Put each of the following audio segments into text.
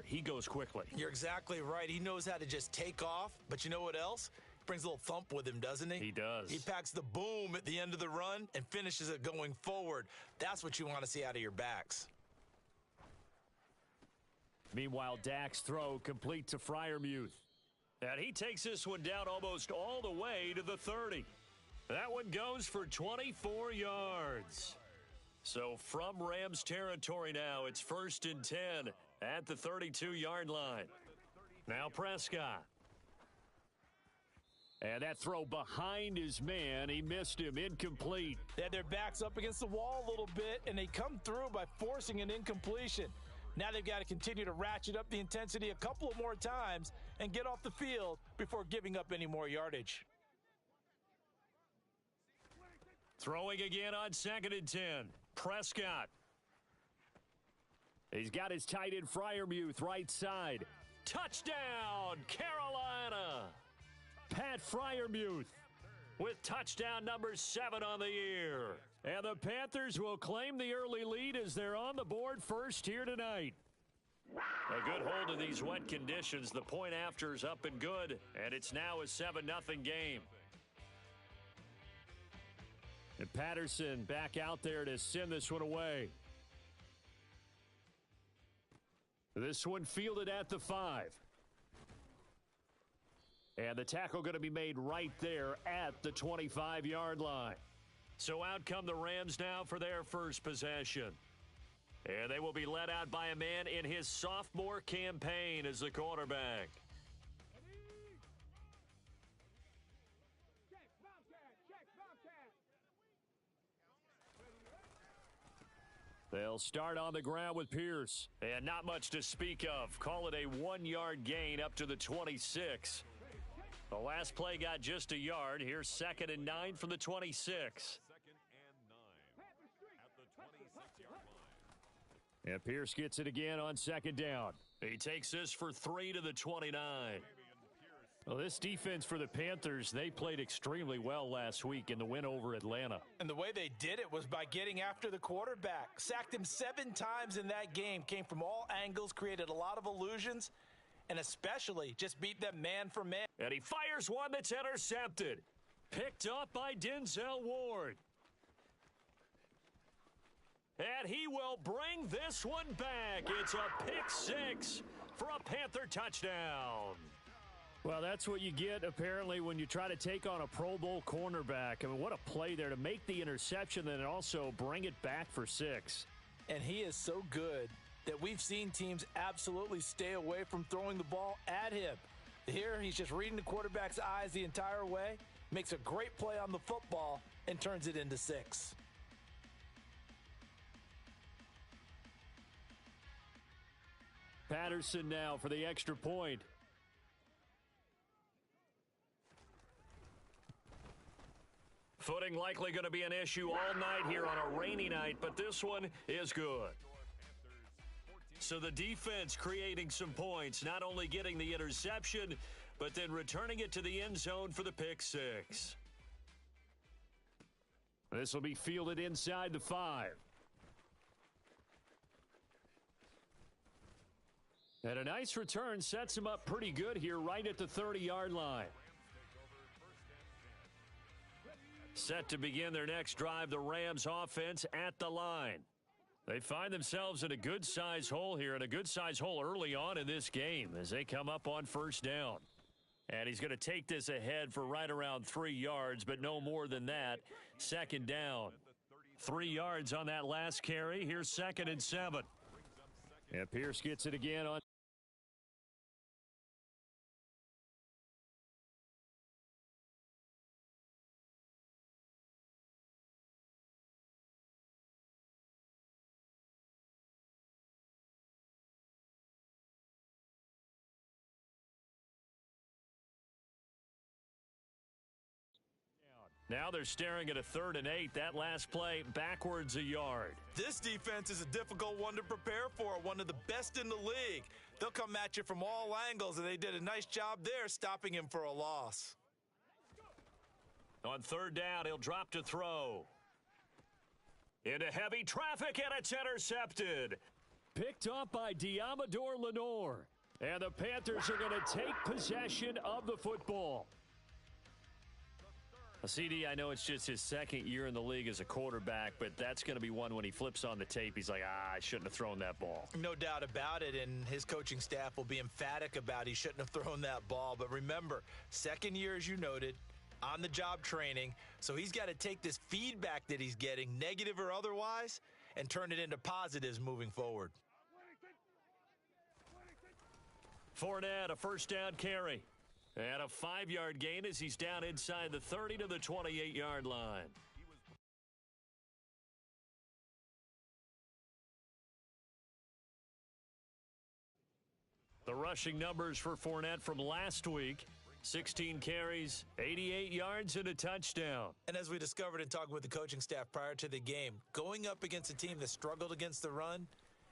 receiver. He goes quickly. You're exactly right. He knows how to just take off. But you know what else? Brings a little thump with him, doesn't he? He does. He packs the boom at the end of the run and finishes it going forward. That's what you want to see out of your backs. Meanwhile, Dak's throw complete to Freiermuth. And he takes this one down almost all the way to the 30. That one goes for 24 yards. So from Rams territory now, it's 1st and 10 at the 32-yard line. Now Prescott. And that throw behind his man, he missed him, incomplete. They had their backs up against the wall a little bit, and they come through by forcing an incompletion. Now they've got to continue to ratchet up the intensity a couple of more times and get off the field before giving up any more yardage. Throwing again on 2nd and 10. Prescott. He's got his tight end Freiermuth right side. Touchdown, Carolina! Pat Freiermuth with touchdown number 7 on the year. And the Panthers will claim the early lead as they're on the board first here tonight. A good hold of these wet conditions. The point after is up and good, and it's now a 7-0 game. And Patterson back out there to send this one away. This one fielded at the 5. And the tackle going to be made right there at the 25-yard line. So out come the Rams now for their first possession. And they will be led out by a man in his sophomore campaign as the quarterback. They'll start on the ground with Pierce. And not much to speak of. Call it a 1-yard gain up to the 26. The last play got just a yard. Here's 2nd and 9 from the 26. 2nd and 9 at the 26-yard line. And Pierce gets it again on 2nd down. He takes this for 3 to the 29. Well, this defense for the Panthers, they played extremely well last week in the win over Atlanta. And the way they did it was by getting after the quarterback. Sacked him 7 times in that game. Came from all angles, created a lot of illusions, and especially just beat them man for man. And he fires one that's intercepted. Picked up by Denzel Ward. And he will bring this one back. It's a pick 6 for a Panther touchdown. Well, that's what you get, apparently, when you try to take on a Pro Bowl cornerback. I mean, what a play there to make the interception and also bring it back for 6. And he is so good that we've seen teams absolutely stay away from throwing the ball at him. Here, he's just reading the quarterback's eyes the entire way, makes a great play on the football, and turns it into 6. Patterson now for the extra point. Footing likely going to be an issue all night here on a rainy night, but this one is good. So the defense creating some points, not only getting the interception, but then returning it to the end zone for the pick 6. This will be fielded inside the 5. And a nice return sets him up pretty good here right at the 30-yard line. Set to begin their next drive, the Rams offense at the line. They find themselves in a good-sized hole here, and a good-sized hole early on in this game as they come up on 1st down. And he's going to take this ahead for right around 3 yards, but no more than that. 2nd down. 3 yards on that last carry. Here's 2nd and 7. And Pierce gets it again on. Now they're staring at a 3rd and 8. That last play backwards a yard. This defense is a difficult one to prepare for, one of the best in the league. They'll come at you from all angles, and they did a nice job there stopping him for a loss. On 3rd down, he'll drop to throw. Into heavy traffic, and it's intercepted. picked off by Diamador Lenore. And the Panthers are going to take possession of the football. CD, I know it's just his second year in the league as a quarterback, but that's going to be one when he flips on the tape. He's like, I shouldn't have thrown that ball. No doubt about it, and his coaching staff will be emphatic about he shouldn't have thrown that ball. But remember, second year, as you noted, on-the-job training, so he's got to take this feedback that he's getting, negative or otherwise, and turn it into positives moving forward. Fournette, a first down carry. And a 5-yard gain as he's down inside the 30 to the 28-yard line. The rushing numbers for Fournette from last week: 16 carries, 88 yards, and a touchdown. And as we discovered in talking with the coaching staff prior to the game, going up against a team that struggled against the run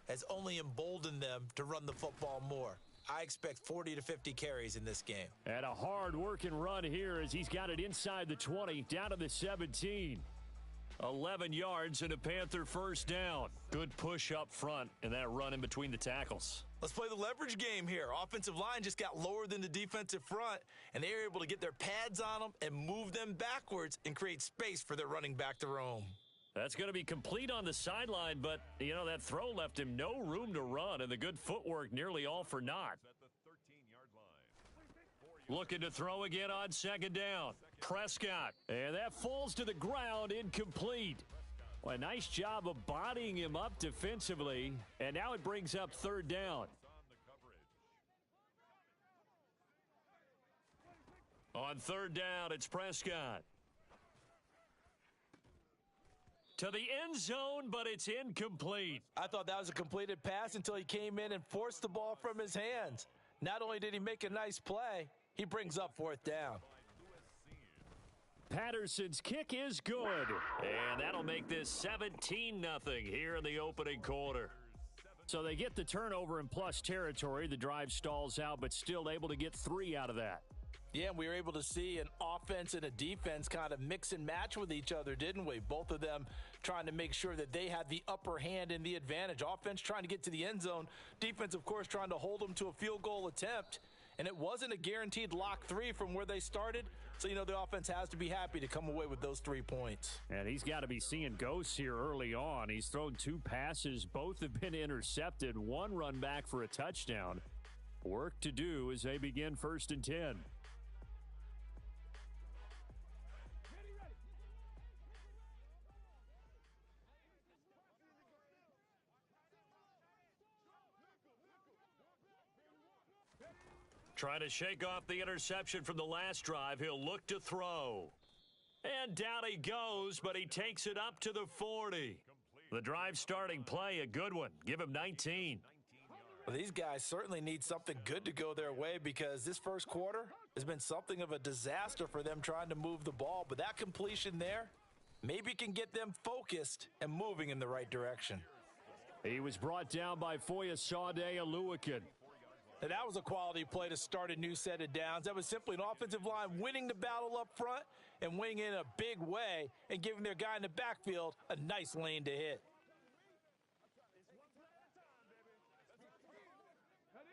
has only emboldened them to run the football more. I expect 40 to 50 carries in this game. And a hard-working run here as he's got it inside the 20, down to the 17. 11 yards and a Panther first down. Good push up front and that run in between the tackles. Let's play the leverage game here. Offensive line just got lower than the defensive front, and they were able to get their pads on them and move them backwards and create space for their running back to roam. That's going to be complete on the sideline, but, you know, that throw left him no room to run, and the good footwork nearly all for naught. Looking to throw again on second down. Prescott, and that falls to the ground, incomplete. Well, a nice job of bodying him up defensively, and now it brings up third down. On third down, it's Prescott. To the end zone, but it's incomplete. I thought that was a completed pass until he came in and forced the ball from his hands. Not only did he make a nice play, he brings up fourth down. Patterson's kick is good, and that'll make this 17-0 here in the opening quarter. So they get the turnover in plus territory. The drive stalls out, but still able to get 3 out of that. Yeah, we were able to see an offense and a defense kind of mix and match with each other, didn't we? Both of them trying to make sure that they had the upper hand and the advantage. Offense trying to get to the end zone. Defense, of course, trying to hold them to a field goal attempt. And it wasn't a guaranteed lock 3 from where they started. So, you know, the offense has to be happy to come away with those 3 points. And he's got to be seeing ghosts here early on. He's thrown 2 passes. Both have been intercepted. 1 run back for a touchdown. Work to do as they begin 1st and 10. Trying to shake off the interception from the last drive. He'll look to throw. And down he goes, but he takes it up to the 40. The drive starting play, a good one. Give him 19. Well, these guys certainly need something good to go their way because this first quarter has been something of a disaster for them trying to move the ball. But that completion there maybe can get them focused and moving in the right direction. He was brought down by Foya Sade Aluakin. And that was a quality play to start a new set of downs. That was simply an offensive line winning the battle up front and winning in a big way and giving their guy in the backfield a nice lane to hit.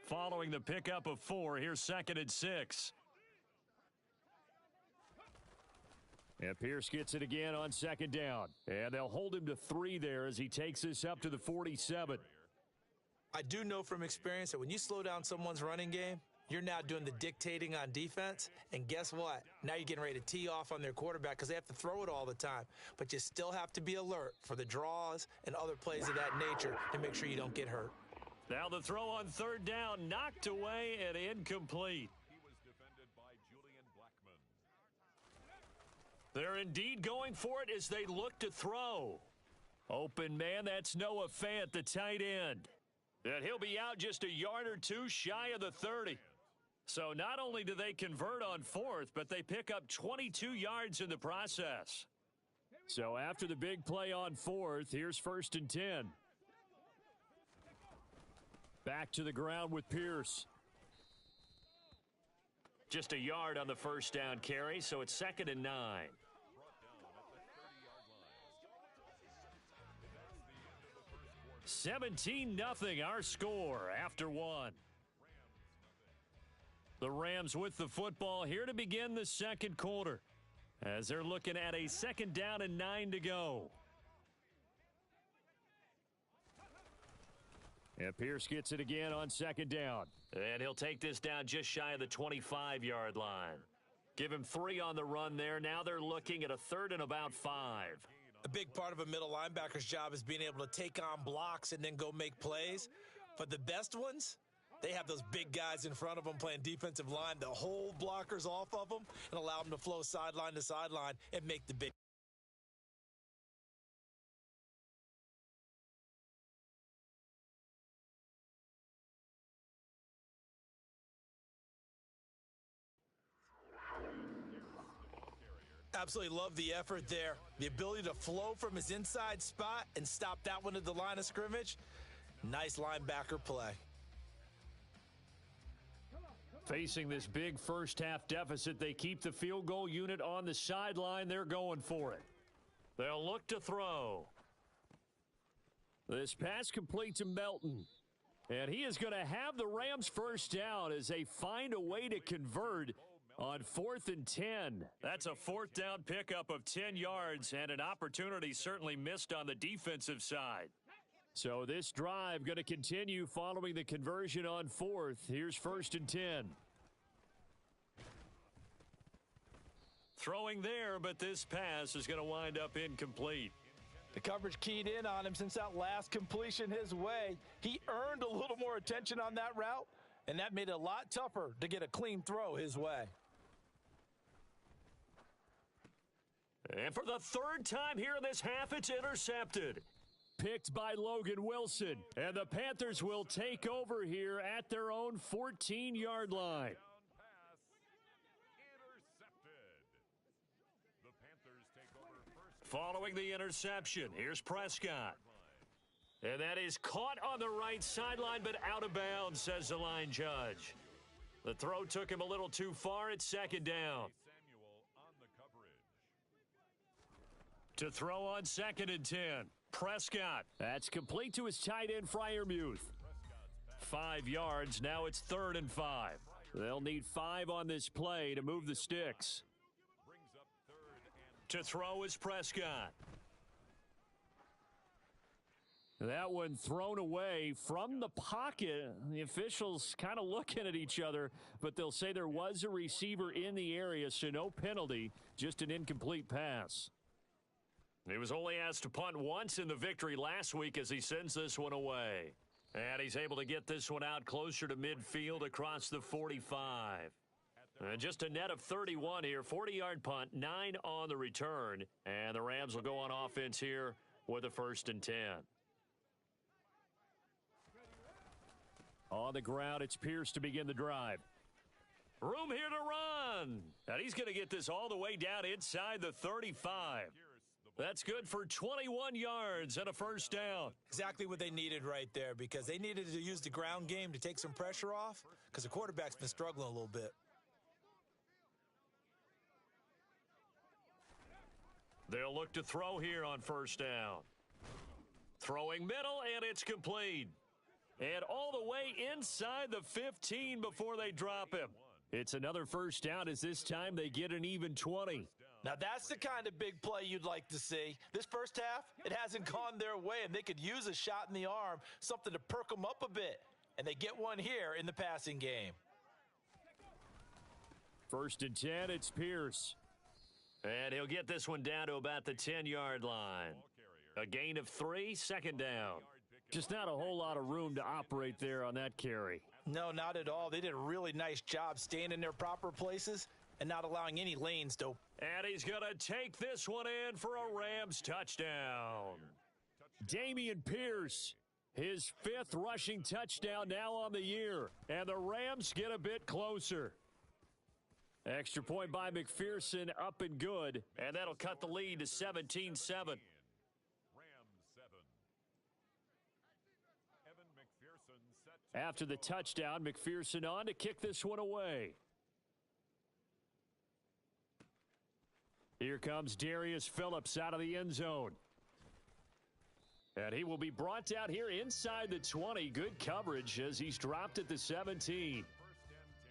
Following the pickup of 4, here's 2nd and 6. And Pierce gets it again on 2nd down. And they'll hold him to 3 there as he takes this up to the 47. I do know from experience that when you slow down someone's running game, you're now doing the dictating on defense. And guess what? Now you're getting ready to tee off on their quarterback because they have to throw it all the time. But you still have to be alert for the draws and other plays of that nature to make sure you don't get hurt. Now the throw on 3rd down, knocked away and incomplete. He was defended by Julian Blackman. They're indeed going for it as they look to throw. Open man, that's Noah Fant, the tight end. And he'll be out just a yard or 2 shy of the 30. So not only do they convert on 4th, but they pick up 22 yards in the process. So after the big play on 4th, here's 1st and 10. Back to the ground with Pierce. Just a yard on the first down carry, so it's 2nd and 9. Brought down at the 30-yard line. That's the end of the first quarter. 17-0 our score after one. The Rams with the football here to begin the second quarter as they're looking at a 2nd down and 9 to go. And Pierce gets it again on 2nd down. And he'll take this down just shy of the 25-yard line. Give him 3 on the run there. Now they're looking at a 3rd and about 5. A big part of a middle linebacker's job is being able to take on blocks and then go make plays. But the best ones, they have those big guys in front of them playing defensive line that hold blockers off of them and allow them to flow sideline to sideline and make the big. Absolutely love the effort there. The ability to flow from his inside spot and stop that one at the line of scrimmage. Nice linebacker play. Facing this big first-half deficit, they keep the field goal unit on the sideline. They're going for it. They'll look to throw. This pass complete to Melton. And he is going to have the Rams first down as they find a way to convert on 4th and 10. That's a 4th down pickup of 10 yards and an opportunity certainly missed on the defensive side. So this drive going to continue following the conversion on 4th. Here's 1st and 10. Throwing there, but this pass is going to wind up incomplete. The coverage keyed in on him since that last completion his way. He earned a little more attention on that route, and that made it a lot tougher to get a clean throw his way. And for the 3rd time here in this half, it's intercepted. Picked by Logan Wilson. And the Panthers will take over here at their own 14-yard line. Following the interception, here's Prescott. And that is caught on the right sideline, but out of bounds, says the line judge. The throw took him a little too far. It's 2nd down. To throw on 2nd and 10. Prescott. That's complete to his tight end, Freiermuth. 5 yards. Now it's 3rd and 5. They'll need 5 on this play to move the sticks. To throw is Prescott. That one thrown away from the pocket. The officials kind of looking at each other, but they'll say there was a receiver in the area, so no penalty, just an incomplete pass. He was only asked to punt once in the victory last week as he sends this one away. And he's able to get this one out closer to midfield across the 45. Just a net of 31 here, 40-yard punt, 9 on the return. And the Rams will go on offense here with a 1st and 10. On the ground, it's Pierce to begin the drive. Room here to run. And he's going to get this all the way down inside the 35. That's good for 21 yards and a 1st down. Exactly what they needed right there, because they needed to use the ground game to take some pressure off because the quarterback's been struggling a little bit. They'll look to throw here on 1st down. Throwing middle, and it's complete. And all the way inside the 15 before they drop him. It's another 1st down as this time they get an even 20. Now, that's the kind of big play you'd like to see. This first half, it hasn't gone their way, and they could use a shot in the arm, something to perk them up a bit. And they get one here in the passing game. 1st and 10, it's Pierce. And he'll get this one down to about the 10-yard line. A gain of 3, 2nd down. Just not a whole lot of room to operate there on that carry. No, not at all. They did a really nice job staying in their proper places and not allowing any lanes to. And he's going to take this one in for a Rams touchdown. Dameon Pierce, his 5th rushing touchdown now on the year. And the Rams get a bit closer. Extra point by McPherson, up and good. And that'll cut the lead to 17-7. After the touchdown, McPherson on to kick this one away. Here comes Darius Phillips out of the end zone. And he will be brought down here inside the 20. Good coverage as he's dropped at the 17.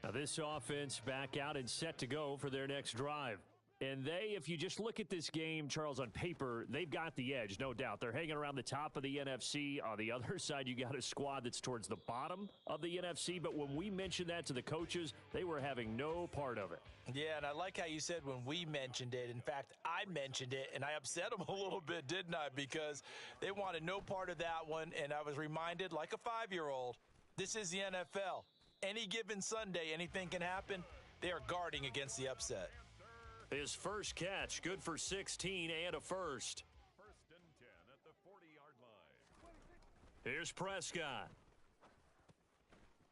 Now this offense back out and set to go for their next drive. And if you just look at this game, Charles, on paper, they've got the edge, no doubt. They're hanging around the top of the NFC. On the other side, you got a squad that's towards the bottom of the NFC. But when we mentioned that to the coaches, they were having no part of it. Yeah, and I like how you said when we mentioned it. In fact, I mentioned it, and I upset them a little bit, didn't I? Because they wanted no part of that one, and I was reminded, like a 5-year-old, this is the NFL. Any given Sunday, anything can happen. They are guarding against the upset. His first catch, good for 16 and a first. 1st and 10 at the 40-yard line. Here's Prescott.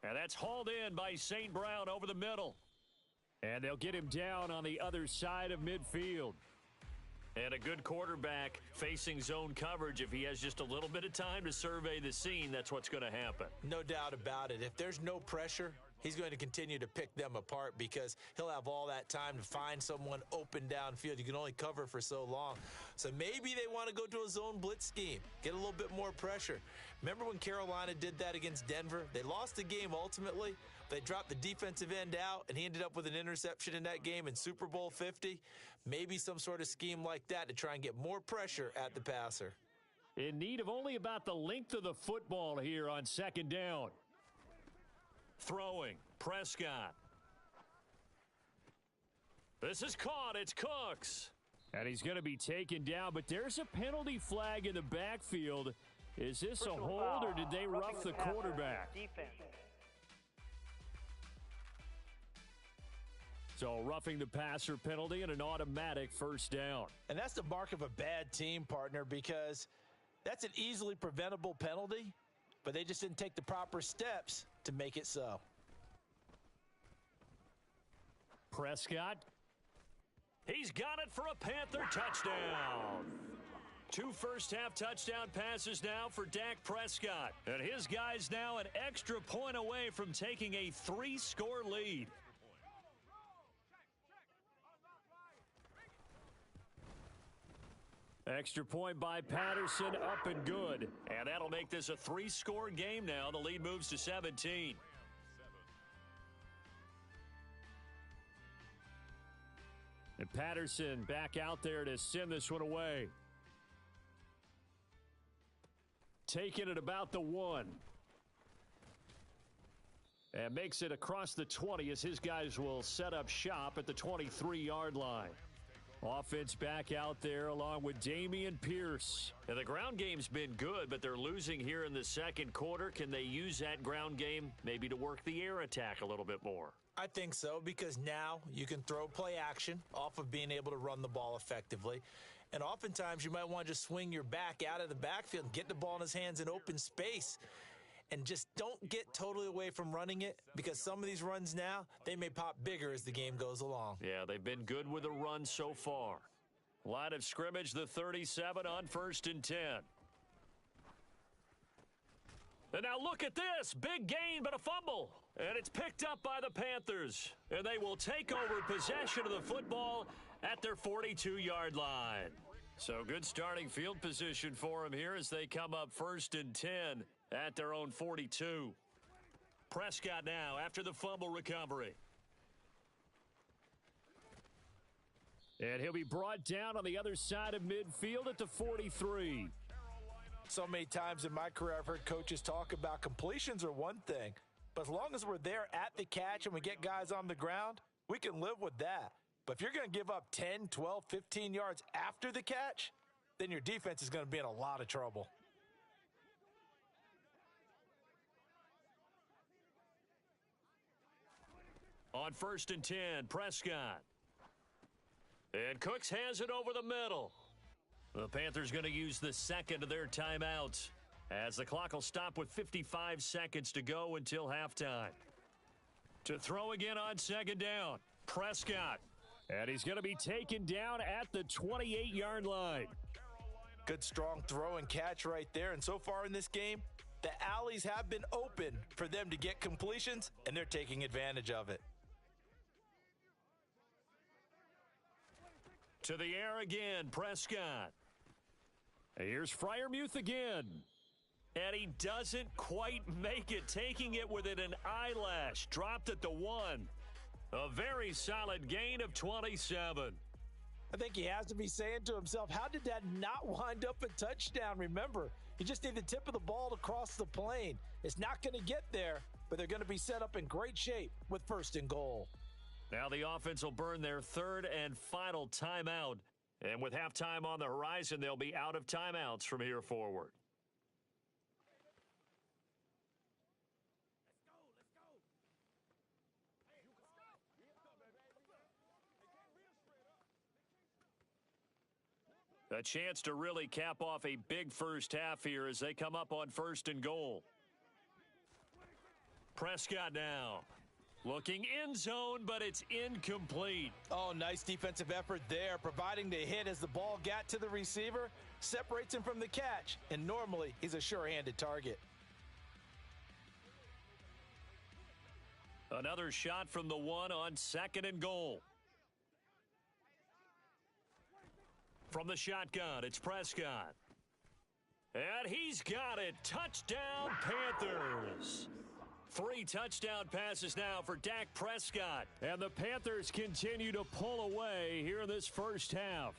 And that's hauled in by St. Brown over the middle. And they'll get him down on the other side of midfield. And a good quarterback facing zone coverage. If he has just a little bit of time to survey the scene, that's what's going to happen. No doubt about it. If there's no pressure, he's going to continue to pick them apart because he'll have all that time to find someone open downfield. You can only cover for so long. So maybe they want to go to a zone blitz scheme, get a little bit more pressure. Remember when Carolina did that against Denver? They lost the game ultimately. They dropped the defensive end out, and he ended up with an interception in that game in Super Bowl 50. Maybe some sort of scheme like that to try and get more pressure at the passer. In need of only about the length of the football here on 2nd down. Throwing, Prescott. This is caught, it's Cooks. And he's going to be taken down, but there's a penalty flag in the backfield. Is this a hold, or did they rough the quarterback? So roughing the passer penalty and an automatic 1st down. And that's the mark of a bad team, partner, because that's an easily preventable penalty, but they just didn't take the proper steps to make it so. Prescott. He's got it for a Panther touchdown. 2 first-half touchdown passes now for Dak Prescott. And his guys now an extra point away from taking a 3-score lead. Extra point by Patterson, up and good. And that'll make this a 3-score game now. The lead moves to 17. And Patterson back out there to send this one away. Taking it about the 1. And makes it across the 20 as his guys will set up shop at the 23-yard line. Offense back out there along with Dameon Pierce. And the ground game's been good, but they're losing here in the 2nd quarter. Can they use that ground game maybe to work the air attack a little bit more? I think so, because now you can throw play action off of being able to run the ball effectively. And oftentimes you might want to just swing your back out of the backfield and get the ball in his hands in open space. And just don't get totally away from running it, because some of these runs now, they may pop bigger as the game goes along. Yeah, they've been good with the run so far. Line of scrimmage, the 37 on 1st and 10. And now look at this. Big gain, but a fumble. And it's picked up by the Panthers. And they will take over possession of the football at their 42-yard line. So good starting field position for them here as they come up 1st and 10 at their own 42. Prescott now after the fumble recovery. And he'll be brought down on the other side of midfield at the 43. So many times in my career I've heard coaches talk about completions are one thing, but as long as we're there at the catch and we get guys on the ground, we can live with that. But if you're going to give up 10, 12, 15 yards after the catch, then your defense is going to be in a lot of trouble. On 1st and 10, Prescott. And Cooks has it over the middle. The Panthers going to use the 2nd of their timeouts as the clock will stop with 55 seconds to go until halftime. To throw again on 2nd down, Prescott. And he's going to be taken down at the 28-yard line. Good strong throw and catch right there. And so far in this game, the alleys have been open for them to get completions, and they're taking advantage of it. To the air again, Prescott. Here's Freiermuth again. And he doesn't quite make it, taking it within an eyelash. Dropped at the 1. A very solid gain of 27. I think he has to be saying to himself, how did that not wind up a touchdown? Remember, you just need the tip of the ball to cross the plane. It's not going to get there, but they're going to be set up in great shape with 1st and goal. Now the offense will burn their 3rd and final timeout. And with halftime on the horizon, they'll be out of timeouts from here forward. A chance to really cap off a big first half here as they come up on 1st and goal. Prescott now. Looking end zone, but it's incomplete. Oh, nice defensive effort there, providing the hit as the ball got to the receiver, separates him from the catch, and normally he's a sure-handed target. Another shot from the 1 on 2nd and goal. From the shotgun, it's Prescott. And he's got it. Touchdown, Panthers. 3 touchdown passes now for Dak Prescott. And the Panthers continue to pull away here in this first half.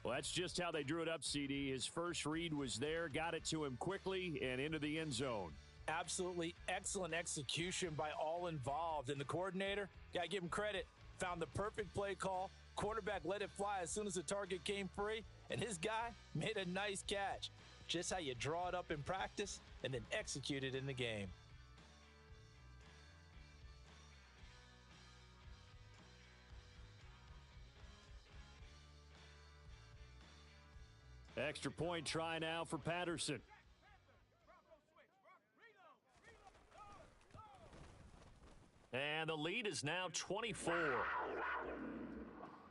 Well, that's just how they drew it up, CD. His first read was there, got it to him quickly, and into the end zone. Absolutely excellent execution by all involved. And the coordinator, got to give him credit, found the perfect play call. Quarterback let it fly as soon as the target came free, and his guy made a nice catch. Just how you draw it up in practice and then execute it in the game. Extra point try now for Patterson. And the lead is now 24.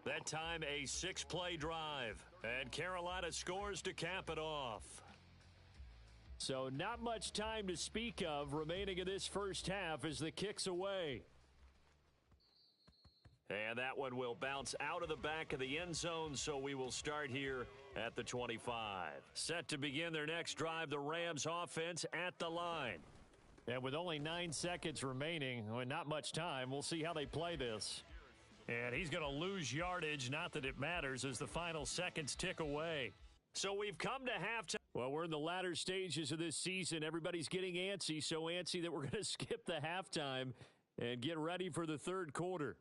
That time a 6-play drive. And Carolina scores to cap it off. So not much time to speak of remaining in this first half as the kick's away. And that one will bounce out of the back of the end zone, so we will start here at the 25. Set to begin their next drive, the Rams offense at the line. And with only 9 seconds remaining, and not much time, we'll see how they play this. And he's going to lose yardage, not that it matters, as the final seconds tick away. So we've come to halftime. Well, we're in the latter stages of this season. Everybody's getting antsy, so antsy that we're going to skip the halftime and get ready for the third quarter.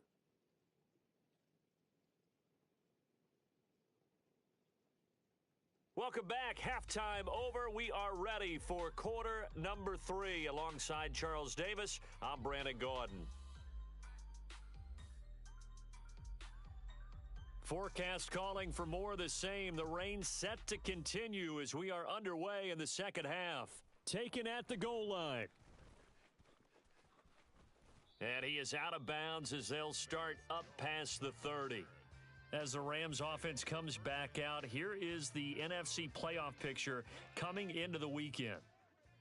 Welcome back. Halftime over. We are ready for quarter number 3. Alongside Charles Davis, I'm Brandon Gaudin. Forecast calling for more of the same. The rain set to continue as we are underway in the second half. Taken at the goal line. And he is out of bounds as they'll start up past the 30. As the Rams offense comes back out, here is the NFC playoff picture coming into the weekend.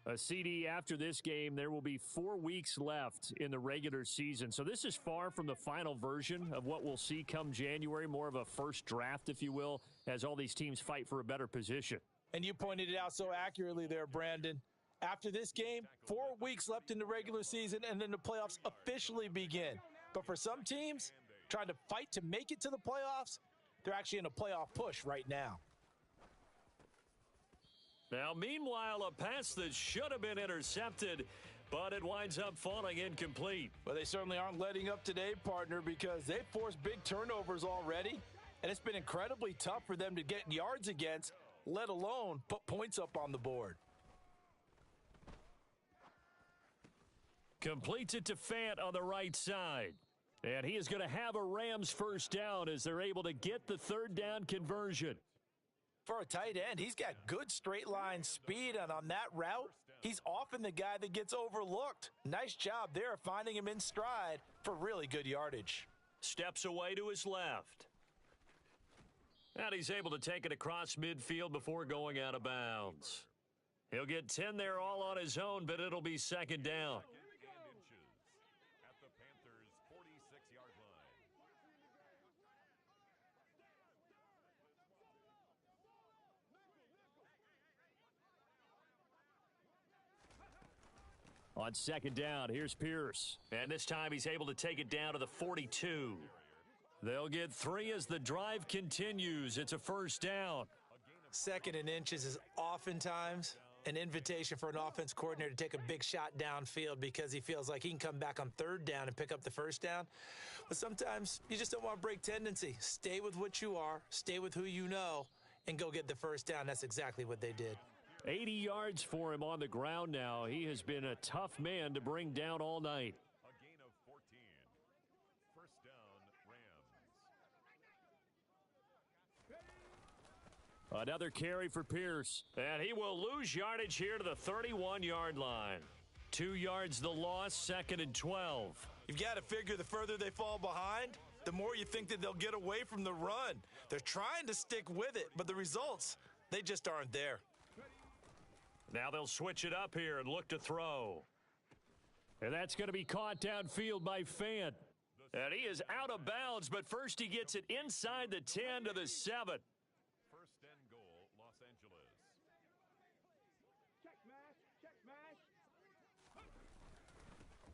A CD after this game, there will be 4 weeks left in the regular season. So this is far from the final version of what we'll see come January, more of a first draft, if you will, as all these teams fight for a better position. And you pointed it out so accurately there, Brandon. After this game, 4 weeks left in the regular season, and then the playoffs officially begin. But for some teams, trying to fight to make it to the playoffs, they're actually in a playoff push right now. Now, meanwhile, a pass that should have been intercepted, but it winds up falling incomplete. Well, they certainly aren't letting up today, partner, because they've forced big turnovers already, and it's been incredibly tough for them to get yards against, let alone put points up on the board. Completes it to Fant on the right side. And he is going to have a Rams first down as they're able to get the third down conversion. For a tight end, he's got good straight line speed, and on that route, he's often the guy that gets overlooked. Nice job there finding him in stride for really good yardage. Steps away to his left. And he's able to take it across midfield before going out of bounds. He'll get 10 there all on his own, but it'll be second down. On second down, here's Pierce. And this time he's able to take it down to the 42. They'll get 3 as the drive continues. It's a first down. 2nd and inches is oftentimes an invitation for an offense coordinator to take a big shot downfield because he feels like he can come back on 3rd down and pick up the first down. But sometimes you just don't want to break tendency. Stay with what you are, stay with who you know, and go get the first down. That's exactly what they did. 80 yards for him on the ground now. He has been a tough man to bring down all night. A gain of 14. First down, Rams. Another carry for Pierce. And he will lose yardage here to the 31-yard line. 2 yards the loss, 2nd and 12. You've got to figure the further they fall behind, the more you think that they'll get away from the run. They're trying to stick with it, but the results, they just aren't there. Now they'll switch it up here and look to throw. And that's going to be caught downfield by Fant. And he is out of bounds, but first he gets it inside the 10 to the 7. First and goal, Los Angeles.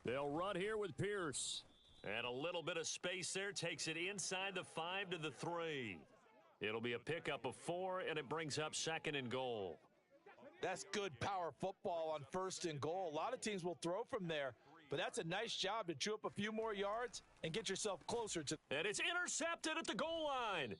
They'll run here with Pierce. And a little bit of space there takes it inside the 5 to the 3. It'll be a pickup of 4, and it brings up 2nd and goal. That's good power football on 1st and goal. A lot of teams will throw from there, but that's a nice job to chew up a few more yards and get yourself closer to. And it's intercepted at the goal line.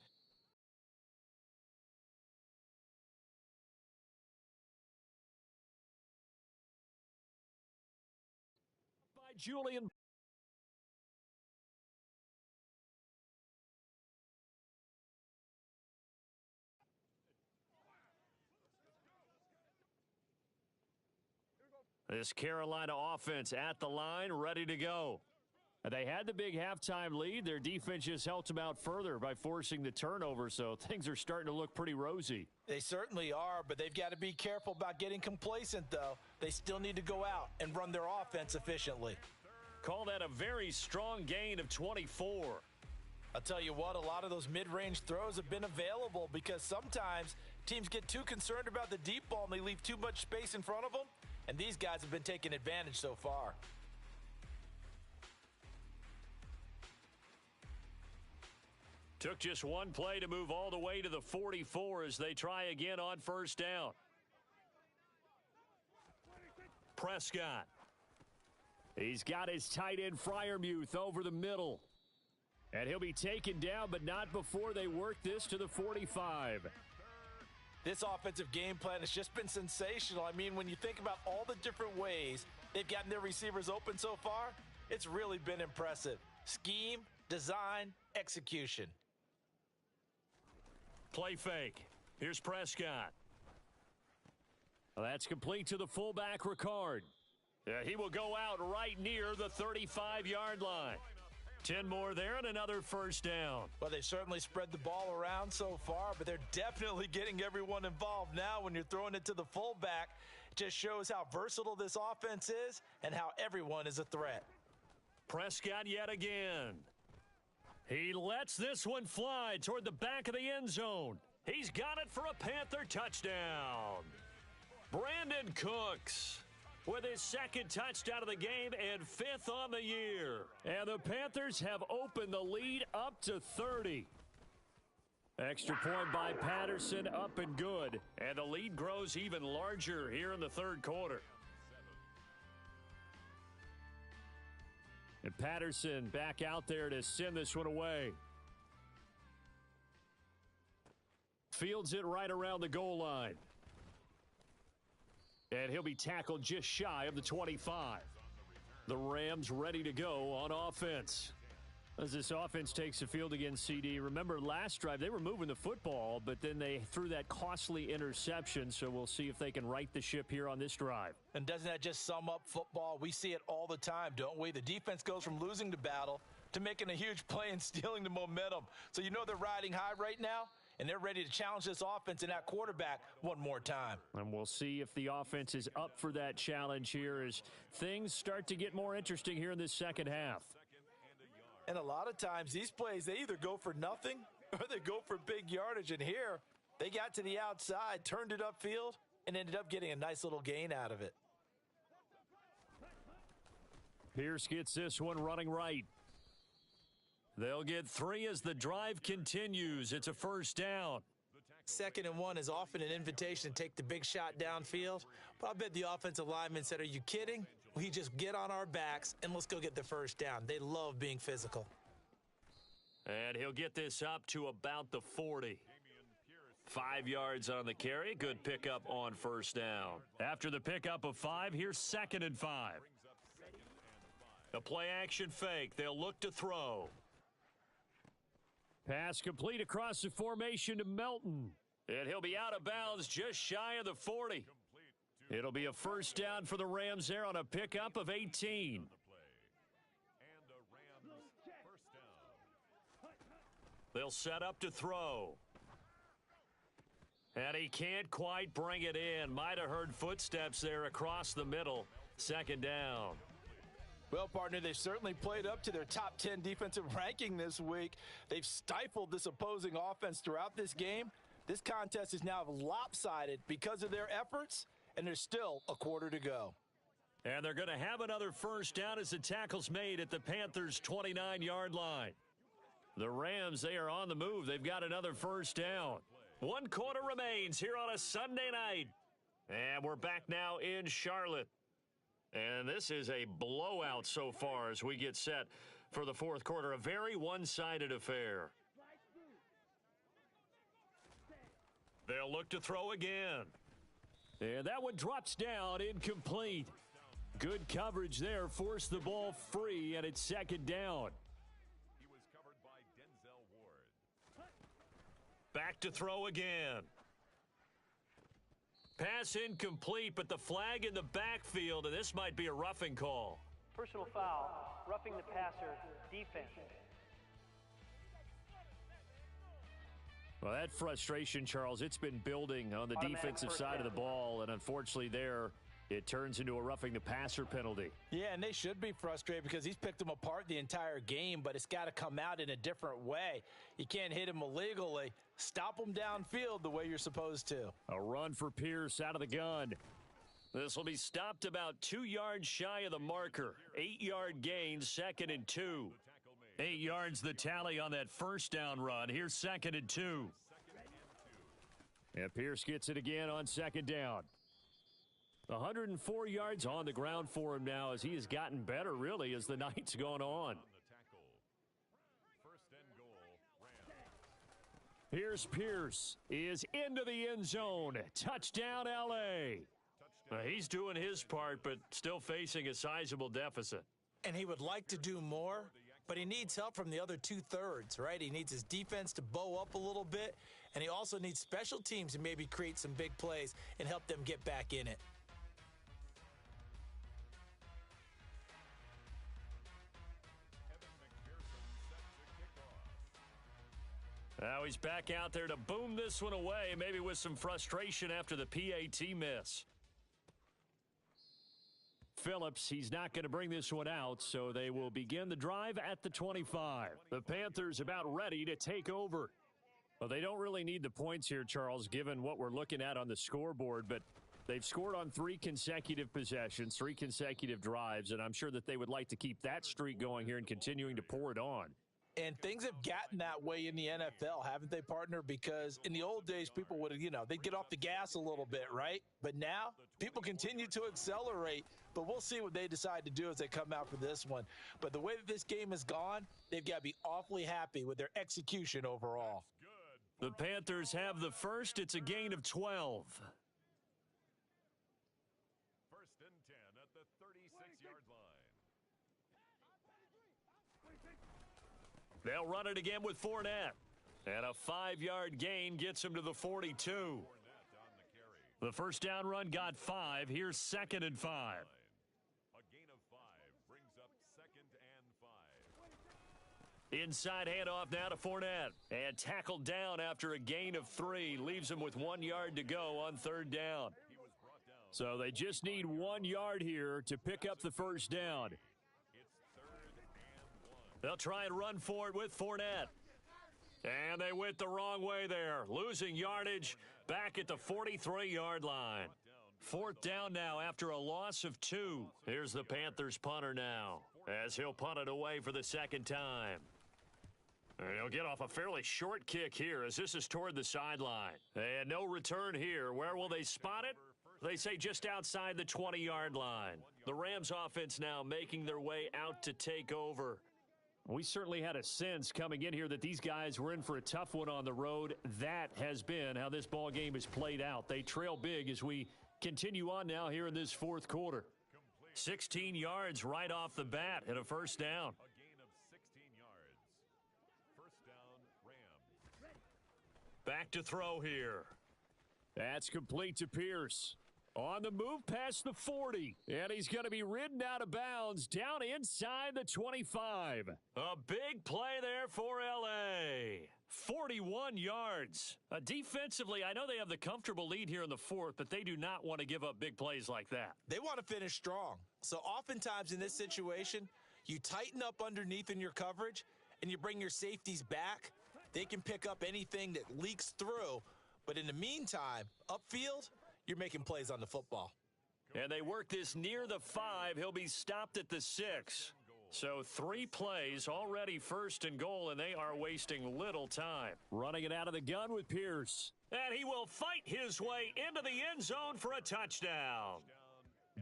By Julian. This Carolina offense at the line, ready to go. They had the big halftime lead. Their defense just helped them out further by forcing the turnover, so things are starting to look pretty rosy. They certainly are, but they've got to be careful about getting complacent, though. They still need to go out and run their offense efficiently. Call that a very strong gain of 24. I'll tell you what, a lot of those mid-range throws have been available because sometimes teams get too concerned about the deep ball and they leave too much space in front of them. And these guys have been taking advantage so far. Took just one play to move all the way to the 44 as they try again on first down. Prescott. He's got his tight end Freiermuth over the middle. And he'll be taken down, but not before they work this to the 45. This offensive game plan has just been sensational. I mean, when you think about all the different ways they've gotten their receivers open so far, it's really been impressive. Scheme, design, execution. Play fake. Here's Prescott. Well, that's complete to the fullback, Ricard. He will go out right near the 35-yard line. 10 more there and another first down. Well, they certainly spread the ball around so far, but they're definitely getting everyone involved now when you're throwing it to the fullback. It just shows how versatile this offense is and how everyone is a threat. Prescott yet again. He lets this one fly toward the back of the end zone. He's got it for a Panther touchdown. Brandon Cooks with his 2nd touchdown of the game and 5th on the year. And the Panthers have opened the lead up to 30. Extra point by Patterson, up and good. And the lead grows even larger here in the 3rd quarter. And Patterson back out there to send this one away. Fields it right around the goal line. And he'll be tackled just shy of the 25. The Rams ready to go on offense. As this offense takes the field against CD, remember last drive they were moving the football, but then they threw that costly interception, so we'll see if they can right the ship here on this drive. And doesn't that just sum up football? We see it all the time, don't we? The defense goes from losing the battle to making a huge play and stealing the momentum. So you know they're riding high right now, and they're ready to challenge this offense and that quarterback one more time. And we'll see if the offense is up for that challenge here as things start to get more interesting here in this second half. And a lot of times these plays, they either go for nothing or they go for big yardage. And here, they got to the outside, turned it upfield, and ended up getting a nice little gain out of it. Pierce gets this one running right. They'll get 3 as the drive continues. It's a first down. 2nd and 1 is often an invitation to take the big shot downfield. But I bet the offensive lineman said, are you kidding? We just get on our backs and let's go get the first down. They love being physical. And he'll get this up to about the 40. 5 yards on the carry. Good pickup on first down. After the pickup of 5, here's 2nd and 5. A play action fake. They'll look to throw. Pass complete across the formation to Melton. And he'll be out of bounds just shy of the 40. It'll be a first down for the Rams there on a pickup of 18. They'll set up to throw. And he can't quite bring it in. Might have heard footsteps there across the middle. 2nd down. Well, partner, they've certainly played up to their top 10 defensive ranking this week. They've stifled this opposing offense throughout this game. This contest is now lopsided because of their efforts, and there's still a quarter to go. And they're going to have another first down as the tackle's made at the Panthers' 29-yard line. The Rams, they are on the move. They've got another first down. 1 quarter remains here on a Sunday night. And we're back now in Charlotte. And this is a blowout so far as we get set for the 4th quarter. A very one-sided affair. They'll look to throw again. And that one drops down, incomplete. Good coverage there, forced the ball free, and it's 2nd down. He was covered by Denzel Ward. Back to throw again. Pass incomplete, but the flag in the backfield, and this might be a roughing call. Personal foul, roughing the passer, defense. Well, that frustration, Charles, it's been building on the defensive side of the ball, and unfortunately there, it turns into a roughing the passer penalty. Yeah, and they should be frustrated because he's picked them apart the entire game, but it's got to come out in a different way. You can't hit him illegally. Stop him downfield the way you're supposed to. A run for Pierce out of the gun. This will be stopped about 2 yards shy of the marker. 8-yard gain, 2nd and 2. 8 yards the tally on that first down run. Here's 2nd and 2. And Pierce gets it again on 2nd down. 104 yards on the ground for him now as he has gotten better, really, as the night's gone on. Here's Pierce. He is into the end zone. Touchdown, L.A. He's doing his part, but still facing a sizable deficit. And he would like to do more, but he needs help from the other 2/3, right? He needs his defense to bow up a little bit, and he also needs special teams to maybe create some big plays and help them get back in it. Now he's back out there to boom this one away, maybe with some frustration after the PAT miss. Phillips, he's not going to bring this one out, so they will begin the drive at the 25. The Panthers about ready to take over. Well, they don't really need the points here, Charles, given what we're looking at on the scoreboard, but they've scored on 3 consecutive possessions, 3 consecutive drives, and I'm sure that they would like to keep that streak going here and continuing to pour it on. And things have gotten that way in the NFL, haven't they, partner? Because in the old days, people would, they'd get off the gas a little bit, right? But now, people continue to accelerate. But we'll see what they decide to do as they come out for this one. But the way that this game has gone, they've got to be awfully happy with their execution overall. The Panthers have the first. It's a gain of 12. 1st and 10 at the 36-yard line. They'll run it again with Fournette. And a 5-yard gain gets him to the 42. The first down run got 5. Here's 2nd and 5. A gain of 5 brings up 2nd and 5. Inside handoff now to Fournette. And tackled down after a gain of 3. Leaves him with 1 yard to go on 3rd down. So they just need 1 yard here to pick up the first down. They'll try and run for it with Fournette. And they went the wrong way there. Losing yardage back at the 43-yard line. Fourth down now after a loss of 2. Here's the Panthers punter now as he'll punt it away for the second time. And he'll get off a fairly short kick here as this is toward the sideline. And no return here. Where will they spot it? They say just outside the 20-yard line. The Rams offense now making their way out to take over. We certainly had a sense coming in here that these guys were in for a tough one on the road. That has been how this ball game has played out. They trail big as we continue on now here in this fourth quarter. 16 yards right off the bat and a first down. A gain of 16 yards. First down, Rams. Back to throw here. That's complete to Pierce. On the move past the 40. And he's going to be ridden out of bounds down inside the 25. A big play there for L.A. 41 yards. Defensively, I know they have the comfortable lead here in the fourth, but they do not want to give up big plays like that. They want to finish strong. So oftentimes in this situation, you tighten up underneath in your coverage and you bring your safeties back. They can pick up anything that leaks through. But in the meantime, upfield, you're making plays on the football. And they work this near the 5. He'll be stopped at the 6. So 3 plays, already first and goal, and they are wasting little time. Running it out of the gun with Pierce. And he will fight his way into the end zone for a touchdown.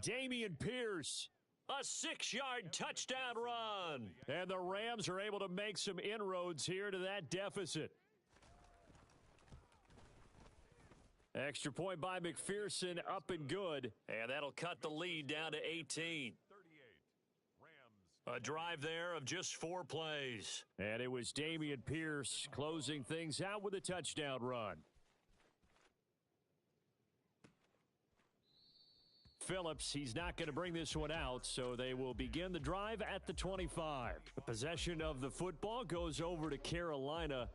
Dameon Pierce, a 6-yard touchdown run. And the Rams are able to make some inroads here to that deficit. Extra point by McPherson, up and good. And that'll cut the lead down to 18. A drive there of just 4 plays. And it was Dameon Pierce closing things out with a touchdown run. Phillips, he's not going to bring this one out, so they will begin the drive at the 25. The possession of the football goes over to Carolina.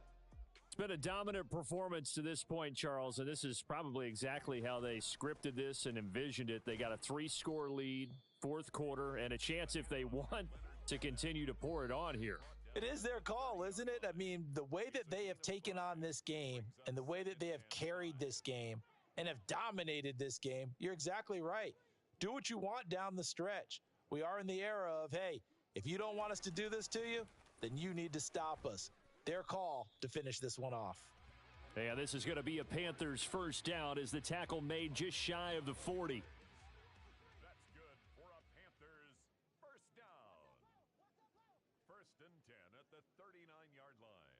It's been a dominant performance to this point, Charles, and this is probably exactly how they scripted this and envisioned it. They got a 3-score lead, fourth quarter, and a chance if they want to continue to pour it on here. It is their call, isn't it? I mean, the way that they have taken on this game and the way that they have carried this game and have dominated this game, you're exactly right. Do what you want down the stretch. We are in the era of, hey, if you don't want us to do this to you, then you need to stop us. Their call to finish this one off. Yeah, this is going to be a Panthers first down as the tackle made just shy of the 40. That's good for a Panthers first down. First and 10 at the 39-yard line.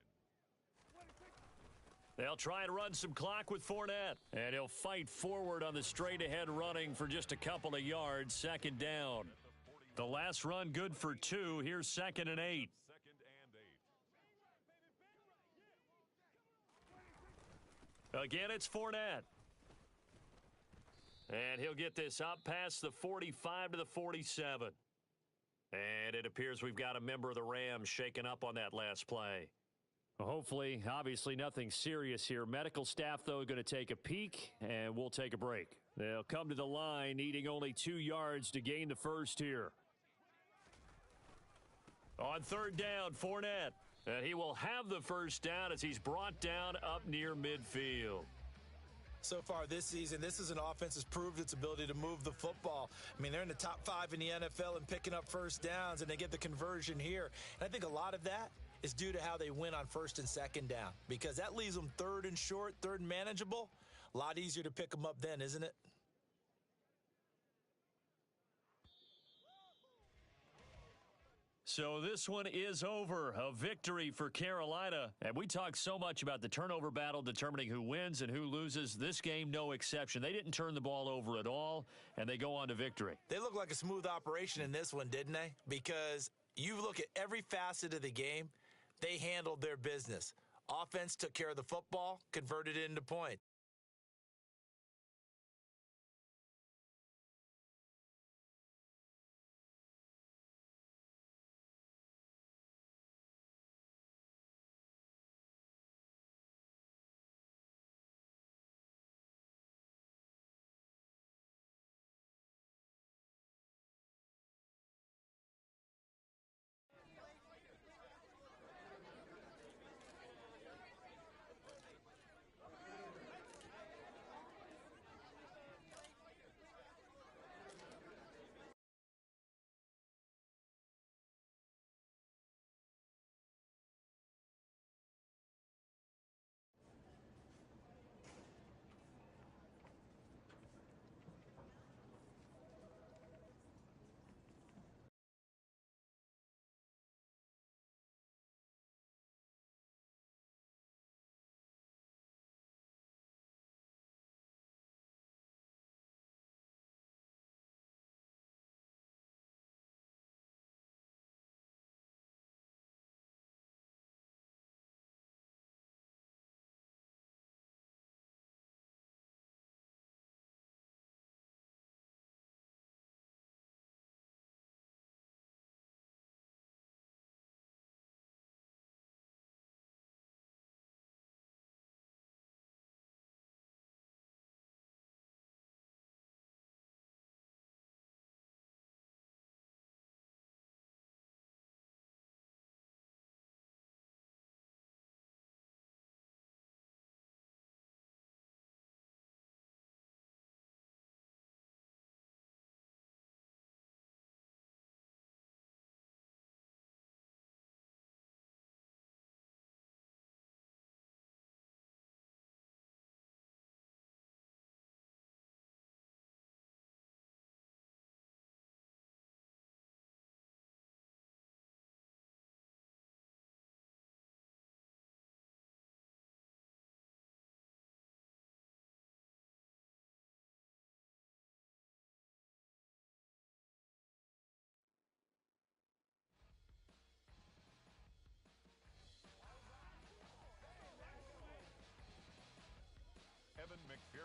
They'll try and run some clock with Fournette. And he'll fight forward on the straight-ahead running for just a couple of yards. Second down. The last run good for 2. Here's second and 8. Again, it's Fournette. And he'll get this up past the 45 to the 47. And it appears we've got a member of the Rams shaken up on that last play. Hopefully, obviously nothing serious here. Medical staff, though, going to take a peek, and we'll take a break. They'll come to the line, needing only 2 yards to gain the first here. On third down, Fournette. And he will have the first down as he's brought down up near midfield. So far this season, this is an offense that's proved its ability to move the football. I mean, they're in the top 5 in the NFL and picking up first downs, and they get the conversion here. And I think a lot of that is due to how they win on first and second down, because that leaves them third and short, third and manageable. A lot easier to pick them up then, isn't it? So this one is over. A victory for Carolina. And we talk so much about the turnover battle determining who wins and who loses. This game, no exception. They didn't turn the ball over at all, and they go on to victory. They look like a smooth operation in this one, didn't they? Because you look at every facet of the game, they handled their business. Offense took care of the football, converted it into points.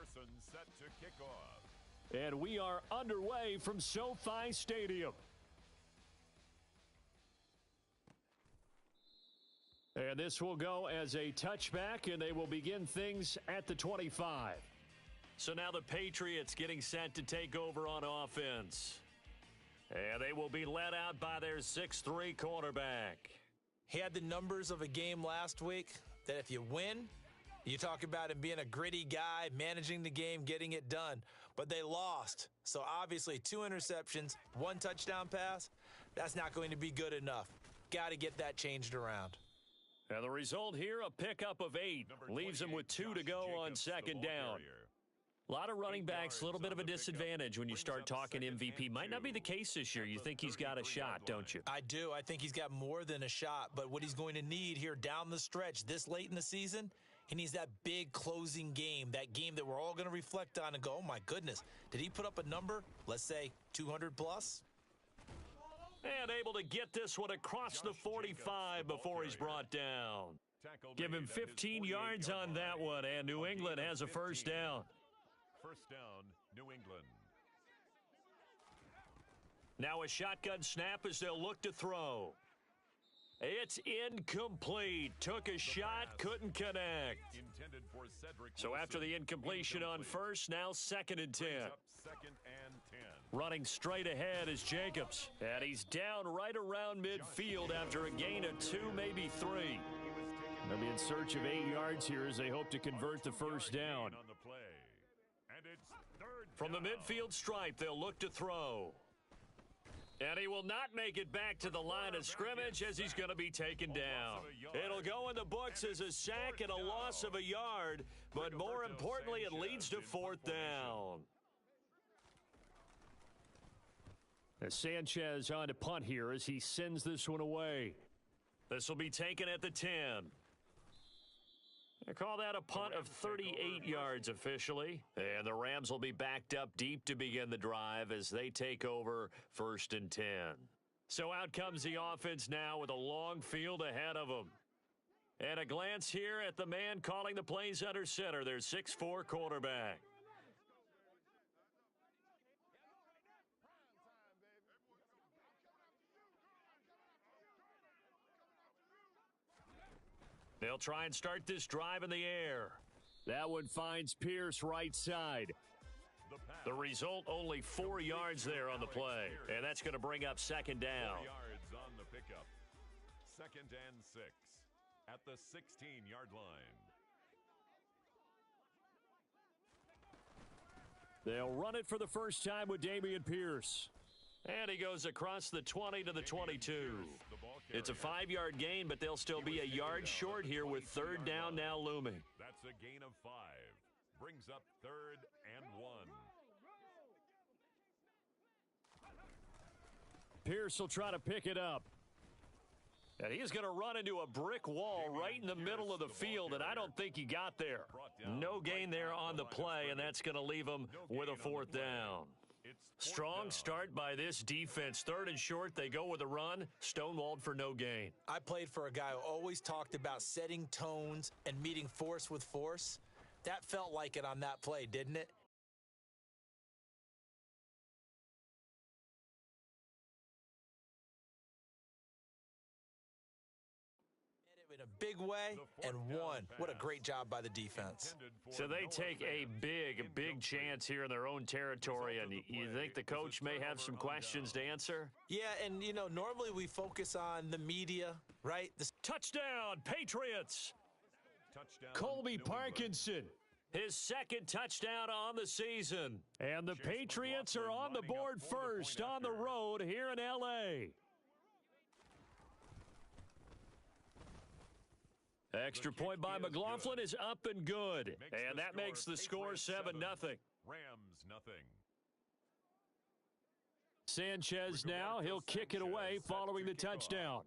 McPherson set to kick off. And we are underway from SoFi Stadium. And this will go as a touchback, and they will begin things at the 25. So now the Patriots getting set to take over on offense. And they will be led out by their 6'3" quarterback. He had the numbers of a game last week that if you win, you talk about him being a gritty guy, managing the game, getting it done. But they lost. So obviously 2 interceptions, 1 touchdown pass, that's not going to be good enough. Got to get that changed around. And the result here, a pickup of 8. Leaves him with 2 to go on second down. A lot of running backs, a little bit of a disadvantage when you start talking MVP. Might not be the case this year. You think he's got a shot, don't you? I do. I think he's got more than a shot. But what he's going to need here down the stretch this late in the season, he needs that big closing game, that game that we're all going to reflect on and go, oh, my goodness, did he put up a number, let's say 200 plus? And able to get this one across the 45 before he's brought down. Give him 15 yards on that one, and New England has a first down. First down, New England. Now a shotgun snap as they'll look to throw. It's incomplete. Took a shot, couldn't connect. So after the incompletion on first, now 2nd and 10. Running straight ahead is Jacobs. And he's down right around midfield after a gain of 2, maybe 3. They'll be in search of 8 yards here as they hope to convert the first down. From the midfield stripe, they'll look to throw. And he will not make it back to the line of scrimmage as he's going to be taken down. It'll go in the books as a sack and a loss of a yard, but more importantly, it leads to 4th down. As Sanchez on to punt here as he sends this one away. This will be taken at the 10. They call that a punt of 38 yards officially. And the Rams will be backed up deep to begin the drive as they take over 1st and 10. So out comes the offense now with a long field ahead of them. And a glance here at the man calling the plays under center, their 6'4" quarterback. They'll try and start this drive in the air. That one finds Pierce right side. The result, only 4 yards there on the play. And that's going to bring up 2nd down. 4 yards on the pickup. 2nd and 6 at the 16-yard line. They'll run it for the first time with Dameon Pierce. And he goes across the 20 to the 22. It's a 5-yard gain, but they'll still be a yard short here with 3rd down now looming. That's a gain of 5. Brings up 3rd and 1. Pierce will try to pick it up. And he's going to run into a brick wall right in the middle of the field, and I don't think he got there. No gain there on the play, and that's going to leave him with a 4th down. Strong start by this defense. 3rd and short, they go with a run. Stonewalled for no gain. I played for a guy who always talked about setting tones and meeting force with force. That felt like it on that play, didn't it? In a big way and won. What a great job by the defense. So they take a big chance here in their own territory, and you think the coach may have some questions to answer? Yeah, and, you know, normally we focus on the media, right? Touchdown, Patriots! Touchdown, Colby Parkinson, his 2nd touchdown on the season. And the Patriots are on the board first on the road here in L.A. Extra point by McLaughlin is up and good. And that makes the score 7-0. Rams nothing. Sanchez now, he'll kick it away following the touchdown.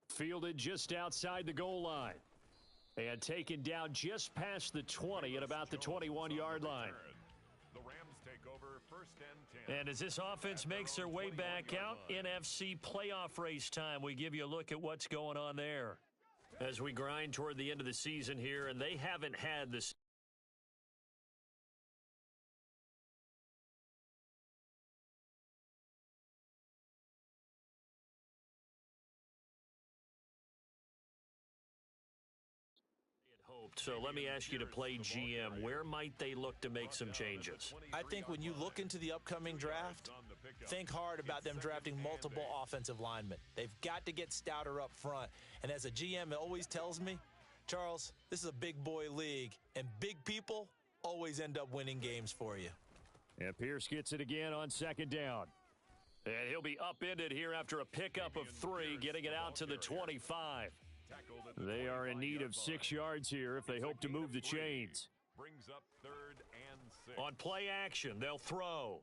Fielded just outside the goal line. And taken down just past the 20 at about the 21-yard line. The Rams take over 1st and 10. And as this offense makes their way back out, NFC playoff race time, we give you a look at what's going on there. as we grind toward the end of the season here, and they haven't had this. So let me ask you to play GM. Where might they look to make some changes? I think when you look into the upcoming draft, think hard about them drafting multiple offensive linemen. They've got to get stouter up front. And as a GM, it always tells me, Charles, this is a big boy league, and big people always end up winning games for you. And Pierce gets it again on second down. And he'll be upended here after a pickup of 3, getting it out to the 25. They are in need of 6 yards here if they hope to move the chains. Brings up 3rd and 6. On play action, they'll throw.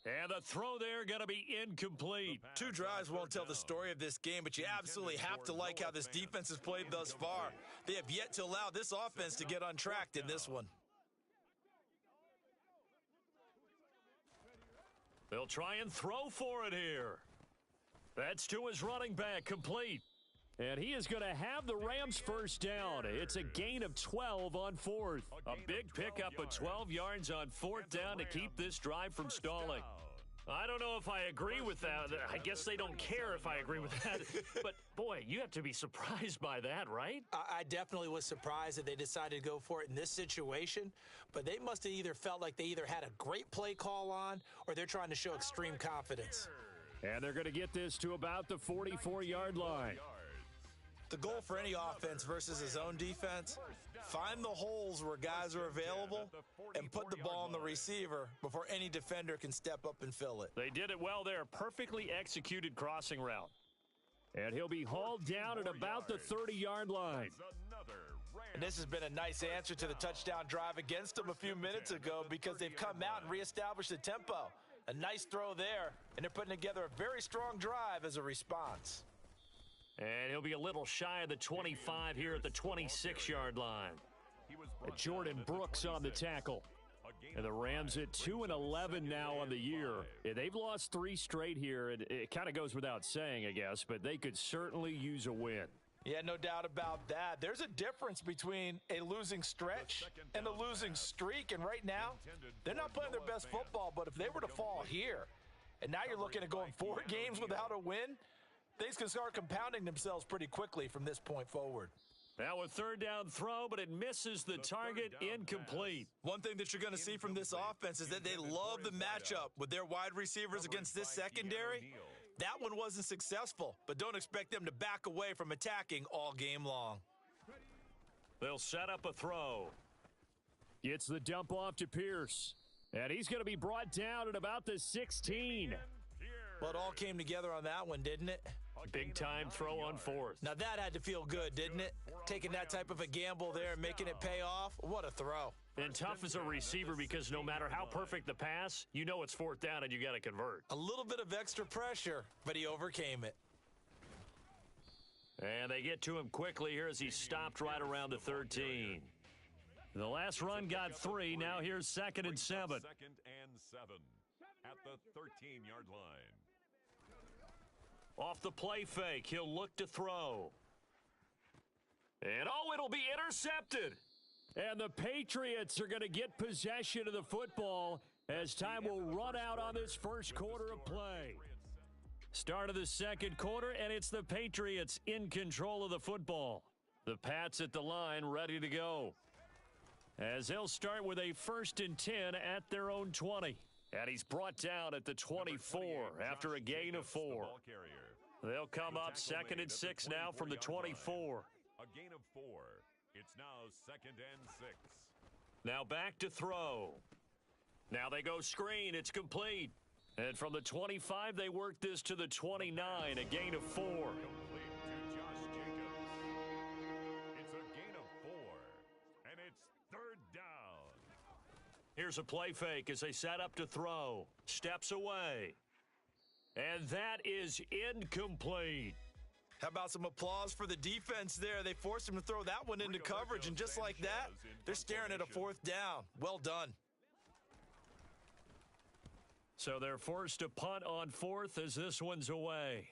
And the throw there going to be incomplete. 2 drives won't tell the story of this game, but you absolutely have to like how this defense has played thus far. They have yet to allow this offense to get untracked in this one. They'll try and throw for it here. That's to his running back, complete. And he is going to have the Rams first down. It's a gain of 12 on 4th. A big pickup of 12 yards on 4th down to keep this drive from stalling. I don't know if I agree with that. I guess they don't care if I agree with that. But, boy, you have to be surprised by that, right? I definitely was surprised that they decided to go for it in this situation. But they must have either felt like they either had a great play call on or they're trying to show extreme confidence. And they're going to get this to about the 44-yard line. The goal for any offense versus his own defense, find the holes where guys are available and put the ball on the receiver before any defender can step up and fill it. They did it well there. Perfectly executed crossing route. And he'll be hauled down at about the 30-yard line. And this has been a nice answer to the touchdown drive against them a few minutes ago because they've come out and reestablished the tempo. A nice throw there, and they're putting together a very strong drive as a response. And he'll be a little shy of the 25 here at the 26-yard line. Jordan Brooks on the tackle. And the Rams at 2-11 now on the year. They've lost 3 straight here, and it kind of goes without saying, I guess, but they could certainly use a win. Yeah, no doubt about that. There's a difference between a losing stretch and a losing streak, and right now, they're not playing their best football, but if they were to fall here, and now you're looking at going 4 games without a win, things can start compounding themselves pretty quickly from this point forward. Now a 3rd down throw, but it misses the target, incomplete. One thing that you're going to see from this offense is that they love the matchup with their wide receivers against this secondary. That one wasn't successful, but don't expect them to back away from attacking all game long. They'll set up a throw. Gets the dump off to Pierce. And he's going to be brought down at about the 16. Well, it all came together on that one, didn't it? Big-time throw on 4th. Now that had to feel good, didn't it? Taking that type of a gamble there and making it pay off. What a throw. And tough as a receiver because no matter how perfect the pass, you know it's 4th down and you got to convert. A little bit of extra pressure, but he overcame it. And they get to him quickly here as he stopped right around the 13. The last run got 3. Now here's 2nd and 7. 2nd and 7 at the 13-yard line. Off the play fake, he'll look to throw. And it'll be intercepted. And the Patriots are going to get possession of the football as time will run out on this first quarter of play. Start of the second quarter, and it's the Patriots in control of the football. The Pats at the line ready to go. As they'll start with a 1st and 10 at their own 20. And he's brought down at the 24 after a gain of 4. They'll come up 2nd and 6 now from the 24. A gain of 4. It's now 2nd and 6. Now back to throw. Now they go screen. It's complete. And from the 25, they work this to the 29, a gain of 4. Complete to Josh Jacobs. It's a gain of 4. And it's 3rd down. Here's a play fake as they set up to throw. Steps away. And that is incomplete. How about some applause for the defense there? They forced him to throw that one into coverage, and just like that, they're staring at a 4th down. Well done. So they're forced to punt on 4th as this one's away.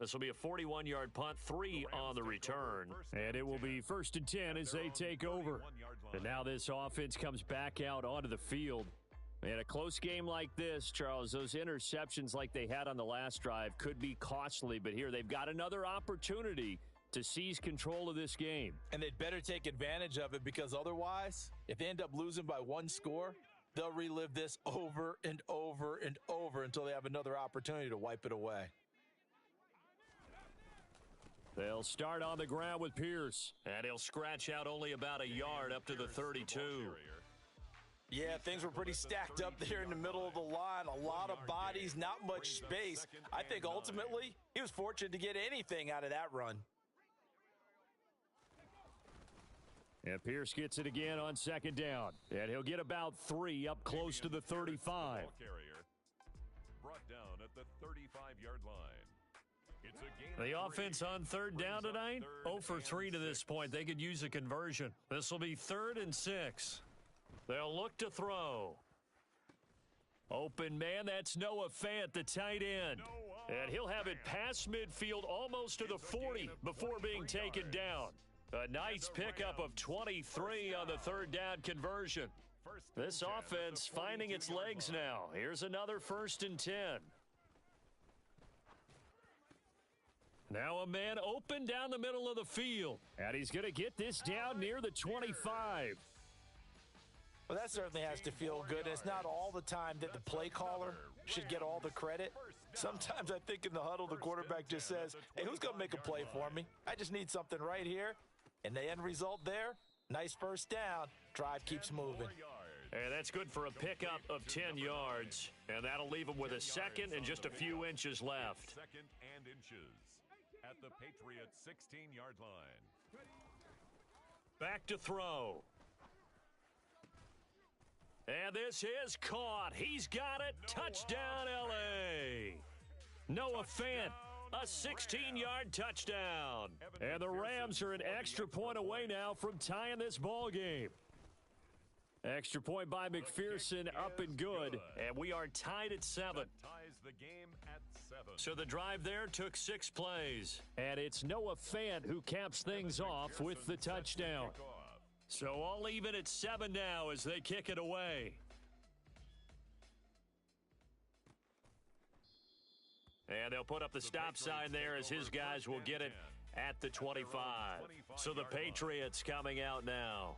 This will be a 41-yard punt, 3 on the return. And it will be 1st and 10 as they take over. And now this offense comes back out onto the field. In a close game like this, Charles, those interceptions like they had on the last drive could be costly. But here they've got another opportunity to seize control of this game. And they'd better take advantage of it, because otherwise, if they end up losing by 1 score, they'll relive this over and over and over until they have another opportunity to wipe it away. They'll start on the ground with Pierce. And he'll scratch out only about a yard up to the 32. Yeah, things were pretty stacked up there in the middle of the line. A lot of bodies, not much space. I think ultimately he was fortunate to get anything out of that run. And Pierce gets it again on 2nd down. And he'll get about 3 up close to the 35. Brought down at the 35-yard line. The offense on 3rd down tonight, 0 for 3 to this point. They could use a conversion. This will be 3rd and 6. They'll look to throw. Open man, that's Noah Fant, the tight end. And he'll have it past midfield almost to the 40 before being taken down. A nice pickup of 23 on the 3rd down conversion. This offense finding its legs now. Here's another 1st and 10. Now a man open down the middle of the field. And he's going to get this down near the 25. Well, that certainly has to feel good. It's not all the time that the play caller should get all the credit. Sometimes I think in the huddle, the quarterback just says, hey, who's going to make a play for me? I just need something right here. And the end result there, nice 1st down. Drive keeps moving. And that's good for a pickup of 10 yards. And that'll leave him with a 2nd and just a few inches left. 2nd and inches at the Patriots' 16-yard line. Back to throw. And this is caught. He's got it. Touchdown, L.A. Noah Fant, a 16-yard touchdown. And the Rams are an extra point away now from tying this ball game. Extra point by McPherson, up and good. And we are tied at 7. Ties the game at 7. So the drive there took 6 plays. And it's Noah Fant who caps things off with the touchdown. So all even at 7 now as they kick it away. And they'll put up the stop sign there as his guys will get it at the 25. So the Patriots coming out now.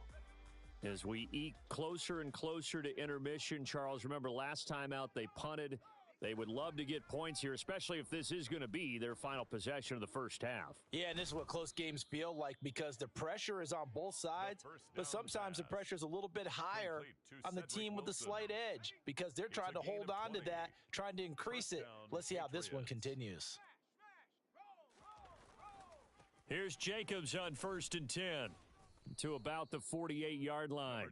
As we eke closer and closer to intermission, Charles, remember last time out they punted. They would love to get points here, especially if this is going to be their final possession of the first half. Yeah, and this is what close games feel like, because the pressure is on both sides, but sometimes the pressure is a little bit higher on the team with the slight edge because they're trying to hold on to that, trying to increase it. Let's see how this one continues. Here's Jacobs on 1st and 10 to about the 48-yard line.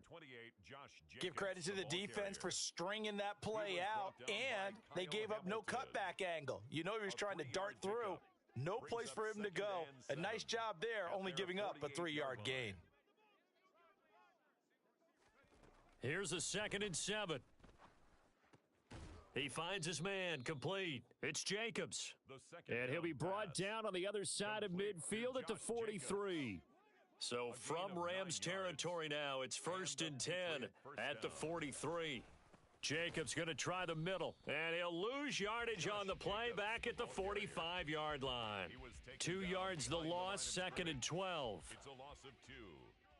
Give credit to the defense for stringing that play out, and they gave up no cutback angle. You know he was trying to dart through. No place for him to go. A nice job there, only giving up a 3-yard gain. Here's a 2nd and 7. He finds his man, complete. It's Jacobs. And he'll be brought down on the other side of midfield at the 43. So from Rams territory now, it's 1st and 10 at the 43. Jacobs going to try the middle, and he'll lose yardage on the play back at the 45-yard line. 2 yards the loss, 2nd and 12. It's a loss of 2.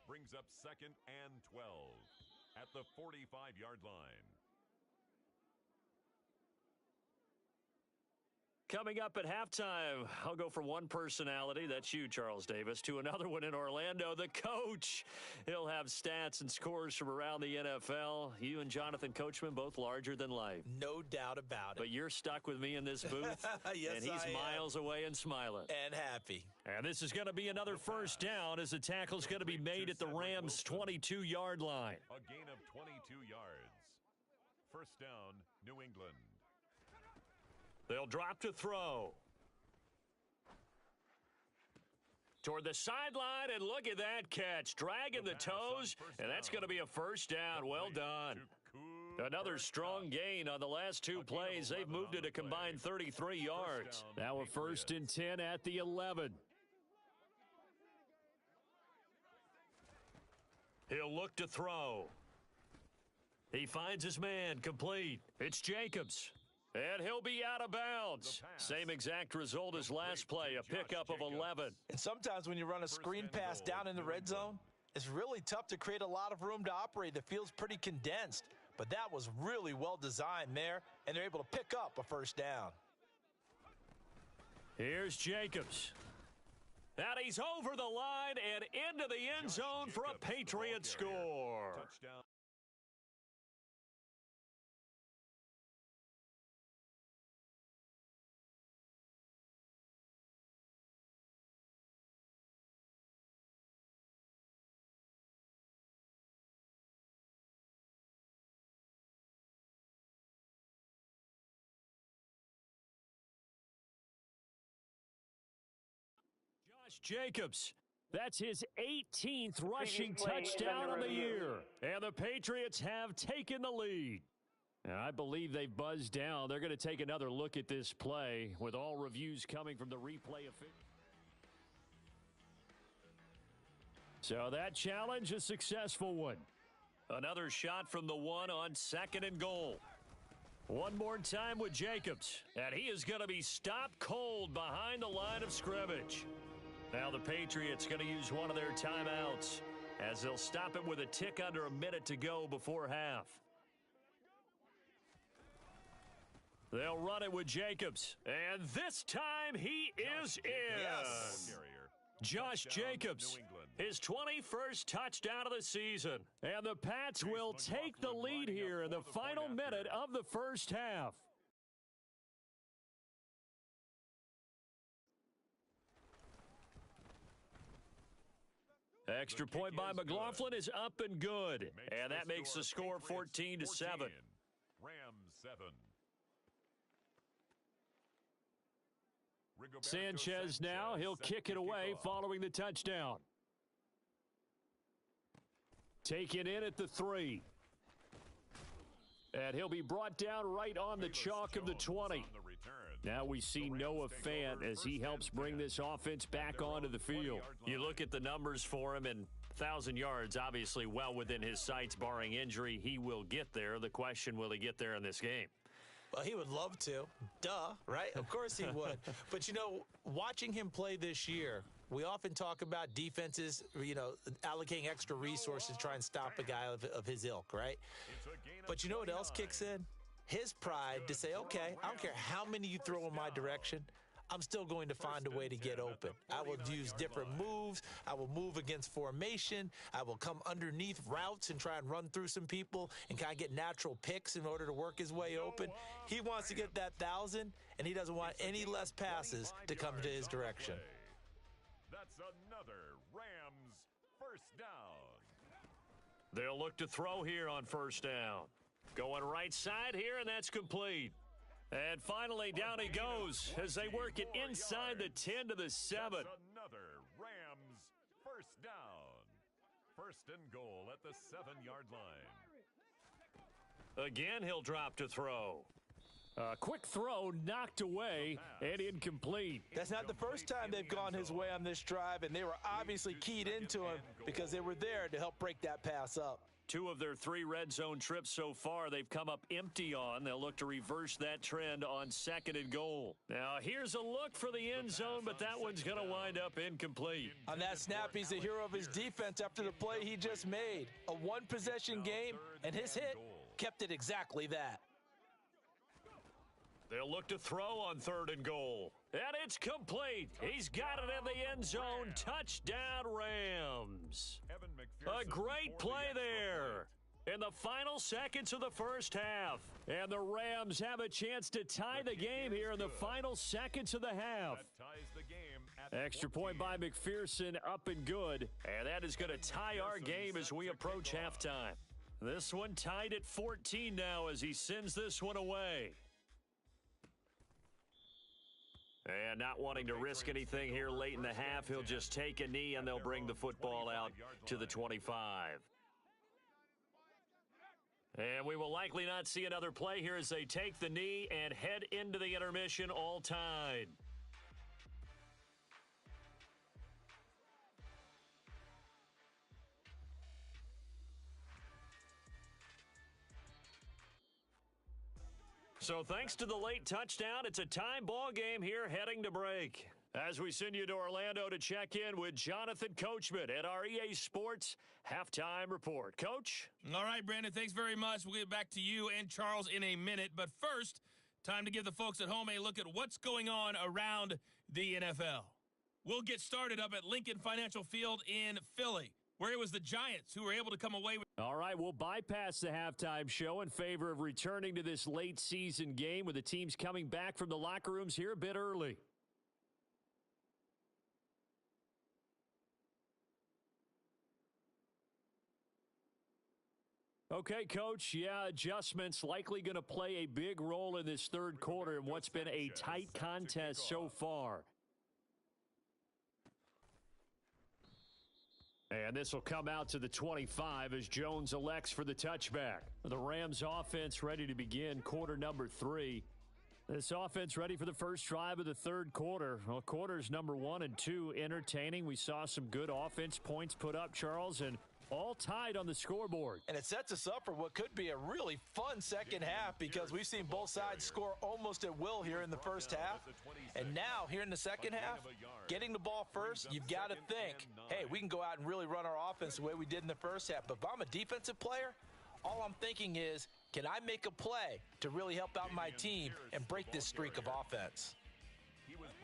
Brings up 2nd and 12 at the 45-yard line. Coming up at halftime, I'll go from one personality, that's you, Charles Davis, to another one in Orlando, the coach. He'll have stats and scores from around the NFL. You and Jonathan Coachman, both larger than life. No doubt about it. But you're stuck with me in this booth, yes, and he's miles away and smiling. And happy. And this is going to be another 1st down as the tackle's going to be made at the Rams' 22-yard line. A gain of 22 yards. 1st down, New England. They'll drop to throw. Toward the sideline, and look at that catch. Dragging the toes, and that's going to be a 1st down. Well done. Another strong gain on the last two plays. They've moved it a combined 33 yards. Now a 1st and 10 at the 11. He'll look to throw. He finds his man, complete. It's Jacobs. And he'll be out of bounds. Same exact result as last play, a pickup of 11. And sometimes when you run a screen pass down in the red zone, it's really tough to create a lot of room to operate. The field's pretty condensed. But that was really well designed there, and they're able to pick up a 1st down. Here's Jacobs. And he's over the line and into the end zone for a Patriot score. Touchdown. Jacobs. That's his 18th rushing touchdown of the year. And the Patriots have taken the lead. And I believe they've buzzed down. They're going to take another look at this play with all reviews coming from the replay official. So that challenge, a successful one. Another shot from the one on 2nd and goal. One more time with Jacobs. And he is going to be stopped cold behind the line of scrimmage. Now the Patriots going to use one of their timeouts as they'll stop it with a tick under a minute to go before half. They'll run it with Jacobs. And this time he is in. Yes. Josh Jacobs, his 21st touchdown of the season. And the Pats will take the lead here in the final minute of the first half. Extra point by McLaughlin is up and good. And that makes the score 14-7. Rams 7. Sanchez now, he'll kick it away following the touchdown. Take it in at the 3. And he'll be brought down right on the chalk of the 20. Now we see Noah Fant as he helps bring this offense back onto the field. You look at the numbers for him, and 1,000 yards obviously well within his sights, barring injury. He will get there. The question, will he get there in this game? Well, he would love to. Duh, right? Of course he would. But, you know, watching him play this year, we often talk about defenses, allocating extra resources to try and stop a guy of his ilk, right? But you know what else kicks in? His pride to say, okay, I don't care how many you throw in my direction, I'm still going to find a way to get open. I will use different moves. I will move against formation. I will come underneath routes and try and run through some people and kind of get natural picks in order to work his way open. He wants to get that 1,000, and he doesn't want any less passes to come to his direction. That's another Rams 1st down. They'll look to throw here on 1st down. Going right side here, and that's complete. And finally, down he goes as they work it inside the 10 to the 7. That's another Rams 1st down. 1st and goal at the 7-yard line. Again, he'll drop to throw. A quick throw knocked away and incomplete. That's not the first time they've gone his way on this drive, and they were obviously keyed into him because they were there to help break that pass up. 2 of their 3 red zone trips so far, they've come up empty on. They'll look to reverse that trend on 2nd and goal. Now, here's a look for the end zone, but that one's going to wind up incomplete. On that snap, he's the hero of his defense after the play he just made. A one-possession game, and his hit kept it exactly that. They'll look to throw on 3rd and goal. And it's complete. He's got it in the end zone. Touchdown, Rams. A great play there in the final seconds of the first half. And the Rams have a chance to tie the game here in the final seconds of the half. Extra point by McPherson, up and good. And that is going to tie our game as we approach halftime. This one tied at 14 now as he sends this one away. And not wanting to risk anything here late in the half, he'll just take a knee and they'll bring the football out to the 25. And we will likely not see another play here as they take the knee and head into the intermission all tied. So thanks to the late touchdown, it's a tie ball game here heading to break. As we send you to Orlando to check in with Jonathan Coachman at our EA Sports Halftime Report. Coach? All right, Brandon, thanks very much. We'll get back to you and Charles in a minute. But first, time to give the folks at home a look at what's going on around the NFL. We'll get started up at Lincoln Financial Field in Philly, where it was the Giants who were able to come away with. All right, we'll bypass the halftime show in favor of returning to this late season game with the teams coming back from the locker rooms here a bit early. Okay, Coach, yeah, adjustments likely going to play a big role in this third quarter in what's been a tight contest so far. And this will come out to the 25 as Jones elects for the touchback. The Rams offense ready to begin quarter number 3. This offense ready for the first drive of the third quarter. Well, quarters number 1 and 2 entertaining. We saw some good offense points put up, Charles, and all tied on the scoreboard. And it sets us up for what could be a really fun second half because we've seen both sides score almost at will here in the first half. And now, here in the second half, getting the ball first, you've got to think, hey, we can go out and really run our offense the way we did in the first half. But if I'm a defensive player, all I'm thinking is, can I make a play to really help out my team and break this streak of offense?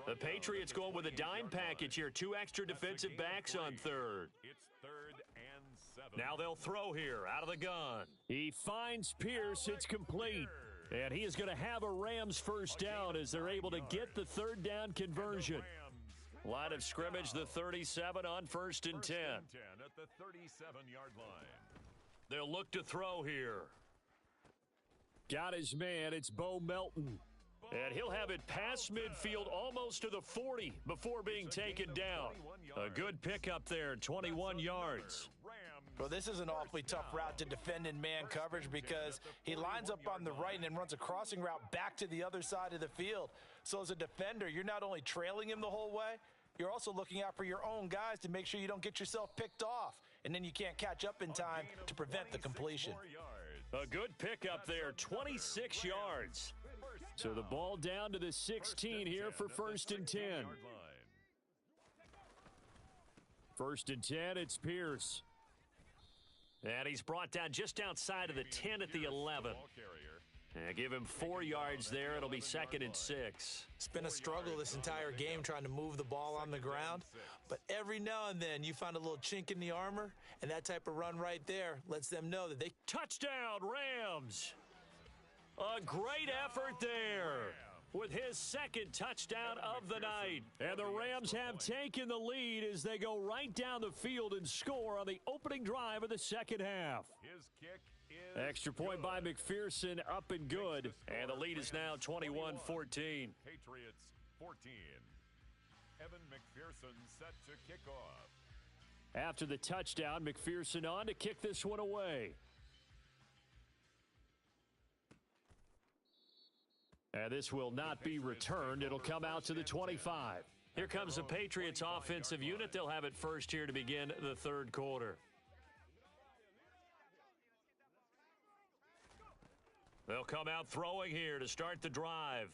The Patriots going with a dime package here. 2 extra defensive backs on third. It's 3rd and 7. Now they'll throw here out of the gun. He finds Pierce. It's complete. And he is going to have a Rams first down as they're able to get the third down conversion. Line of scrimmage, the 37 on 1st and 10. At the 37-yard line. They'll look to throw here. Got his man. It's Bo Melton. And he'll have it past midfield almost to the 40 before being taken down. A good pickup there, 21 yards. Well, this is an awfully tough route to defend in man coverage because he lines up on the right and then runs a crossing route back to the other side of the field. So as a defender, you're not only trailing him the whole way, you're also looking out for your own guys to make sure you don't get yourself picked off. And then you can't catch up in time to prevent the completion. A good pickup there, 26 yards. So the ball down to the 16 here for 1st and 10. 1st and 10, it's Pierce. And he's brought down just outside of the 10 at the 11. And give him 4 yards there. It'll be 2nd and 6. It's been a struggle this entire game trying to move the ball on the ground. But every now and then you find a little chink in the armor, and that type of run right there lets them know that they... Touchdown, Rams! A great effort there with his 2nd touchdown of the night. And the Rams have taken the lead as they go right down the field and score on the opening drive of the second half. His kick is extra point by McPherson, up and good. And the lead is now 21-14. Patriots 14. Evan McPherson set to kick off. After the touchdown, McPherson on to kick this one away. And this will not be returned. It'll come out to the 25. Here comes the Patriots offensive unit. They'll have it first here to begin the third quarter. They'll come out throwing here to start the drive.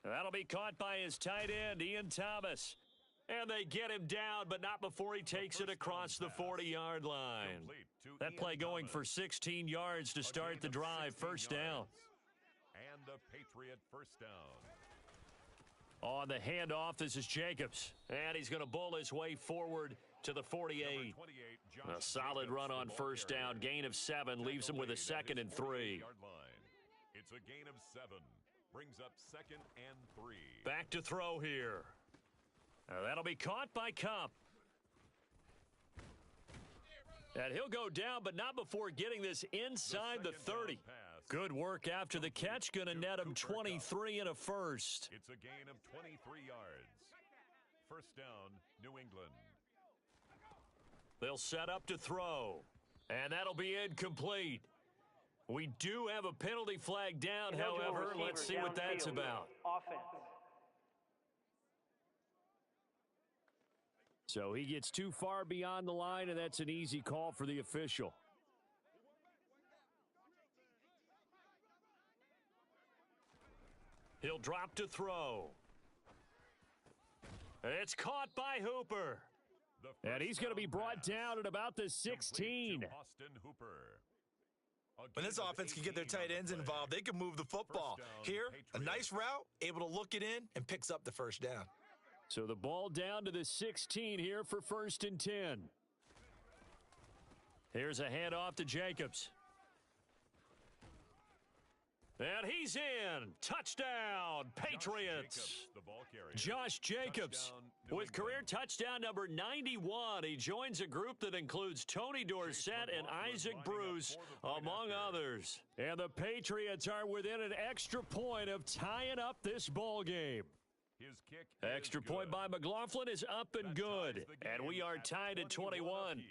That'll be caught by his tight end, Ian Thomas. And they get him down, but not before he takes it across the 40-yard line. That play going for 16 yards to start the drive. First down. And a Patriot first down. On the handoff, this is Jacobs. And he's going to bull his way forward to the 48. A solid run on first down. Gain of 7 leaves him with a 2nd and 3. It's a gain of 7. Brings up 2nd and 3. Back to throw here. That'll be caught by Cup. And he'll go down, but not before getting this inside the 30. Good work after the catch. Going to net him 23 and a first. It's a gain of 23 yards. First down, New England. They'll set up to throw. And that'll be incomplete. We do have a penalty flag down, Ineligible however. receiver Let's see what that's downfield. about. Offense. So he gets too far beyond the line, and that's an easy call for the official. He'll drop to throw. It's caught by Hooper. And he's going to be brought down at about the 16. When this offense can get their tight ends involved, they can move the football. Here, a nice route, able to look it in, and picks up the first down. So the ball down to the 16 here for 1st and 10. Here's a handoff to Jacobs. And he's in. Touchdown, Patriots. Josh Jacobs with career touchdown number 91. He joins a group that includes Tony Dorsett and Isaac Bruce, among others. And the Patriots are within an extra point of tying up this ball game. Extra point by McLaughlin is up and good. And we are tied at 21.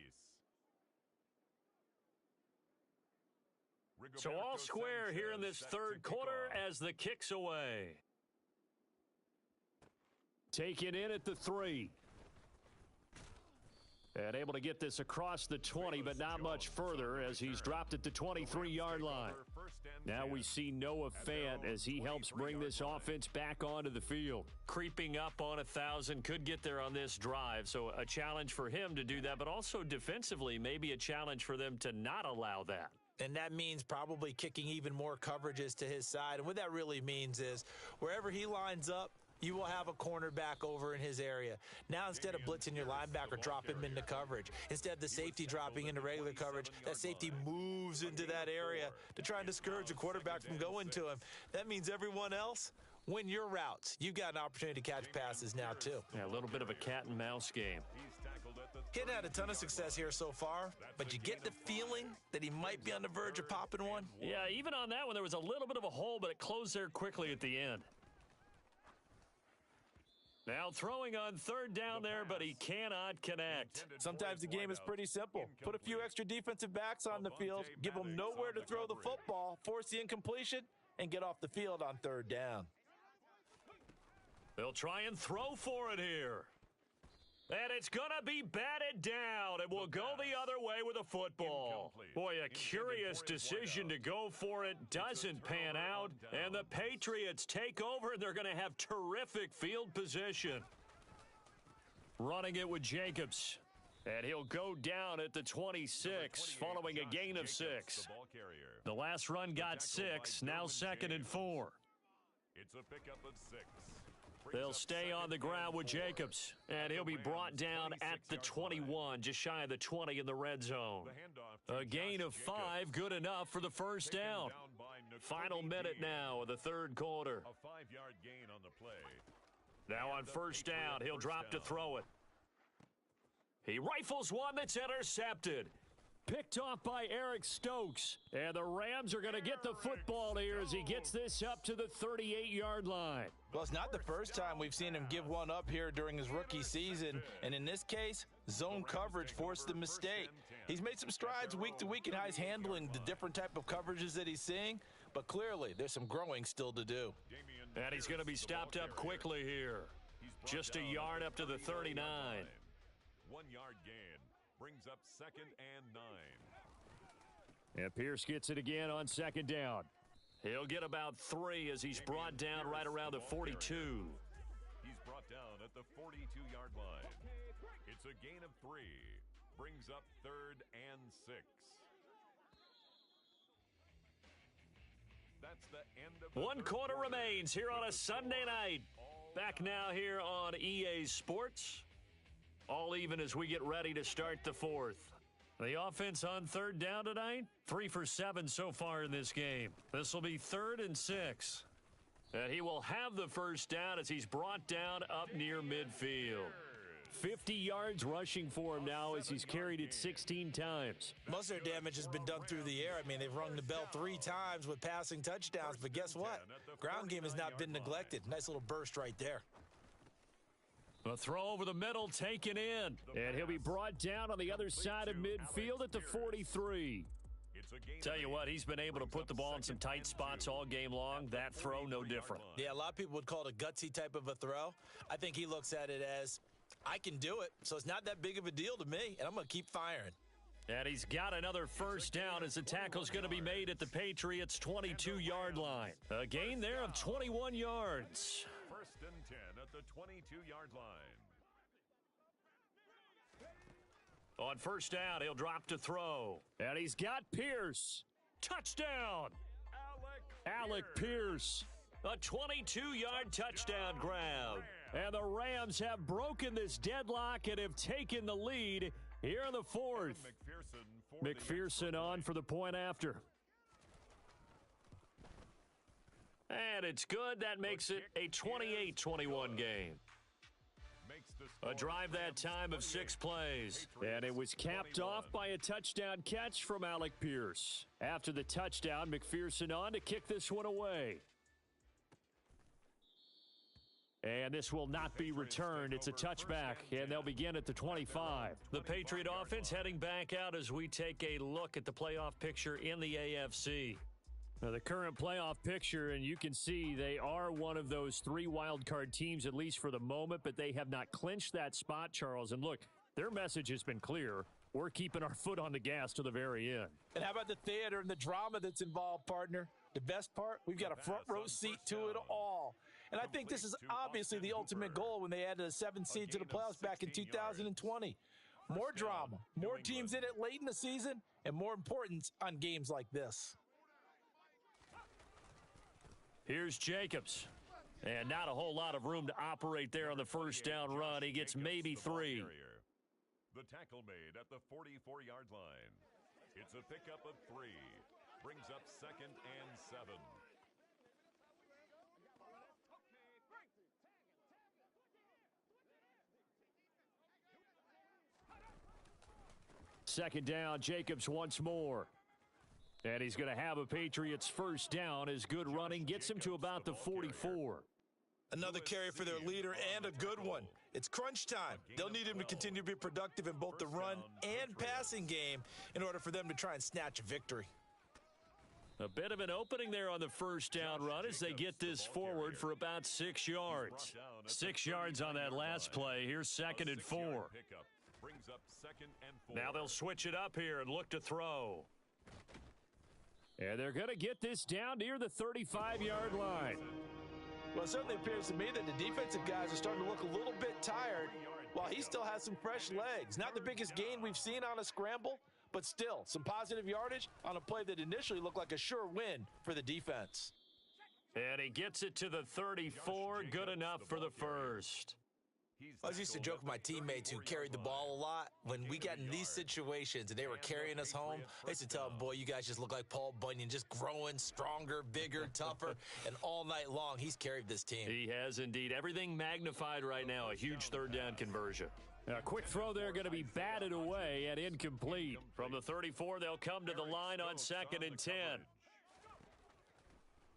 So all square here in this third quarter as the kick's away. Taken in at the 3. And able to get this across the 20, but not much further as he's dropped at the 23-yard line. Now we see Noah Fant as he helps bring this offense back onto the field. Creeping up on 1,000, could get there on this drive, so a challenge for him to do that, but also defensively maybe a challenge for them to not allow that. And that means probably kicking even more coverages to his side. And what that really means is wherever he lines up, you will have a cornerback over in his area. Now, instead of blitzing your linebacker, drop him into coverage. Instead of the safety dropping into regular coverage, that safety moves into that area to try and discourage the quarterback from going to him. That means everyone else, win your routes. You've got an opportunity to catch passes now, too. Yeah, a little bit of a cat and mouse game. He hadn't had a ton of success here so far, but you get the feeling that he might be on the verge of popping one. Yeah, even on that one, there was a little bit of a hole, but it closed there quickly at the end. Now throwing on 3rd down there, but he cannot connect. Sometimes the game is pretty simple. Put a few extra defensive backs on the field, give them nowhere to throw the football, force the incompletion, and get off the field on 3rd down. They'll try and throw for it here. And it's going to be batted down. It will go the other way with a football. Boy, a curious decision to go for it. Doesn't pan out. And the Patriots take over, and they're going to have terrific field position. Running it with Jacobs. And he'll go down at the 26, following a gain of 6. The last run got 6, now 2nd and 4. It's a pickup of 6. They'll stay on the ground with Jacobs, and he'll be brought down at the 21, just shy of the 20 in the red zone. A gain of 5, good enough for the first down. Final minute now of the third quarter. A 5-yard gain on the play. Now on first down, he'll drop to throw it. He rifles one that's intercepted. Picked off by Eric Stokes. And the Rams are going to get the football here as he gets this up to the 38-yard line. Well, it's not the first time we've seen him give one up here during his rookie season. And in this case, zone coverage forced the mistake. He's made some strides week to week in how he's handling the different type of coverages that he's seeing. But clearly, there's some growing still to do. And he's going to be stopped up quickly here. Just a yard up to the 39. 1-yard gain. Brings up 2nd and 9. And Pierce gets it again on 2nd down. He'll get about 3 as he's brought down right around the 42. He's brought down at the 42-yard line. It's a gain of 3. Brings up 3rd and 6. That's the end of the 1 quarter remains here on a Sunday night. Back now here on EA Sports. All even as we get ready to start the 4th. The offense on 3rd down tonight, 3 for 7 so far in this game. This will be 3rd and 6. And he will have the first down as he's brought down up near midfield. 50 yards rushing for him now as he's carried it 16 times. Most of their damage has been done through the air. I mean, they've rung the bell 3 times with passing touchdowns, but guess what? Ground game has not been neglected. Nice little burst right there. A throw over the middle taken in. And he'll be brought down on the other side of midfield at the 43. It's a gain Tell you of what, 8. he's been able to Brings put up the ball in some 2nd tight and spots 2 all game long. at That the throw, no 43-yard different. line. Yeah, a lot of people would call it a gutsy type of a throw. I think he looks at it as, I can do it, so it's not that big of a deal to me, and I'm going to keep firing. And he's got another first down as the tackle's going to be made at the Patriots' 22-yard line. A gain there of 21 yards. 1st and 10 at the 22-yard line. On first down, he'll drop to throw. And he's got Pierce. Touchdown! Alec Pierce. A 22-yard touchdown grab. And the Rams have broken this deadlock and have taken the lead here in the fourth. McPherson on for the point after. And it's good. That makes it a 28-21 game. A drive that time of 6 plays. And it was capped off by a touchdown catch from Alec Pierce. After the touchdown, McPherson on to kick this one away. And this will not be returned. It's a touchback, and they'll begin at the 25. The Patriot offense heading back out as we take a look at the playoff picture in the AFC. Now, the current playoff picture, and you can see they are one of those 3 wild card teams, at least for the moment, but they have not clinched that spot, Charles. And look, their message has been clear. We're keeping our foot on the gas to the very end. And how about the theater and the drama that's involved, partner? The best part, we've got a front row seat to it all. And I think this is obviously the ultimate goal when they added a 7th seed to the playoffs back in 2020. More drama, more teams in it late in the season, and more importance on games like this. Here's Jacobs. And not a whole lot of room to operate there on the first down run. He gets maybe 3. The tackle made at the 44-yard line. It's a pickup of 3. Brings up 2nd and 7. Second down, Jacobs once more. And he's going to have a Patriots first down as good running gets him to about the 44. Another carry for their leader and a good one. It's crunch time. They'll need him to continue to be productive in both the run and passing game in order for them to try and snatch a victory. A bit of an opening there on the first down run as they get this forward for about 6 yards. 6 yards on that last play. Here's 2nd and 4. Now they'll switch it up here and look to throw. And they're going to get this down near the 35-yard line. Well, it certainly appears to me that the defensive guys are starting to look a little bit tired while he still has some fresh legs. Not the biggest gain we've seen on a scramble, but still some positive yardage on a play that initially looked like a sure win for the defense. And he gets it to the 34, good enough for the first. I used to joke with my teammates who carried the ball a lot. When we got in these situations and they were carrying us home, I used to tell them, boy, you guys just look like Paul Bunyan, just growing stronger, bigger, tougher. And all night long, he's carried this team. He has indeed. Everything magnified right now, a huge third down conversion. A quick throw there going to be batted away and incomplete. From the 34, they'll come to the line on 2nd and 10.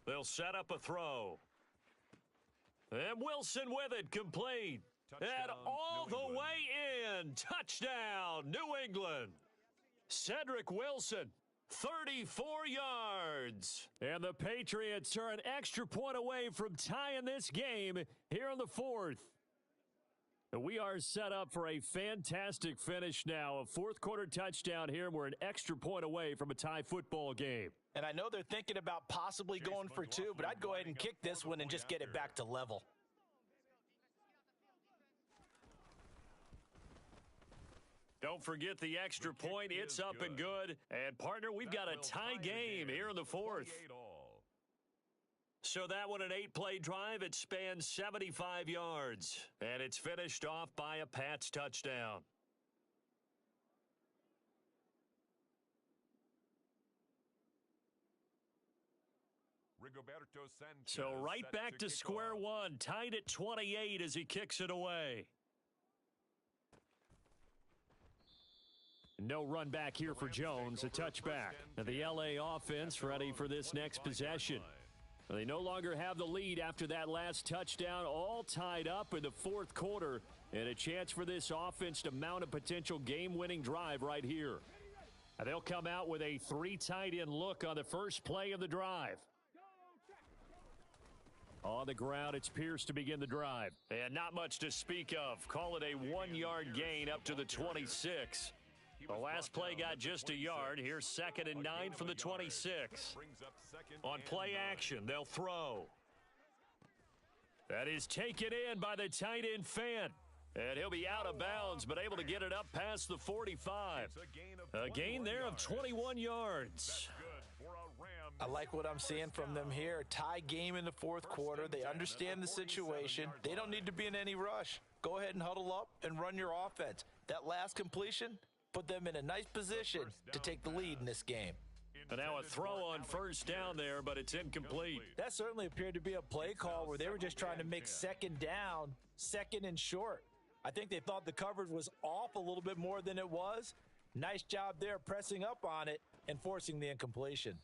They'll set up a throw. And Wilson with it, complete. And all the way in. Touchdown, New England. Cedric Wilson, 34 yards. And the Patriots are an extra point away from tying this game here in the fourth. We are set up for a fantastic finish now. A fourth-quarter touchdown here. We're an extra point away from a tie football game. And I know they're thinking about possibly going for 2, but I'd go ahead and kick this one and just get it back to level. Don't forget the extra point. It's up and good. And, partner, we've got a tie game here in the fourth. So that one, an 8-play drive. It spans 75 yards. And it's finished off by a Pats touchdown. So right back to square one. Tied at 28 as he kicks it away. No run back here for Jones, a touchback. And the LA offense ready for this next possession. They no longer have the lead after that last touchdown, all tied up in the fourth quarter, and a chance for this offense to mount a potential game-winning drive right here. And they'll come out with a 3 tight end look on the first play of the drive. On the ground, it's Pierce to begin the drive. And not much to speak of. Call it a 1-yard gain up to the 26. The last play got just a yard. Here's 2nd and 9 from the 26. On play action, they'll throw. That is taken in by the tight end Fant. And he'll be out of bounds, but able to get it up past the 45. A gain there of 21 yards. I like what I'm seeing from them here. Tie game in the fourth quarter. They understand the situation. They don't need to be in any rush. Go ahead and huddle up and run your offense. That last completion put them in a nice position to take the lead in this game. And now a throw on first down there, but it's incomplete. That certainly appeared to be a play call where they were just trying to make second down, second and short. I think they thought the coverage was off a little bit more than it was. Nice job there pressing up on it and forcing the incompletion.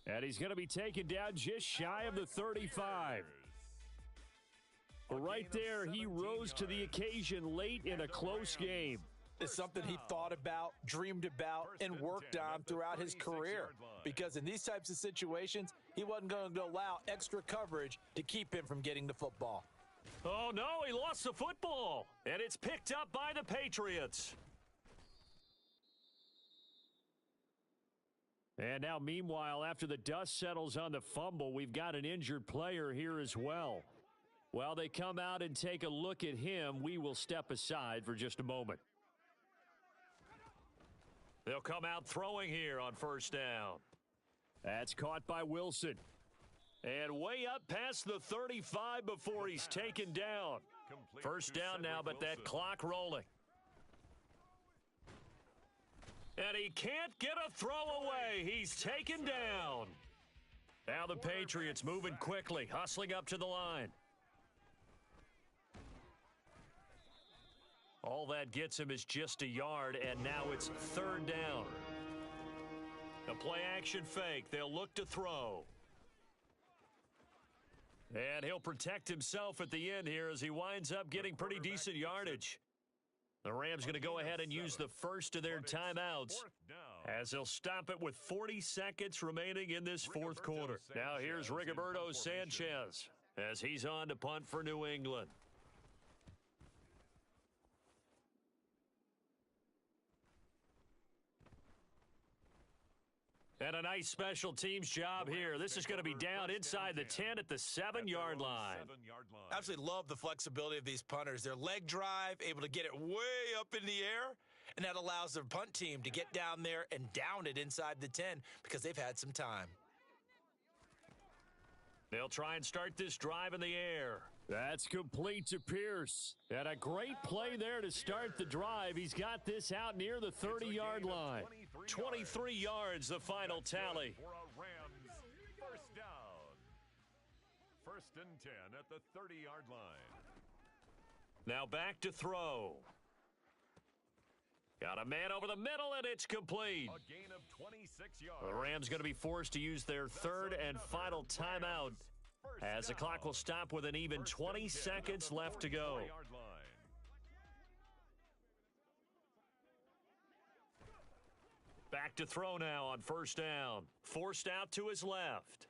And he's going to be taken down just shy of the 35. But right there, he rose to the occasion late in a close game. It's something he thought about, dreamed about, and worked on throughout his career. Because in these types of situations, he wasn't going to allow extra coverage to keep him from getting the football. Oh, no, he lost the football. And it's picked up by the Patriots. And now, meanwhile, after the dust settles on the fumble, we've got an injured player here as well. While they come out and take a look at him, we will step aside for just a moment. They'll come out throwing here on first down. That's caught by Wilson. And way up past the 35 before he's taken down. First down now, but that clock rolling. And he can't get a throw away. He's taken down. Now the Patriots moving quickly, hustling up to the line. All that gets him is just a yard, and now it's 3rd down. The play action fake. They'll look to throw. And he'll protect himself at the end here as he winds up getting pretty decent yardage. The Rams going to go ahead and use the first of their timeouts as they'll stop it with 40 seconds remaining in this fourth quarter. Now here's Rigoberto Sanchez as he's on to punt for New England. And a nice special teams job here. This is going to be down inside the 10 at the 7-yard line. Absolutely love the flexibility of these punters. Their leg drive, able to get it way up in the air, and that allows their punt team to get down there and down it inside the 10 because they've had some time. They'll try and start this drive in the air. That's complete to Pierce. And a great play there to start the drive. He's got this out near the 30-yard line. 23 yards, the final tally. For a Rams first down. 1st and 10 at the 30-yard line. Now back to throw. Got a man over the middle, and it's complete. A gain of 26 yards. The Rams going to be forced to use their 3rd and final timeout as the clock will stop with an even 20 seconds left to go. Back to throw now on first down. Forced out to his left.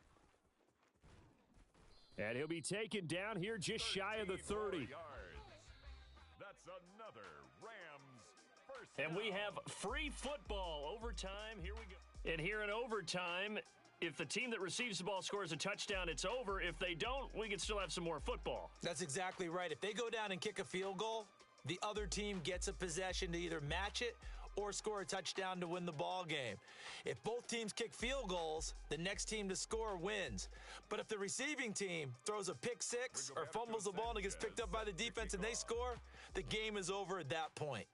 And he'll be taken down here just shy of the 30. That's another Rams first down. And we have free football. Overtime, here we go. And here in overtime, if the team that receives the ball scores a touchdown, it's over. If they don't, we can still have some more football. That's exactly right. If they go down and kick a field goal, the other team gets a possession to either match it or score a touchdown to win the ball game. If both teams kick field goals, the next team to score wins. But if the receiving team throws a pick six or fumbles the ball and it gets picked up by the defense and they score, the game is over at that point.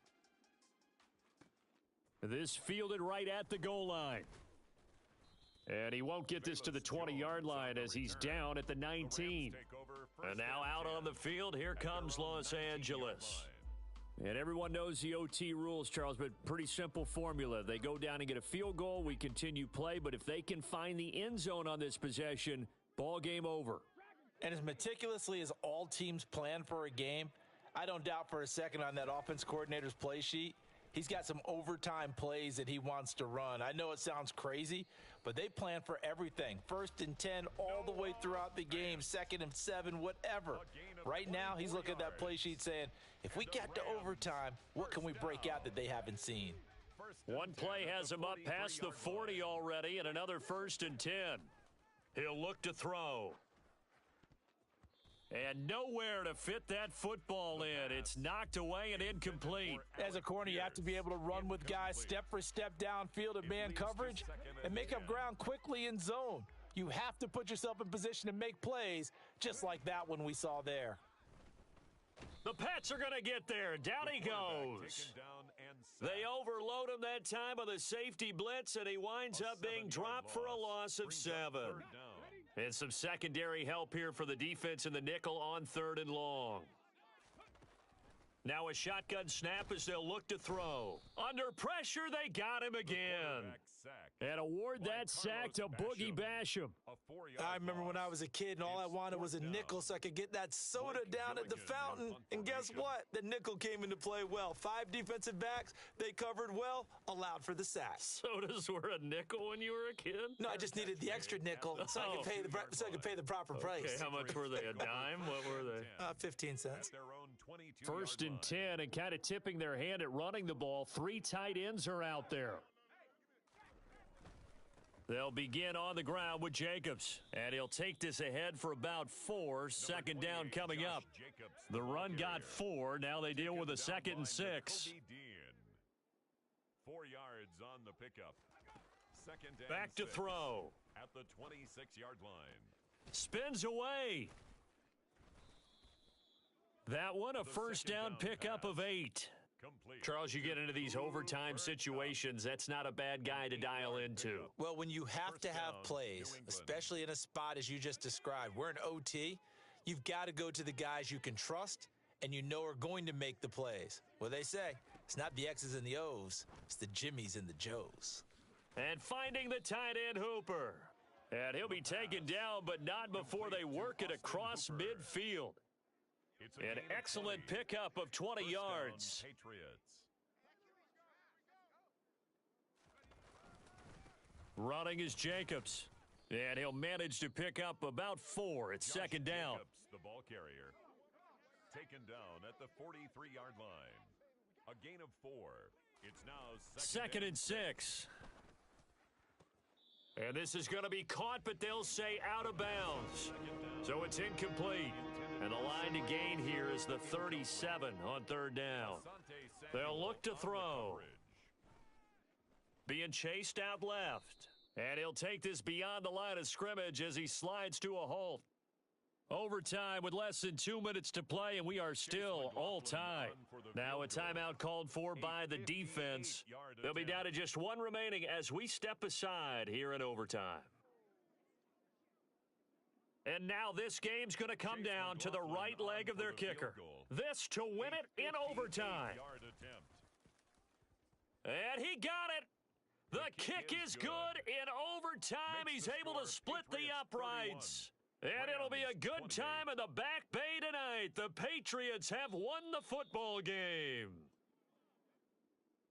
This fielded right at the goal line. And he won't get this to the 20-yard line as he's down at the 19. And now out on the field, here comes Los Angeles. And everyone knows the OT rules, Charles, but pretty simple formula. They go down and get a field goal, we continue play, but if they can find the end zone on this possession, ball game over. And as meticulously as all teams plan for a game, I don't doubt for a second on that offense coordinator's play sheet, he's got some overtime plays that he wants to run. I know it sounds crazy, but they plan for everything. 1st and 10 all the way throughout the game, 2nd and 7, whatever. Right now, he's looking at that play sheet saying, if we get to overtime, what can we break out that they haven't seen? One play has him up past the 40 already, and another 1st and 10. He'll look to throw. And nowhere to fit that football in. It's knocked away and incomplete. As a corner, you have to be able to run with guys step for step downfield in man coverage and make up ground quickly in zone. You have to put yourself in position to make plays, just like that one we saw there. The Pats are going to get there. Down he goes. They overload him that time on the safety blitz, and he winds up being dropped for a loss of 7. And some secondary help here for the defense in the nickel on 3rd and long. Now a shotgun snap as they'll look to throw. Under pressure, they got him again. And award that sack to Boogie Basham. I remember when I was a kid and all I wanted was a nickel so I could get that soda down at the fountain. And guess what? The nickel came into play well. 5 defensive backs, they covered well, allowed for the sack. Sodas were a nickel when you were a kid? No, I just needed the extra nickel so I could pay the proper price. Okay, how much were they? A dime? What were they? 15 cents. 1st and 10, and kind of tipping their hand at running the ball. 3 tight ends are out there. They'll begin on the ground with Jacobs, and he'll take this ahead for about 4. 2nd down coming up. The run got 4. Now they deal with a 2nd and 6. 4 yards on the pickup. 2nd and Back to 6 throw. at the 26-yard line. Spins away. That one, a 1st down pickup of 8. Complete. Charles, you get into these overtime situations, that's not a bad guy to dial into. Well, when you have to have plays, especially in a spot as you just described, we're in OT, you've got to go to the guys you can trust and you know are going to make the plays. Well, they say, it's not the X's and the O's, it's the Jimmies and the Joes. And finding the tight end Hooper. And he'll be taken down, but not before they work it across midfield. An excellent pickup of 20 yards. Running is Jacobs. And he'll manage to pick up about 4. It's 2nd down. The ball carrier. Taken down at the 43-yard line. A gain of 4. It's now 2nd and 6. And this is going to be caught, but they'll say out of bounds. So it's incomplete. And the line to gain here is the 37 on 3rd down. They'll look to throw. Being chased out left. And he'll take this beyond the line of scrimmage as he slides to a halt. Overtime with less than 2 minutes to play, and we are still all tied. Now a timeout called for by the defense. They'll be down to just 1 remaining as we step aside here in overtime. And now this game's going to come down to the right leg of their kicker. This to win it in overtime. And he got it. The kick is good in overtime. He's able to split the uprights. And it'll be a good time in the Back Bay tonight. The Patriots have won the football game.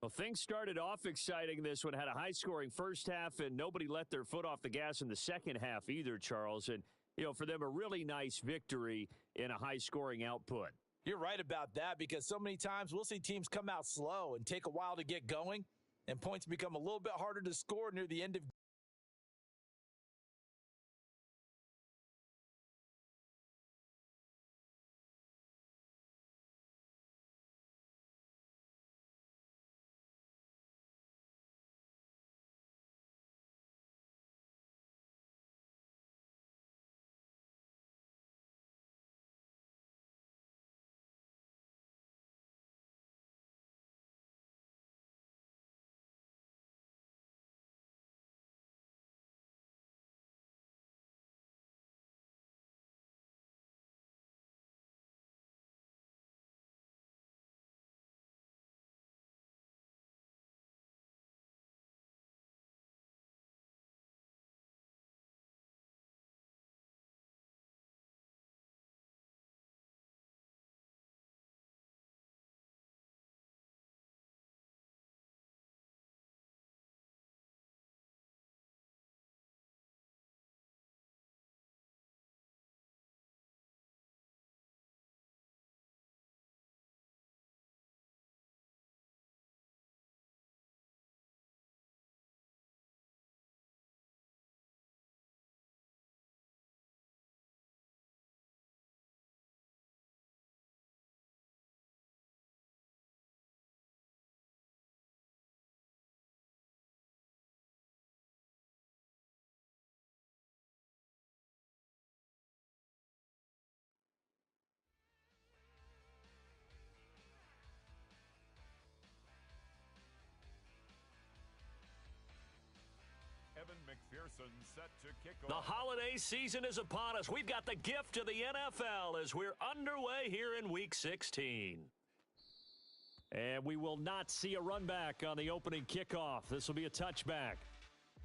Well, things started off exciting. This one had a high-scoring first half, and nobody let their foot off the gas in the second half either, Charles. And, you know, for them, a really nice victory in a high-scoring output. You're right about that because so many times we'll see teams come out slow and take a while to get going, and points become a little bit harder to score near the end of McPherson set to kick The off. holiday season is upon us. We've got the gift of the NFL as we're underway here in Week 16. And we will not see a run back on the opening kickoff. This will be a touchback.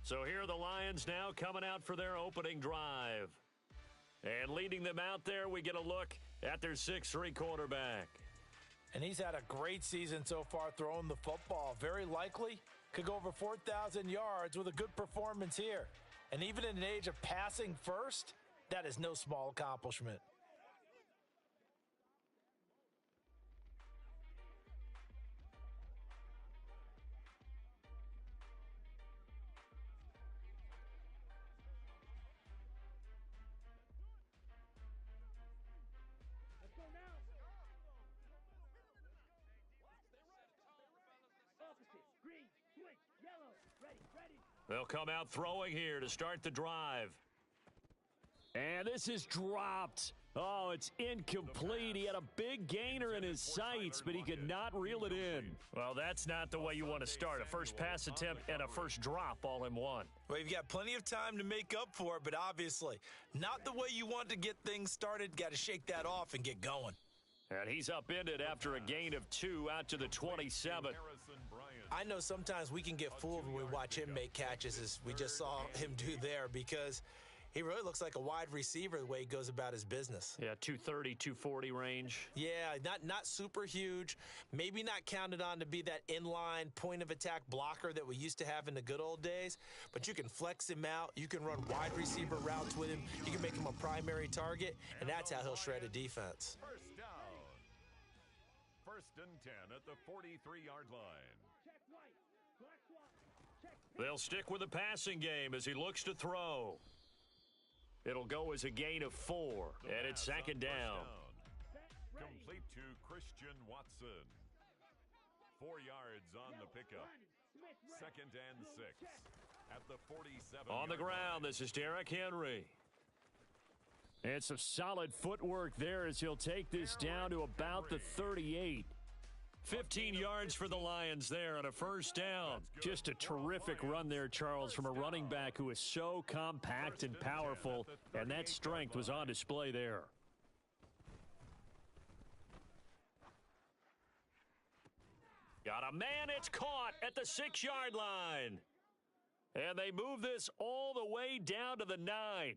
So here are the Lions now coming out for their opening drive. And leading them out there, we get a look at their 6'3" quarterback. And he's had a great season so far throwing the football. Very likely could go over 4,000 yards with a good performance here. And even in an age of passing first, that is no small accomplishment. They'll come out throwing here to start the drive. And this is dropped. Oh, it's incomplete. He had a big gainer in his sights, but he could not reel it in. Well, that's not the way you want to start. A first pass attempt and a first drop all in one. Well, you've got plenty of time to make up for it, but obviously not the way you want to get things started. Got to shake that off and get going. And he's upended after a gain of 2 out to the 27. I know sometimes we can get fooled when we watch him make catches, as we just saw him do there, because he really looks like a wide receiver the way he goes about his business. Yeah, 230, 240 range. Yeah, not super huge. Maybe not counted on to be that inline point-of-attack blocker that we used to have in the good old days, but you can flex him out. You can run wide receiver routes with him. You can make him a primary target, and that's how he'll shred a defense. First down. First and 10 at the 43-yard line. They'll stick with the passing game as he looks to throw. It'll go as a gain of 4, and it's second down. Complete to Christian Watson. 4 yards on the pickup. Second and 6 at the 47. On the ground, this is Derrick Henry. And some solid footwork there as he'll take this down to about the 38. 15 yards for the Lions there on a first down. Just a terrific run there, Charles, from a running back who is so compact and powerful, and that strength was on display there. Got a man, it's caught at the 6-yard line. And they move this all the way down to the 9.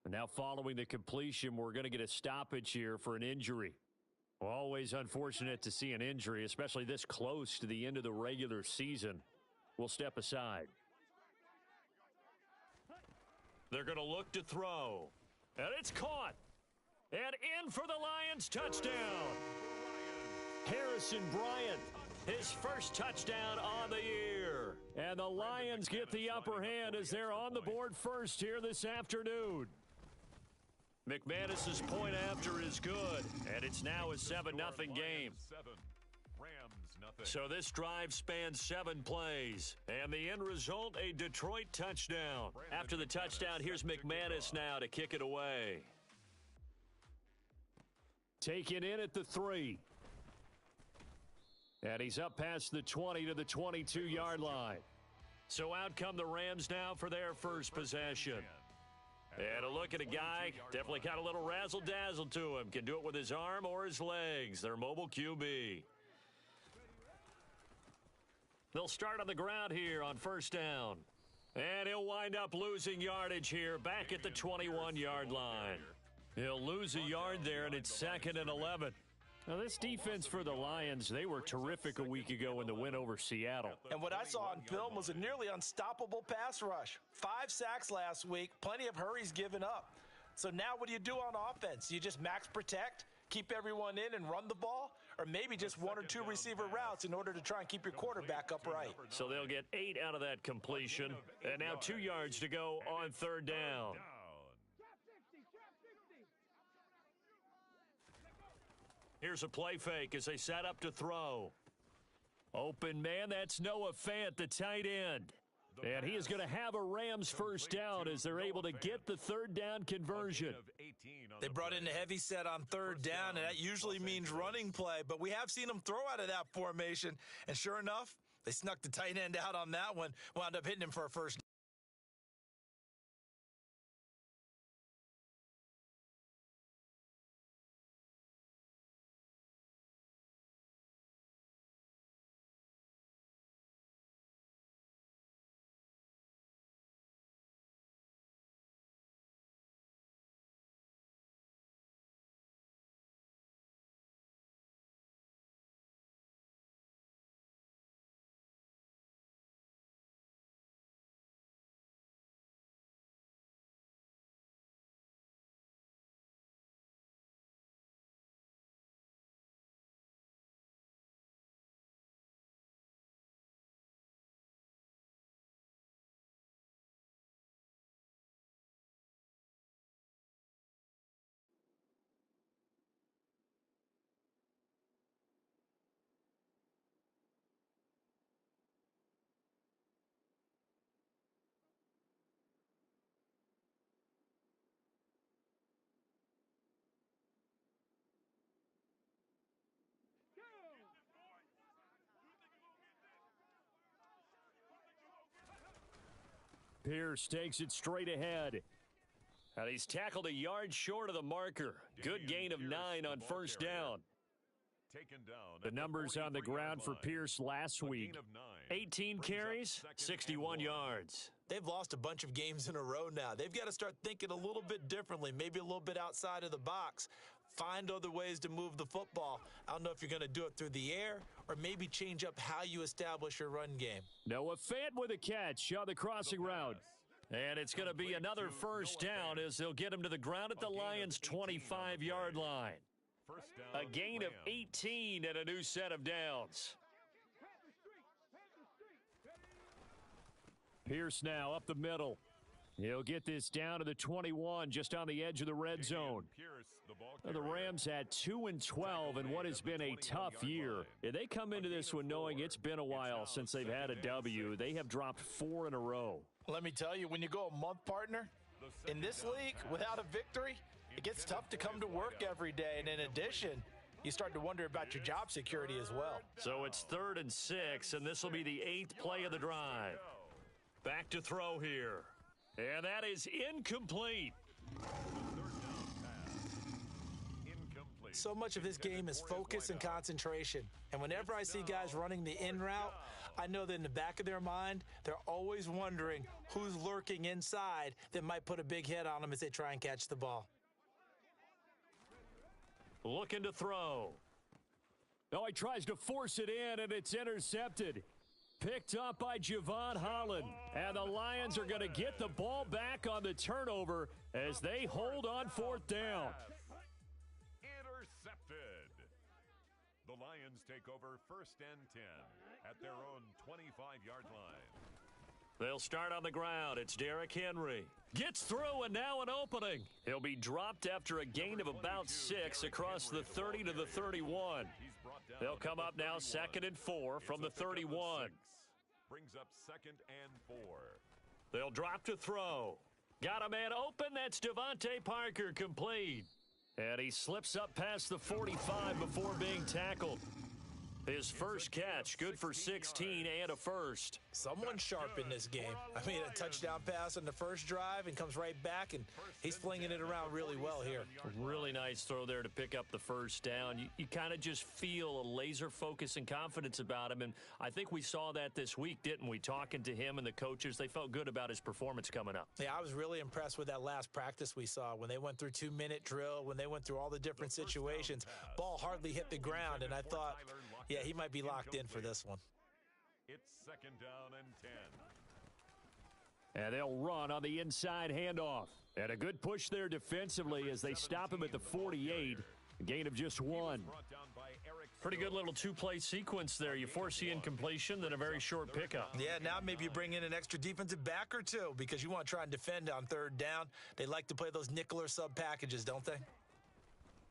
And now following the completion, we're going to get a stoppage here for an injury. Always unfortunate to see an injury, especially this close to the end of the regular season. We'll step aside. They're going to look to throw. And it's caught. And in for the Lions touchdown. Harrison Bryant, his first touchdown on the year. And the Lions get the upper hand as they're on the board first here this afternoon. McManus's point after is good, and it's now a 7-0 game. So this drive spans 7 plays, and the end result, a Detroit touchdown. After the touchdown, here's McManus now to kick it away. Taken in at the 3. And he's up past the 20 to the 22-yard line. So out come the Rams now for their first possession. And a look at a guy, definitely got a little razzle-dazzle to him. Can do it with his arm or his legs. Their mobile QB. They'll start on the ground here on first down. And he'll wind up losing yardage here back at the 21-yard line. He'll lose a yard there, and it's 2nd and 11. Now, this defense for the Lions, they were terrific a week ago in the win over Seattle. And what I saw on film was a nearly unstoppable pass rush. 5 sacks last week, plenty of hurries given up. So now what do you do on offense? You just max protect, keep everyone in and run the ball? Or maybe just 1 or 2 receiver routes in order to try and keep your quarterback upright? So they'll get 8 out of that completion. And now 2 yards to go on third down. Here's a play fake as they set up to throw. Open man, that's Noah Fant, the tight end. And he is going to have a Rams first down as they're able to get the third down conversion. They brought in a heavy set on third down, and that usually means running play. But we have seen them throw out of that formation. And sure enough, they snuck the tight end out on that one, wound up hitting him for a first down. Pierce takes it straight ahead. And he's tackled a yard short of the marker. Good gain of 9 on first down. The numbers on the ground for Pierce last week. 18 carries, 61 yards. They've lost a bunch of games in a row now. They've got to start thinking a little bit differently, maybe a little bit outside of the box. Find other ways to move the football. I don't know if you're going to do it through the air or maybe change up how you establish your run game. Noah Fant with a catch on the crossing route. And it's going to be another first down as they'll get him to the ground at the Lions' 25-yard line. A gain of 18 and a new set of downs. Pierce now up the middle. He'll get this down to the 21, just on the edge of the red zone. The Rams had 2 and 12 in what has been a tough year. They come into this one knowing it's been a while since they've had a W. They have dropped 4 in a row. Let me tell you, when you go a month, partner, in this league, without a victory, it gets tough to come to work every day. And in addition, you start to wonder about your job security as well. So it's 3rd and 6, and this will be the 8th play of the drive. Back to throw here. And that is incomplete. So much of this game is focus and concentration. And whenever I see guys running the in route, I know that in the back of their mind, they're always wondering who's lurking inside that might put a big hit on them as they try and catch the ball. Looking to throw. Oh, he tries to force it in, and it's intercepted. Picked up by Javon Holland. And the Lions are going to get the ball back on the turnover as they hold on 4th down. Intercepted. The Lions take over 1st and 10 at their own 25-yard line. They'll start on the ground. It's Derrick Henry. Gets through, and now an opening. He'll be dropped after a gain of about 6 across the 30 to the 31. They'll come up now 2nd and 4 from the 31. Brings up 2nd and 4. They'll drop to throw. Got a man open. That's Devontae Parker, complete. And he slips up past the 45 before being tackled. His first catch, good for 16 and a first. Someone's sharp in this game. I mean, a touchdown pass on the first drive and comes right back, and he's flinging it around really well here. Really nice throw there to pick up the first down. You kind of just feel a laser focus and confidence about him, and I think we saw that this week, didn't we? Talking to him and the coaches, they felt good about his performance coming up. Yeah, I was really impressed with that last practice we saw when they went through 2-minute drill, when they went through all the different situations. Ball hardly hit the ground, and I thought, yeah, he might be locked in for this one. It's 2nd down and 10. And they'll run on the inside handoff. And a good push there defensively as they stop him at the 48. A gain of just 1. Pretty good little 2-play sequence there. You force the incompletion, then a very short pickup. Yeah, now maybe you bring in an extra defensive back or two because you want to try and defend on 3rd down. They like to play those nickel or sub packages, don't they?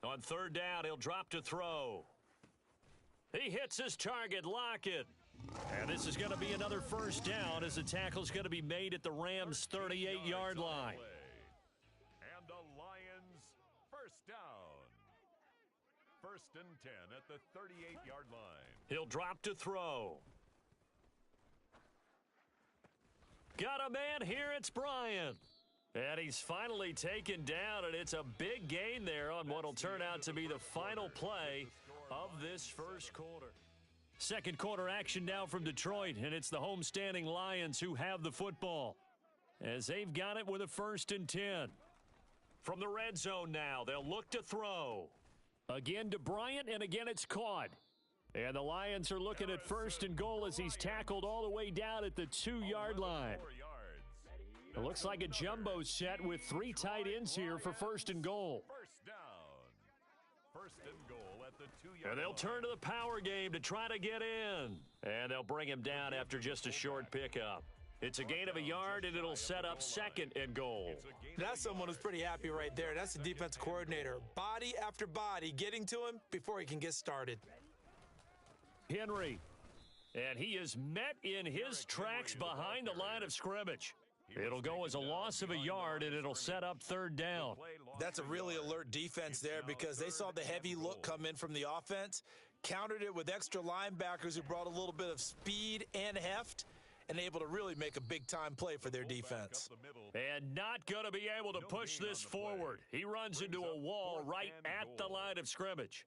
On 3rd down, he'll drop to throw. He hits his target, Lockett. And this is going to be another first down as the tackle's going to be made at the Rams' 38-yard line. And the Lions first down. 1st and 10 at the 38-yard line. He'll drop to throw. Got a man here, it's Bryant. And he's finally taken down, and it's a big gain there on what will turn out to be the final play of this first quarter. Second quarter action now from Detroit, and it's the homestanding Lions who have the football as they've got it with a 1st and 10. From the red zone now, they'll look to throw. Again to Bryant, and again it's caught. And the Lions are looking at 1st and goal as he's tackled all the way down at the 2-yard line. It looks like a jumbo set with 3 tight ends here for 1st and goal. First down. 1st and goal at the 2-yard line. And they'll turn to the power game to try to get in. And they'll bring him down after just a short pickup. It's a gain of a yard, and it'll set up 2nd and goal. That's someone who's pretty happy right there. That's the defense coordinator. Body after body getting to him before he can get started. Henry. And he is met in his tracks behind the line of scrimmage. It'll go as a loss of a yard, and it'll set up 3rd down. That's a really alert defense there because they saw the heavy look come in from the offense, countered it with extra linebackers who brought a little bit of speed and heft, and able to really make a big-time play for their defense. And not going to be able to push this forward. He runs into a wall right at the line of scrimmage.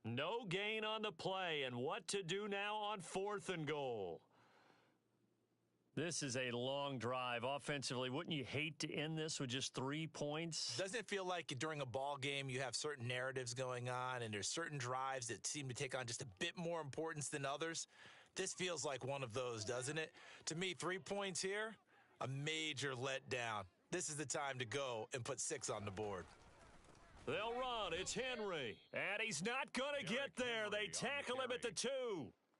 No gain on the play, and what to do now on 4th and goal. This is a long drive. Offensively, wouldn't you hate to end this with just 3 points? Doesn't it feel like during a ball game you have certain narratives going on and there's certain drives that seem to take on just a bit more importance than others? This feels like one of those, doesn't it? To me, 3 points here, a major letdown. This is the time to go and put 6 on the board. They'll run. It's Henry. And he's not going to get there. They tackle him at the 2.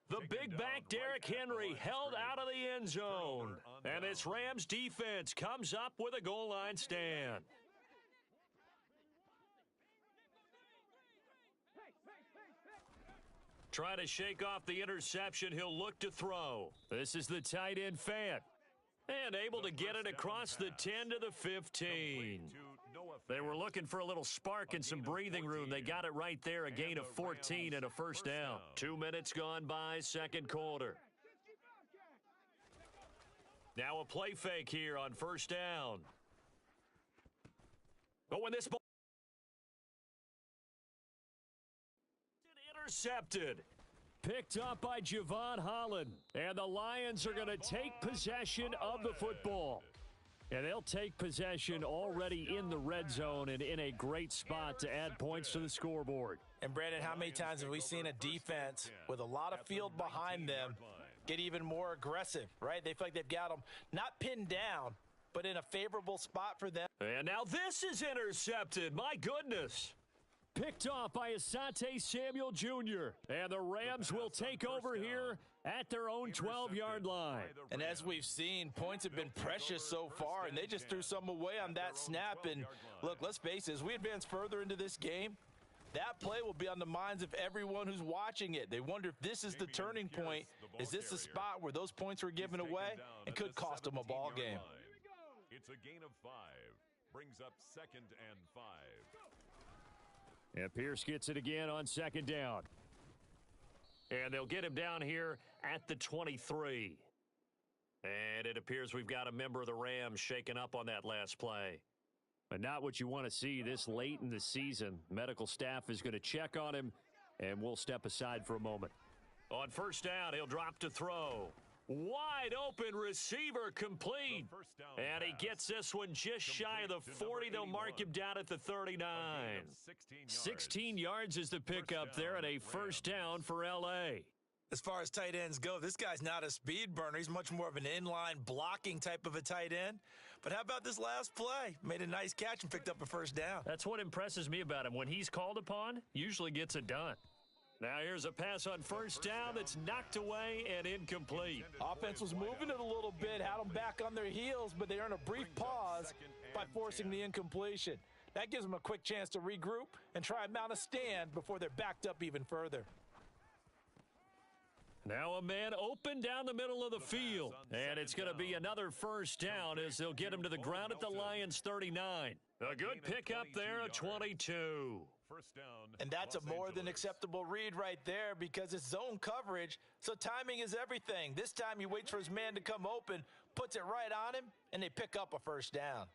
The big back Derrick Henry held out of the end zone. And this Rams defense comes up with a goal line stand. Try to shake off the interception. He'll look to throw. This is the tight end Fant. And able to get it across the 10 to the 15. They were looking for a little spark and some breathing room. They got it right there, a gain of 14 and a first down. 2 minutes gone by, second quarter. Now a play fake here on first down. Oh, and this ball intercepted. Picked up by Javon Holland. And the Lions are going to take possession of the football. And they'll take possession already in the red zone and in a great spot to add points to the scoreboard. And, Brandon, how many times have we seen a defense with a lot of field behind them get even more aggressive, right? They feel like they've got them not pinned down, but in a favorable spot for them. And now this is intercepted. My goodness. Picked off by Asante Samuel Jr. And the Rams will take over here at their own 12-yard line. And as we've seen, points have been precious so far, and they just threw some away on that snap. And, look, let's face it, as we advance further into this game, that play will be on the minds of everyone who's watching it. They wonder if this is the turning point. Is this the spot where those points were given away and could cost them a ball game? It's a gain of 5. Brings up 2nd and 5. And Pierce gets it again on second down. And they'll get him down here at the 23. And it appears we've got a member of the Rams shaken up on that last play. But not what you want to see this late in the season. Medical staff is going to check on him, and we'll step aside for a moment. On first down, he'll drop to throw. Wide open receiver complete. And he gets this one just shy of the 40. They'll mark him down at the 39. 16 yards is the pickup there and a first down for L.A. As far as tight ends go, this guy's not a speed burner. He's much more of an inline blocking type of a tight end. But how about this last play? Made a nice catch and picked up a first down. That's what impresses me about him. When he's called upon, usually gets it done. Now here's a pass on first down that's knocked away and incomplete. Offense was moving it a little bit, had them back on their heels, but they earned a brief pause by forcing the incompletion. That gives them a quick chance to regroup and try and mount a stand before they're backed up even further. Now a man open down the middle of the field. And it's going to be another first down as they'll get him to the ground at the Lions 39. A good pickup there, a 22. And that's a more than acceptable read right there because it's zone coverage, so timing is everything. This time he waits for his man to come open, puts it right on him, and they pick up a first down.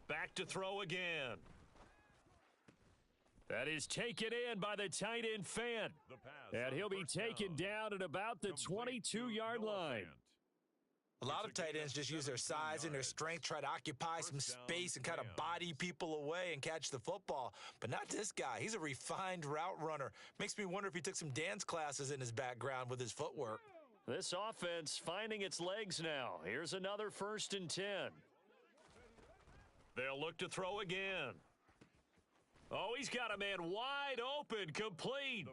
Back to throw again. That is taken in by the tight end Fant. And he'll be taken down at about the 22-yard line. A lot of tight ends just use their size and their strength, try to occupy some space and kind of body people away and catch the football. But not this guy. He's a refined route runner. Makes me wonder if he took some dance classes in his background with his footwork. This offense finding its legs now. Here's another 1st and 10. They'll look to throw again. Oh, he's got a man wide open, complete.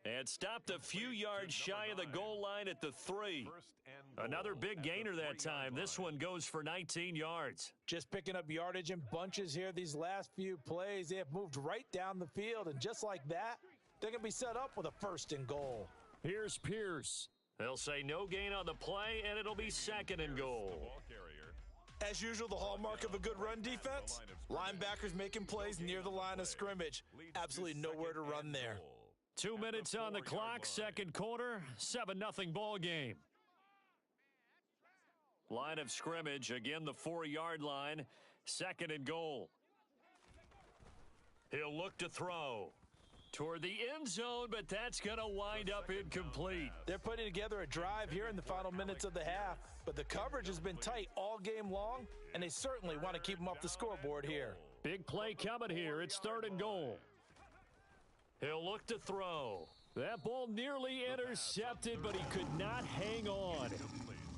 And stopped a few yards shy of the goal line at the 3. Another big gainer that time. This one goes for 19 yards. Just picking up yardage in bunches here these last few plays. They have moved right down the field, and just like that, they're going to be set up with a 1st and goal. Here's Pierce. They'll say no gain on the play, and it'll be 2nd and goal. As usual, the hallmark of a good run defense, linebackers making plays near the line of scrimmage. Absolutely nowhere to run there. 2 minutes on the clock, second quarter, 7-0 ball game. Line of scrimmage, again the 4-yard line, 2nd and goal. He'll look to throw toward the end zone, but that's going to wind up incomplete. They're putting together a drive here in the final minutes of the half, but the coverage has been tight all game long, and they certainly want to keep them off the scoreboard here. Big play coming here. It's 3rd and goal. He'll look to throw. That ball nearly intercepted, but he could not hang on.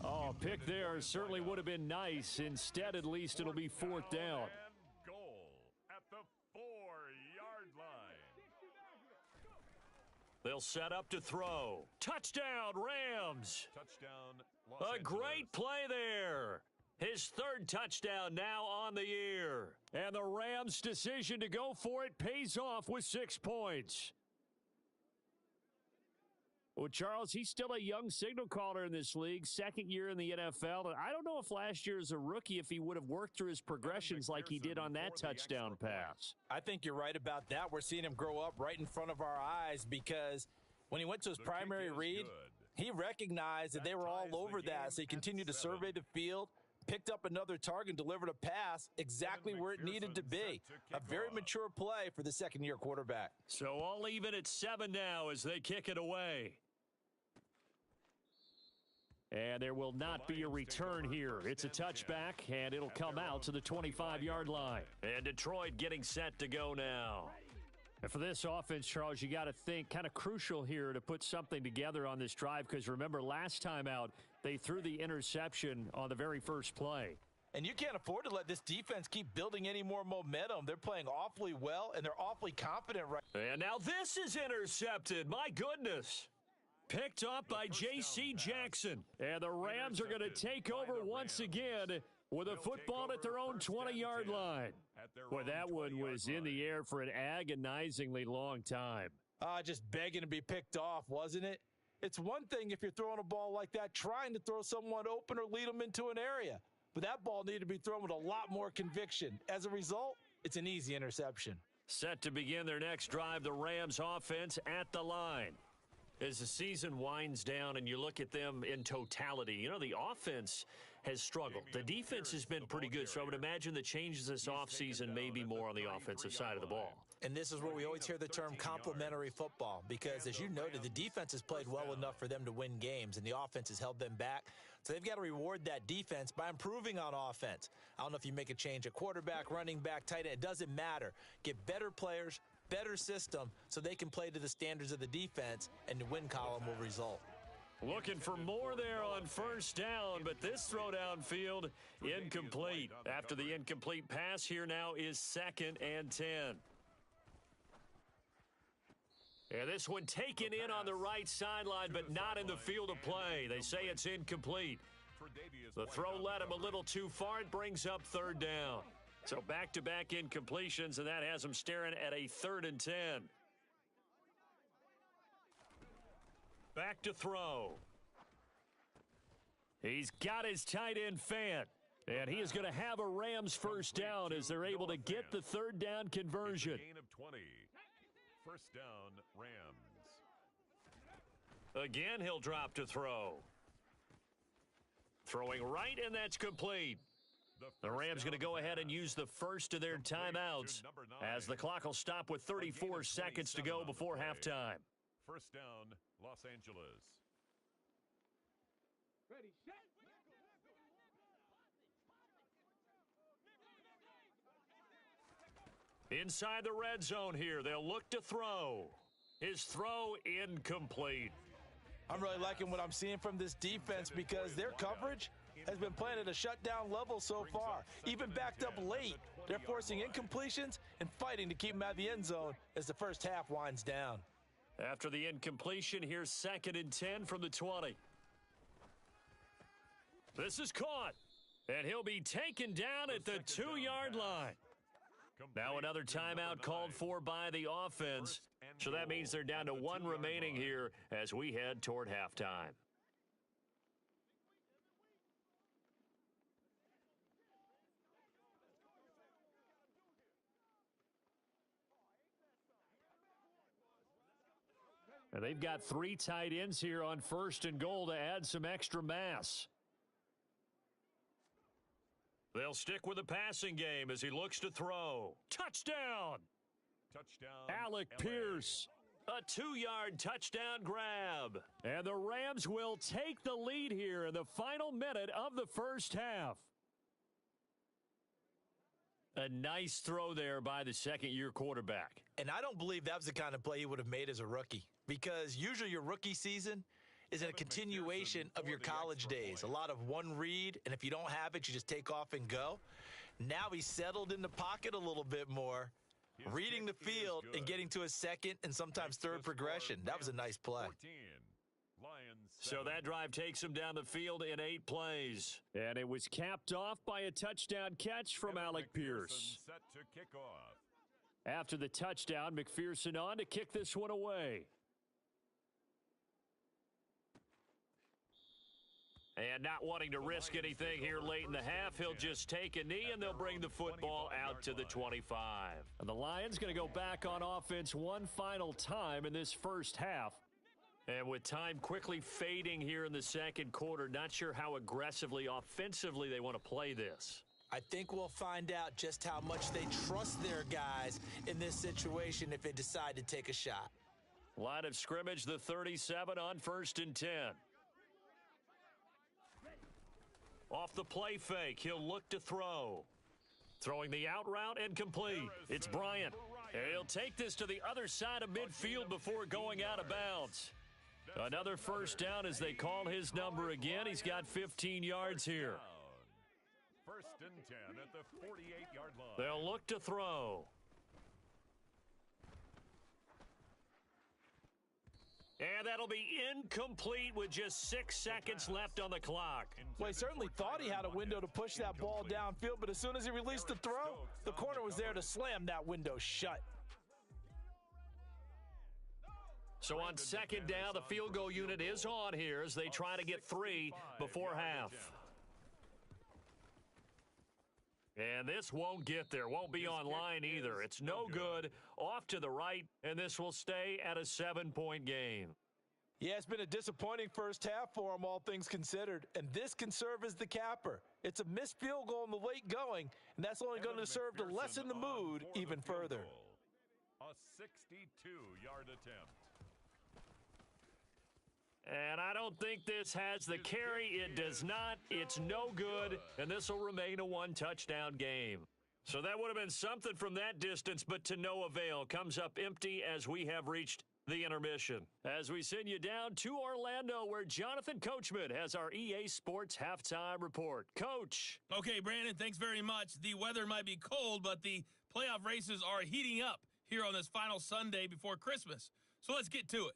Oh, pick there certainly would have been nice. Instead, at least it'll be 4th down. And goal at the 4-yard line. They'll set up to throw. Touchdown, Rams. Touchdown, Los A Angeles. great play there. His 3rd touchdown now on the year. And the Rams' decision to go for it pays off with 6 points. Well, Charles, he's still a young signal caller in this league, 2nd year in the NFL. And I don't know if last year as a rookie, if he would have worked through his progressions like he did on that touchdown pass. I think you're right about that. We're seeing him grow up right in front of our eyes because when he went to his primary read, he recognized that they were all over that. So he continued to survey the field, picked up another target, delivered a pass exactly where it needed to be. A very mature play for the 2nd-year quarterback. So all even at 7 now as they kick it away. And there will not be a return here. It's a touchback, and it'll come out to the 25-yard line. And Detroit getting set to go now. And for this offense, Charles, you got to think kind of crucial here to put something together on this drive because remember last time out, they threw the interception on the very first play. And you can't afford to let this defense keep building any more momentum. They're playing awfully well, and they're awfully confident right now. And now this is intercepted. My goodness. Picked up by J.C. Jackson. And the Rams are going to take over once again with a football at their own 20-yard line. Boy, that one was in the air for an agonizingly long time. Just begging to be picked off, wasn't it? It's one thing if you're throwing a ball like that, trying to throw someone open or lead them into an area. But that ball needed to be thrown with a lot more conviction. As a result, it's an easy interception. Set to begin their next drive, the Rams offense at the line. As the season winds down and you look at them in totality, you know, the offense has struggled. The defense has been pretty good, so I would imagine the changes this offseason may be more on the offensive side of the ball. And this is where we always hear the term complementary football because, as you noted, the defense has played well enough for them to win games, and the offense has held them back. So they've got to reward that defense by improving on offense. I don't know if you make a change at quarterback, running back, tight end. It doesn't matter. Get better players, better system, so they can play to the standards of the defense, and the win column will result. Looking for more there on 1st down, but this throw downfield incomplete. After the incomplete pass, here now is 2nd and 10. And this one taken in on the right sideline, but not in the field of play. They say it's incomplete. The throw led him a little too far. It brings up 3rd down. So back-to-back incompletions, and that has them staring at a 3rd and 10. Back to throw. He's got his tight end Fant. And he is going to have a Rams 1st down as they're able to get the 3rd down conversion. Gain of 20. 1st down, Rams. Again, he'll drop to throw. Throwing right, and that's complete. The Rams going to go ahead and use the first of their timeouts as the clock will stop with 34 seconds to go before halftime. 1st down, Los Angeles. Ready, set. Inside the red zone here, they'll look to throw. His throw incomplete. I'm really liking what I'm seeing from this defense because their coverage has been playing at a shutdown level so far. Even backed up late, they're forcing incompletions and fighting to keep them out of the end zone as the first half winds down. After the incompletion, here's 2nd and 10 from the 20. This is caught, and he'll be taken down at the 2-yard line. Now another timeout called for by the offense. So that means they're down to 1 remaining here as we head toward halftime. And they've got 3 tight ends here on 1st and goal to add some extra mass. They'll stick with the passing game as he looks to throw. Touchdown! Touchdown, Alec LA. Pierce. A 2-yard touchdown grab. And the Rams will take the lead here in the final minute of the first half. A nice throw there by the second-year quarterback. And I don't believe that was the kind of play he would have made as a rookie, because usually your rookie season is a continuation of your college days. A lot of one read, and if you don't have it, you just take off and go. Now he's settled in the pocket a little bit more, reading the field and getting to his second and sometimes third progression. That was a nice play. 14, Lions So that drive takes him down the field in 8 plays. And it was capped off by a touchdown catch from Alec Pierce. Set to kick off. After the touchdown, McPherson on to kick this one away. And not wanting to risk anything here late in the half, he'll just take a knee and they'll bring the football out to the 25. And the Lions going to go back on offense one final time in this first half. And with time quickly fading here in the second quarter, not sure how aggressively, offensively they want to play this. I think we'll find out just how much they trust their guys in this situation if they decide to take a shot. Line of scrimmage, the 37 on 1st and 10. Off the play fake, he'll look to throw. Throwing the out route and complete. It's Bryant. He'll take this to the other side of midfield before going out of bounds. Another first down as they call his number again. He's got 15 yards here. 1st and 10 at the 48-yard line. They'll look to throw. And that'll be incomplete with just 6 seconds left on the clock. Well, he certainly thought he had a window to push that ball downfield, but as soon as he released the throw, the corner was there to slam that window shut. So on 2nd down, the field goal unit is on here as they try to get 3 before half. And this won't get there, won't be online either. It's no good, off to the right, and this will stay at a 7-point game. Yeah, it's been a disappointing first half for him, all things considered, and this can serve as the capper. It's a missed field goal in the late going, and that's only going to serve to lessen the mood even further. A 62-yard attempt. And I don't think this has the carry. It does not. It's no good. And this will remain a 1-touchdown game. So that would have been something from that distance, but to no avail. Comes up empty as we have reached the intermission. As we send you down to Orlando, where Jonathan Coachman has our EA Sports halftime report. Coach. Okay, Brandon, thanks very much. The weather might be cold, but the playoff races are heating up here on this final Sunday before Christmas. So let's get to it.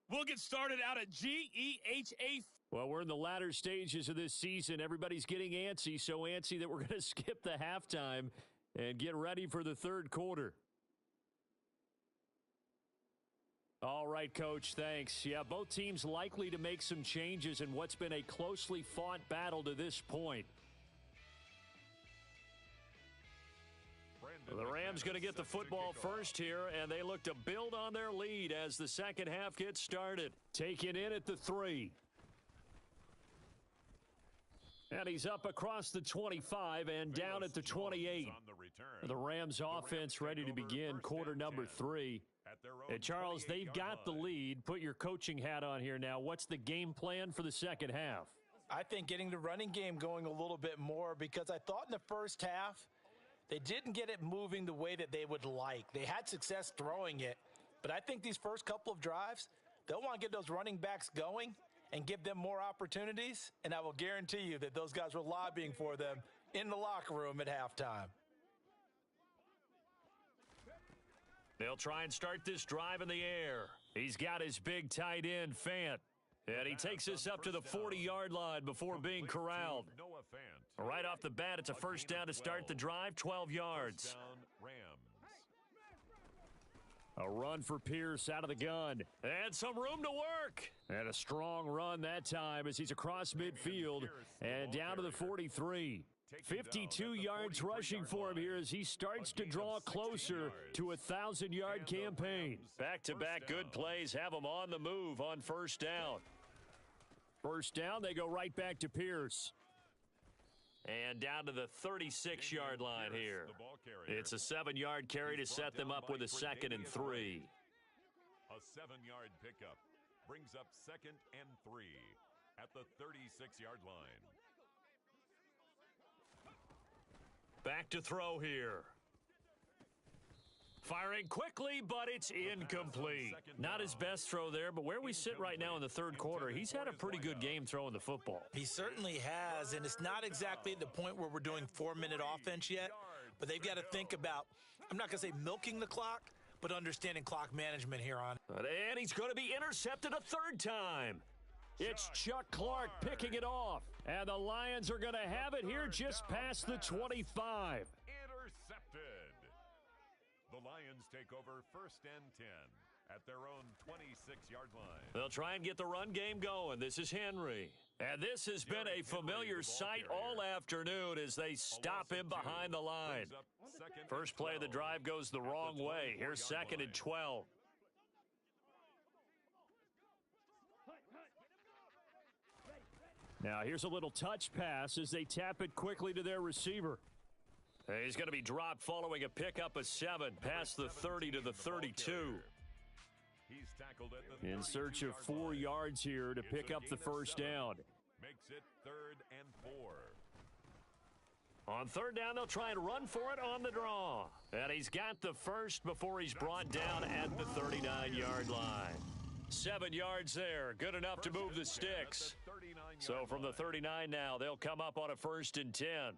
We'll get started out at GEHA. Well, we're in the latter stages of this season. Everybody's getting antsy, so antsy that we're going to skip the halftime and get ready for the third quarter. All right, Coach, thanks. Yeah, both teams likely to make some changes in what's been a closely fought battle to this point. The Rams going to get the football first here, and they look to build on their lead as the second half gets started. Taken in at the 3. And he's up across the 25 and down at the 28. The Rams offense ready to begin quarter number 3. And Charles, they've got the lead. Put your coaching hat on here now. What's the game plan for the second half? I think getting the running game going a little bit more, because I thought in the first half, they didn't get it moving the way that they would like. They had success throwing it, but I think these first couple of drives, they'll want to get those running backs going and give them more opportunities, and I will guarantee you that those guys were lobbying for them in the locker room at halftime. They'll try and start this drive in the air. He's got his big tight end, Fant. And he takes us up to the 40-yard line before being corralled. Right off the bat, it's a first down to start the drive, 12 yards. A run for Pierce out of the gun. And some room to work. And a strong run that time as he's across midfield and down to the 43. 52 yards rushing for him here as he starts to draw closer to a 1,000-yard campaign. Back-to-back good plays have him on the move on first down. First down, they go right back to Pierce. And down to the 36-yard line here. It's a 7-yard carry to set them up with a 2nd and 3. A 7-yard pickup brings up 2nd and 3 at the 36-yard line. Back to throw here. Firing quickly, but it's incomplete. Not his best throw there, but where we sit right now in the third quarter, he's had a pretty good game throwing the football. He certainly has, and it's not exactly at the point where we're doing 4-minute offense yet, but they've got to think about, I'm not going to say milking the clock, but understanding clock management here on. And he's going to be intercepted a 3rd time. It's Chuck Clark picking it off, and the Lions are going to have it here just past the 25. Intercepted. The Lions take over 1st and 10 at their own 26-yard line. They'll try and get the run game going. This is Henry. And this has been a familiar sight all afternoon as they stop him behind the line. First play of the drive goes the wrong way. Here's 2nd and 12. Now here's a little touch pass as they tap it quickly to their receiver. He's going to be dropped following a pickup of 7 past the 30 to the 32. He's tackled at the in search of 4 yards here to pick up the first down. Makes it 3rd and 4. On 3rd down, they'll try and run for it on the draw. And he's got the first before he's brought down at the 39-yard line. 7 yards there, good enough to move the sticks. So from the 39 now, they'll come up on a 1st and 10.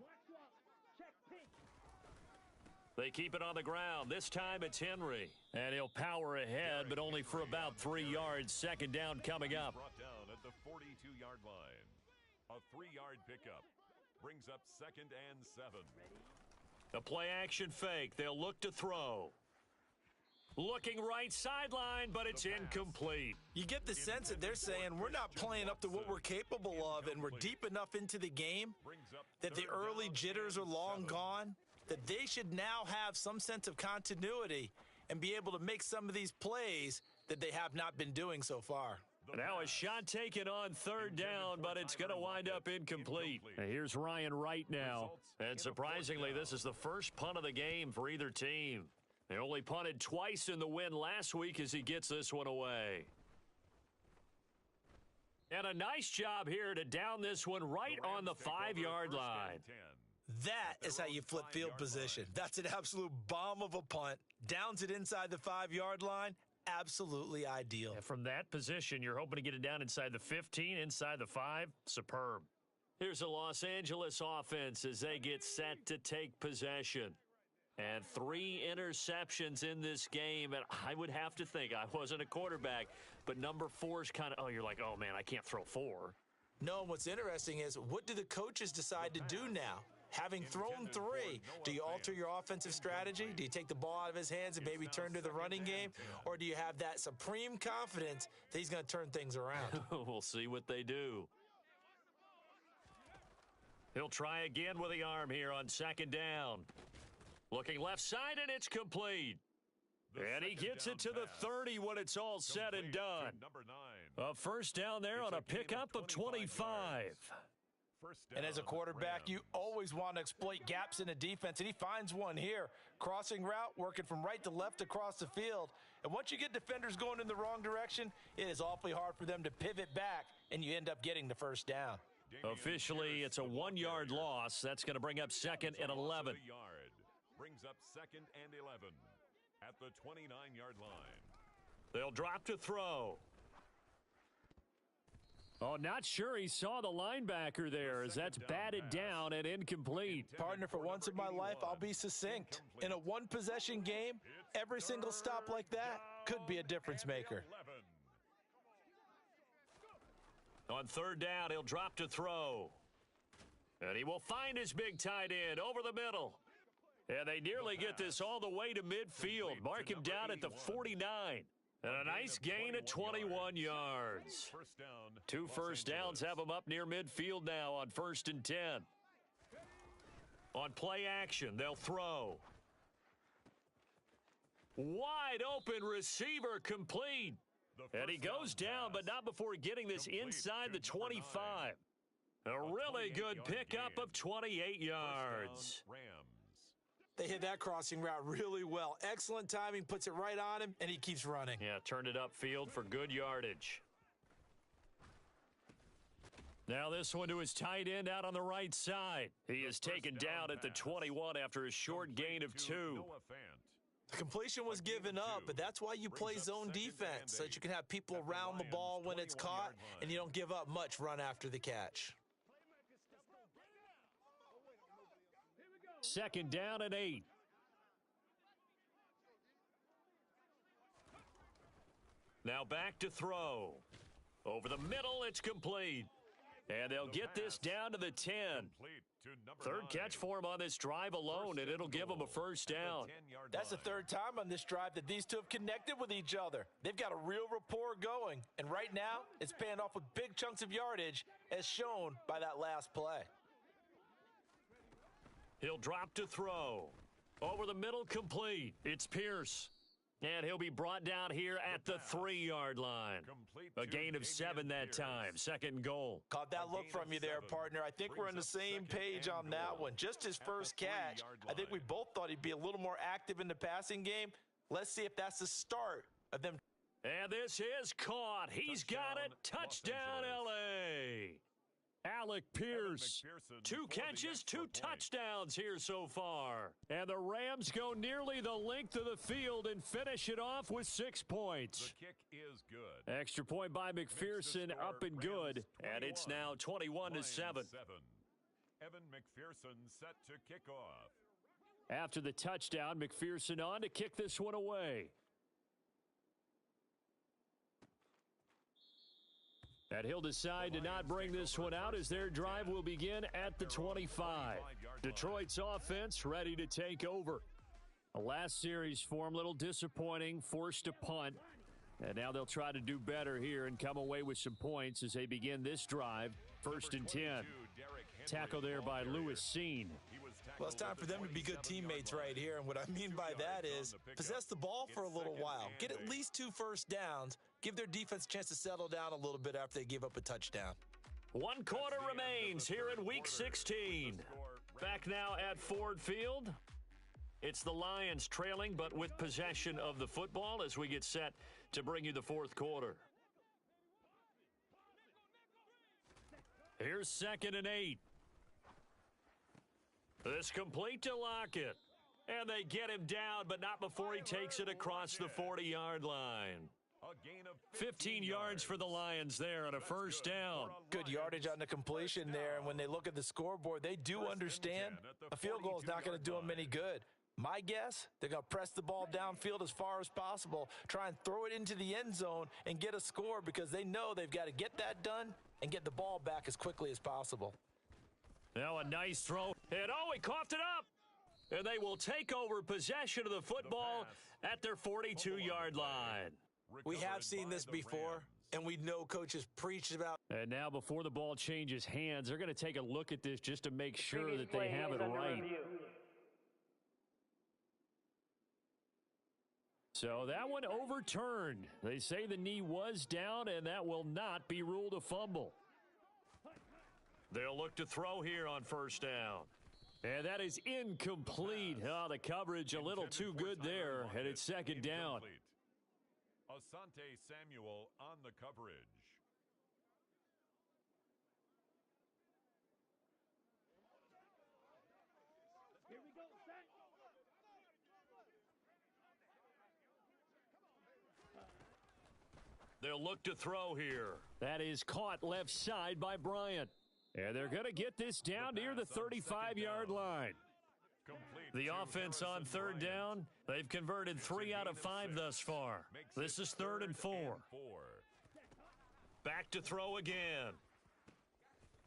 They keep it on the ground. This time it's Henry. And he'll power ahead, but only for about 3 yards. 2nd down coming up. Brought down at the 42-yard line. A 3-yard pickup brings up 2nd and 7. A play-action fake. They'll look to throw. Looking right sideline, but it's incomplete. You get the sense that they're saying we're not playing up to what we're capable of, and we're deep enough into the game that the early jitters are long gone, that they should now have some sense of continuity and be able to make some of these plays that they have not been doing so far. Now a shot taken on 3rd down, but it's going to wind up incomplete. Here's Ryan Wright now. And surprisingly, this is the first punt of the game for either team. They only punted twice in the win last week as he gets this one away. And a nice job here to down this one right on the 5-yard line. That is how you flip field position. That's an absolute bomb of a punt. Downs it inside the 5-yard line. Absolutely ideal. And from that position, you're hoping to get it down inside the 15, inside the 5. Superb. Here's the Los Angeles offense as they get set to take possession. And 3 interceptions in this game, and I would have to think, I wasn't a quarterback, but number 4 is kind of, oh, you're like, oh, man, I can't throw 4. No, what's interesting is, what do the coaches decide to do now? Having thrown 3, do you alter your offensive strategy? Do you take the ball out of his hands and maybe turn to the running game? Or do you have that supreme confidence that he's going to turn things around? We'll see what they do. He'll try again with the arm here on 2nd down. Looking left side, and it's complete. And he gets it to the 30 when it's all said and done. A first down there on a pickup of 25. And as a quarterback, you always want to exploit gaps in a defense, and he finds one here. Crossing route, working from right to left across the field. And once you get defenders going in the wrong direction, it is awfully hard for them to pivot back, and you end up getting the first down. Officially, it's a 1-yard loss. That's going to bring up 2nd and 11. Brings up 2nd and 11 at the 29-yard line. They'll drop to throw. Oh, not sure he saw the linebacker there as that's batted down and incomplete. Partner, for once in my life, I'll be succinct. In a one-possession game, every single stop like that could be a difference maker. On 3rd down, he'll drop to throw. And he will find his big tight end over the middle. And they nearly get this all the way to midfield. Mark him down at the 49. And a nice gain at 21 yards. 2 first downs have him up near midfield now on 1st and 10. On play action, they'll throw. Wide open receiver complete. And he goes down, but not before getting this inside the 25. A really good pickup of 28 yards. They hit that crossing route really well. Excellent timing, puts it right on him, and he keeps running. Yeah, turned it upfield for good yardage. Now this one to his tight end out on the right side. He is taken down at the 21 after a short gain of 2. The completion was given up, but that's why you play zone defense, so that you can have people around the ball when it's caught, and you don't give up much run after the catch. Second down and 8. Now back to throw. Over the middle, it's complete. And they'll get this down to the 10. Third catch for him on this drive alone, and it'll give him a first down. That's the third time on this drive that these two have connected with each other. They've got a real rapport going, and right now, it's paying off with big chunks of yardage, as shown by that last play. He'll drop to throw. Over the middle, complete. It's Pierce. And he'll be brought down here at the 3-yard line. A gain of 7 that time. Second and goal. Caught that look from you there, partner. I think we're on the same page on that one. Just his first catch, I think we both thought he'd be a little more active in the passing game. Let's see if that's the start of them. And this is caught. He's got it. Touchdown, L.A. Alec Pierce, 2 catches, 2 touchdowns here so far. And the Rams go nearly the length of the field and finish it off with 6 points. The kick is good. Extra point by McPherson, up and good. And it's now 21-7. Evan McPherson set to kick off. After the touchdown, McPherson on to kick this one away. And he'll decide to not bring this one out as their drive will begin at the 25. Detroit's offense ready to take over. The last series for them, a little disappointing, forced a punt. And now they'll try to do better here and come away with some points as they begin this drive. First and 10. Tackle there by Lewis Seen. Well, it's time for them to be good teammates right here, and what I mean by that is possess the ball for a little while, get at least 2 first downs, give their defense a chance to settle down a little bit after they give up a touchdown. 1 quarter remains here in Week 16. Back now at Ford Field. It's the Lions trailing, but with possession of the football as we get set to bring you the 4th quarter. Here's 2nd and 8. This complete to Lockett. And they get him down, but not before he takes it across the 40-yard line. 15 yards for the Lions there on a first down. Good yardage on the completion there, and when they look at the scoreboard, they do understand a field goal is not going to do them any good. My guess, they're going to press the ball downfield as far as possible, try and throw it into the end zone and get a score because they know they've got to get that done and get the ball back as quickly as possible. Now a nice throw. And oh, he coughed it up. And they will take over possession of the football at their 42-yard line. We have seen this before, and we know coaches preach about. And now before the ball changes hands, they're going to take a look at this just to make sure that they have it right. So that one overturned. They say the knee was down, and that will not be ruled a fumble. They'll look to throw here on first down. And that is incomplete. Oh, the coverage a little too good there, and it's 2nd down. Asante Samuel on the coverage. Here we go, set. They'll look to throw here. That is caught left side by Bryant. And they're going to get this down near the 35-yard line. The offense on 3rd down, they've converted 3 out of 5 thus far. This is 3rd and 4. Back to throw again.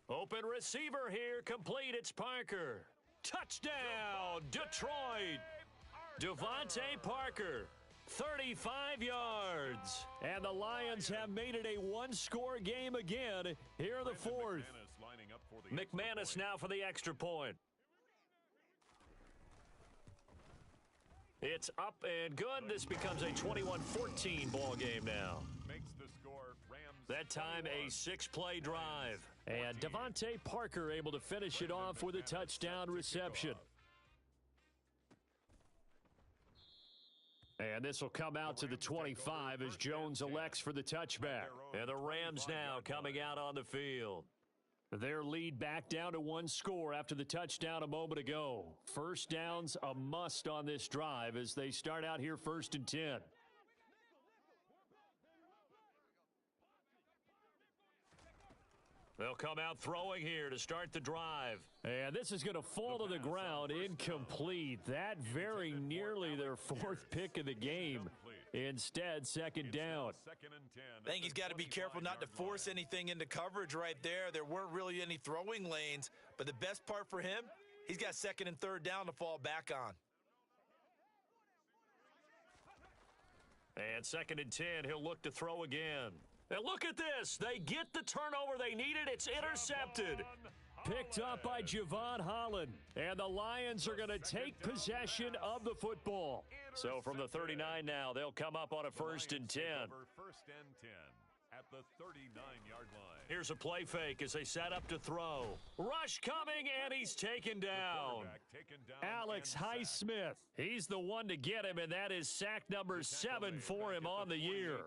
Open receiver here, complete. It's Parker. Touchdown, Detroit. Devontae Parker, 35 yards. And the Lions have made it a 1-score game again here in the 4th. McManus now for the extra point. It's up and good. This becomes a 21-14 ball game now. That time a 6-play drive. And Devontae Parker able to finish it off with a touchdown reception. And this will come out to the 25 as Jones elects for the touchback. And the Rams now coming out on the field. Their lead back down to 1 score after the touchdown a moment ago. First down's a must on this drive as they start out here 1st and 10. They'll come out throwing here to start the drive. And this is going to fall to the ground incomplete. That very nearly their 4th pick of the game. Instead, 2nd down. I think he's got to be careful not to force anything into coverage right there. There weren't really any throwing lanes, but the best part for him, he's got 2nd and 3rd down to fall back on. And 2nd and 10, he'll look to throw again. And look at this. They get the turnover they needed. It's intercepted. Picked up by Javon Holland. And the Lions are going to take possession of the football. So from the 39 now, they'll come up on a 1st and 10. 1st and 10 at the 39-yard line. Here's a play fake as they set up to throw. Rush coming, and he's taken down. Alex Highsmith. He's the one to get him, and that is sack number 7 for him on the year.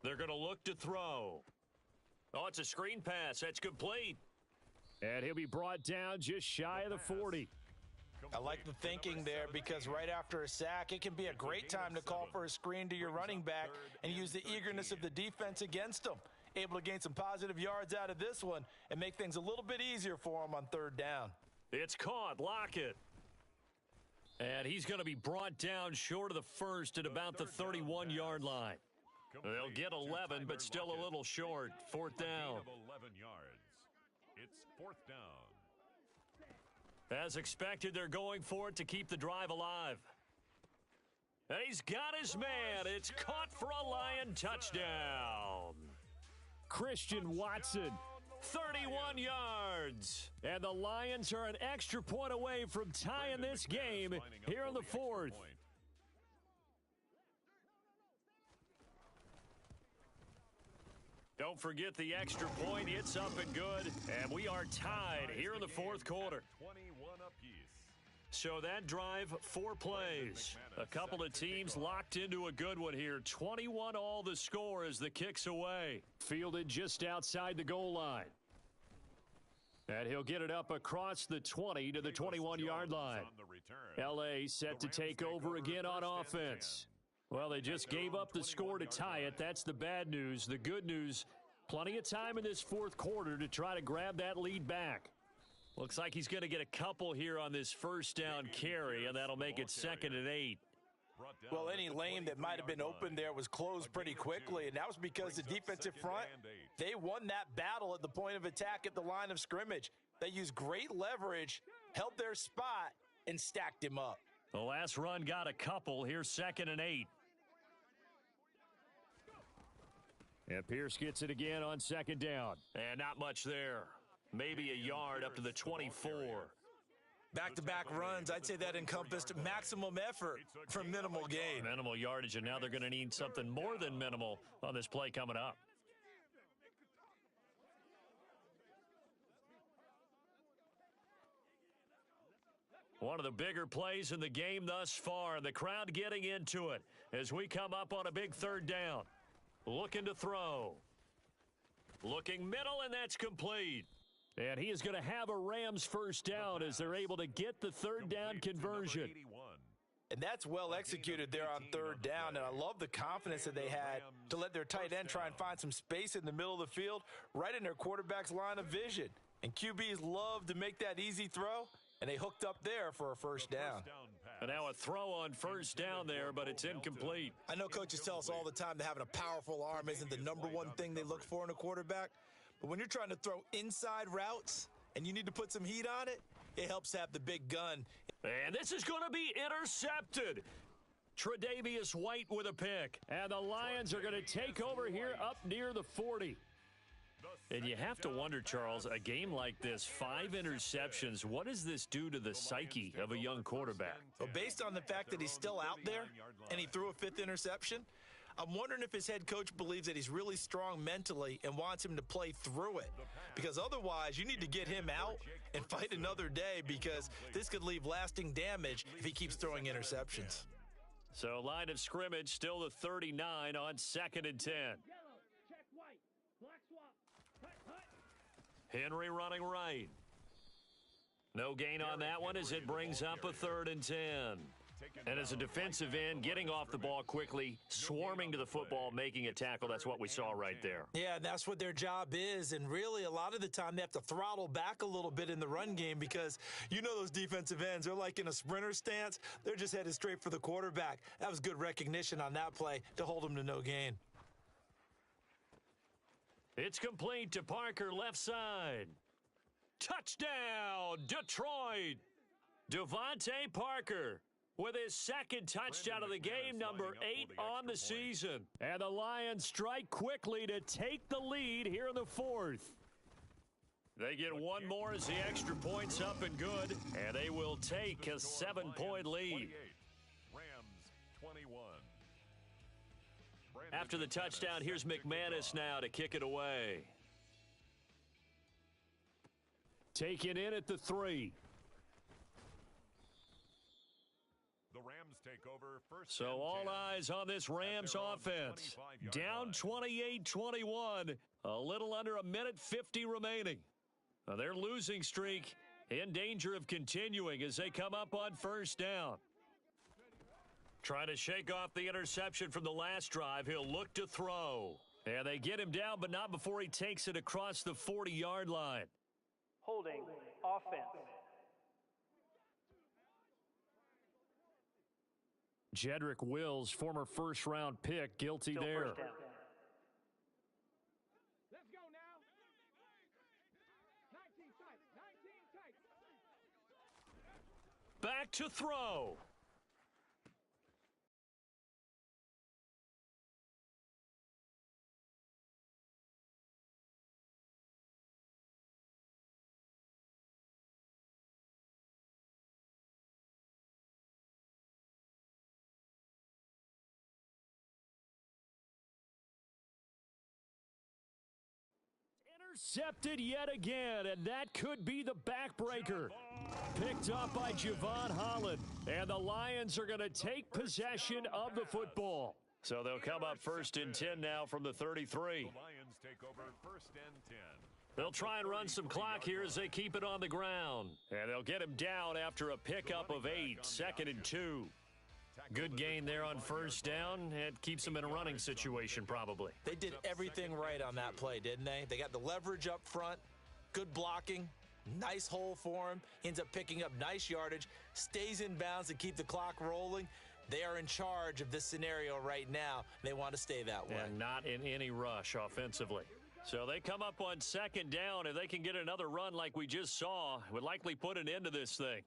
They're going to look to throw. Oh, it's a screen pass. That's complete. And he'll be brought down just shy of the 40. I like the thinking there because right after a sack, it can be a great time to call for a screen to your running back and use the eagerness of the defense against them. Able to gain some positive yards out of this one and make things a little bit easier for him on 3rd down. It's caught. Lockett. And he's going to be brought down short of the 1st at about the 31-yard line. They'll get 11, but still a little short. 4th down. 11 yards. It's 4th down. As expected, they're going for it to keep the drive alive. And he's got his man. It's caught for a Lion touchdown. Christian Watson, 31 yards. And the Lions are an extra point away from tying this game here in the 4th. Don't forget the extra point. It's up and good. And we are tied here in the 4th quarter. 21 apiece. So that drive, 4 plays. A couple of teams locked into a good one here. 21 all the score as the kick's away. Fielded just outside the goal line. And he'll get it up across the 20 to the 21-yard line. L.A. set to take over again on offense. Well, they just gave up the score to tie it. That's the bad news. The good news, plenty of time in this 4th quarter to try to grab that lead back. Looks like he's going to get a couple here on this 1st down carry, and that'll make it 2nd and 8. Well, any lane that might have been open there was closed pretty quickly, and that was because the defensive front, they won that battle at the point of attack at the line of scrimmage. They used great leverage, held their spot, and stacked him up. The last run got a couple. Here's 2nd and 8. And Pierce gets it again on 2nd down. And not much there. Maybe a yard up to the 24. Back-to-back runs, I'd say that encompassed maximum effort for minimal gain. Minimal yardage, and now they're going to need something more than minimal on this play coming up. One of the bigger plays in the game thus far, and the crowd getting into it as we come up on a big 3rd down. Looking to throw. Looking middle, and that's complete. And he is going to have a Rams 1st down as they're able to get the 3rd down conversion. And that's well executed there on 3rd down, and I love the confidence that they had to let their tight end try and find some space in the middle of the field, right in their quarterback's line of vision. And QBs love to make that easy throw, and they hooked up there for a 1st down. And now a throw on 1st down there, but it's incomplete. I know coaches tell us all the time that having a powerful arm isn't the #1 thing they look for in a quarterback. But when you're trying to throw inside routes and you need to put some heat on it, it helps have the big gun. And this is going to be intercepted. Tre'Davious White with a pick. And the Lions are going to take over here up near the 40. The And you have to wonder, Charles, a game like this, 5 interceptions, what does this do to the psyche of a young quarterback? Well, based on the fact that he's still out there and he threw a 5th interception, I'm wondering if his head coach believes that he's really strong mentally and wants him to play through it. Because otherwise, you need to get him out and fight another day, because this could leave lasting damage if he keeps throwing interceptions. So line of scrimmage still the 39 on 2nd and 10. Yellow, check white. Black swap. Hut, hut. Henry running right. No gain on that one as it brings up a 3rd and 10. And as a defensive end, getting off the ball quickly, swarming to the football, making a tackle, that's what we saw right there. Yeah, that's what their job is, and really a lot of the time they have to throttle back a little bit in the run game, because you know those defensive ends, they're like in a sprinter stance. They're just headed straight for the quarterback. That was good recognition on that play to hold him to no gain. It's complete to Parker, left side. Touchdown, Detroit! Devontae Parker with his 2nd touchdown of the game, number 8 on the season. And the Lions strike quickly to take the lead here in the 4th. They get one more as the extra point's up and good, and they will take a 7-point lead. Rams 21. After the touchdown, here's McManus now to kick it away. Taken in at the 3. The Rams take over first. So all eyes on this Rams offense. Down 28-21. A little under a minute 50 remaining. Their losing streak in danger of continuing as they come up on 1st down. Trying to shake off the interception from the last drive. He'll look to throw. And they get him down, but not before he takes it across the 40-yard line. Holding offense. Jedrick Wills, former first-round pick, guilty Still there. first down. Let's go now. 19 tight. 19 tight. Back to throw. Intercepted yet again, and that could be the backbreaker. Picked up by Javon Holland, and the Lions are going to take possession of the football. So they'll come up 1st and 10 now from the 33. The Lions take over 1st and 10. They'll try and run some clock here as they keep it on the ground. And they'll get him down after a pickup of 8, 2nd and 2. Good gain there on 1st down. It keeps them in a running situation probably. They did everything right on that play, didn't they? They got the leverage up front, good blocking, nice hole for him. He ends up picking up nice yardage, stays in bounds to keep the clock rolling. They are in charge of this scenario right now. They want to stay that way. And not in any rush offensively. So they come up on 2nd down. If they can get another run like we just saw, it would likely put an end to this thing.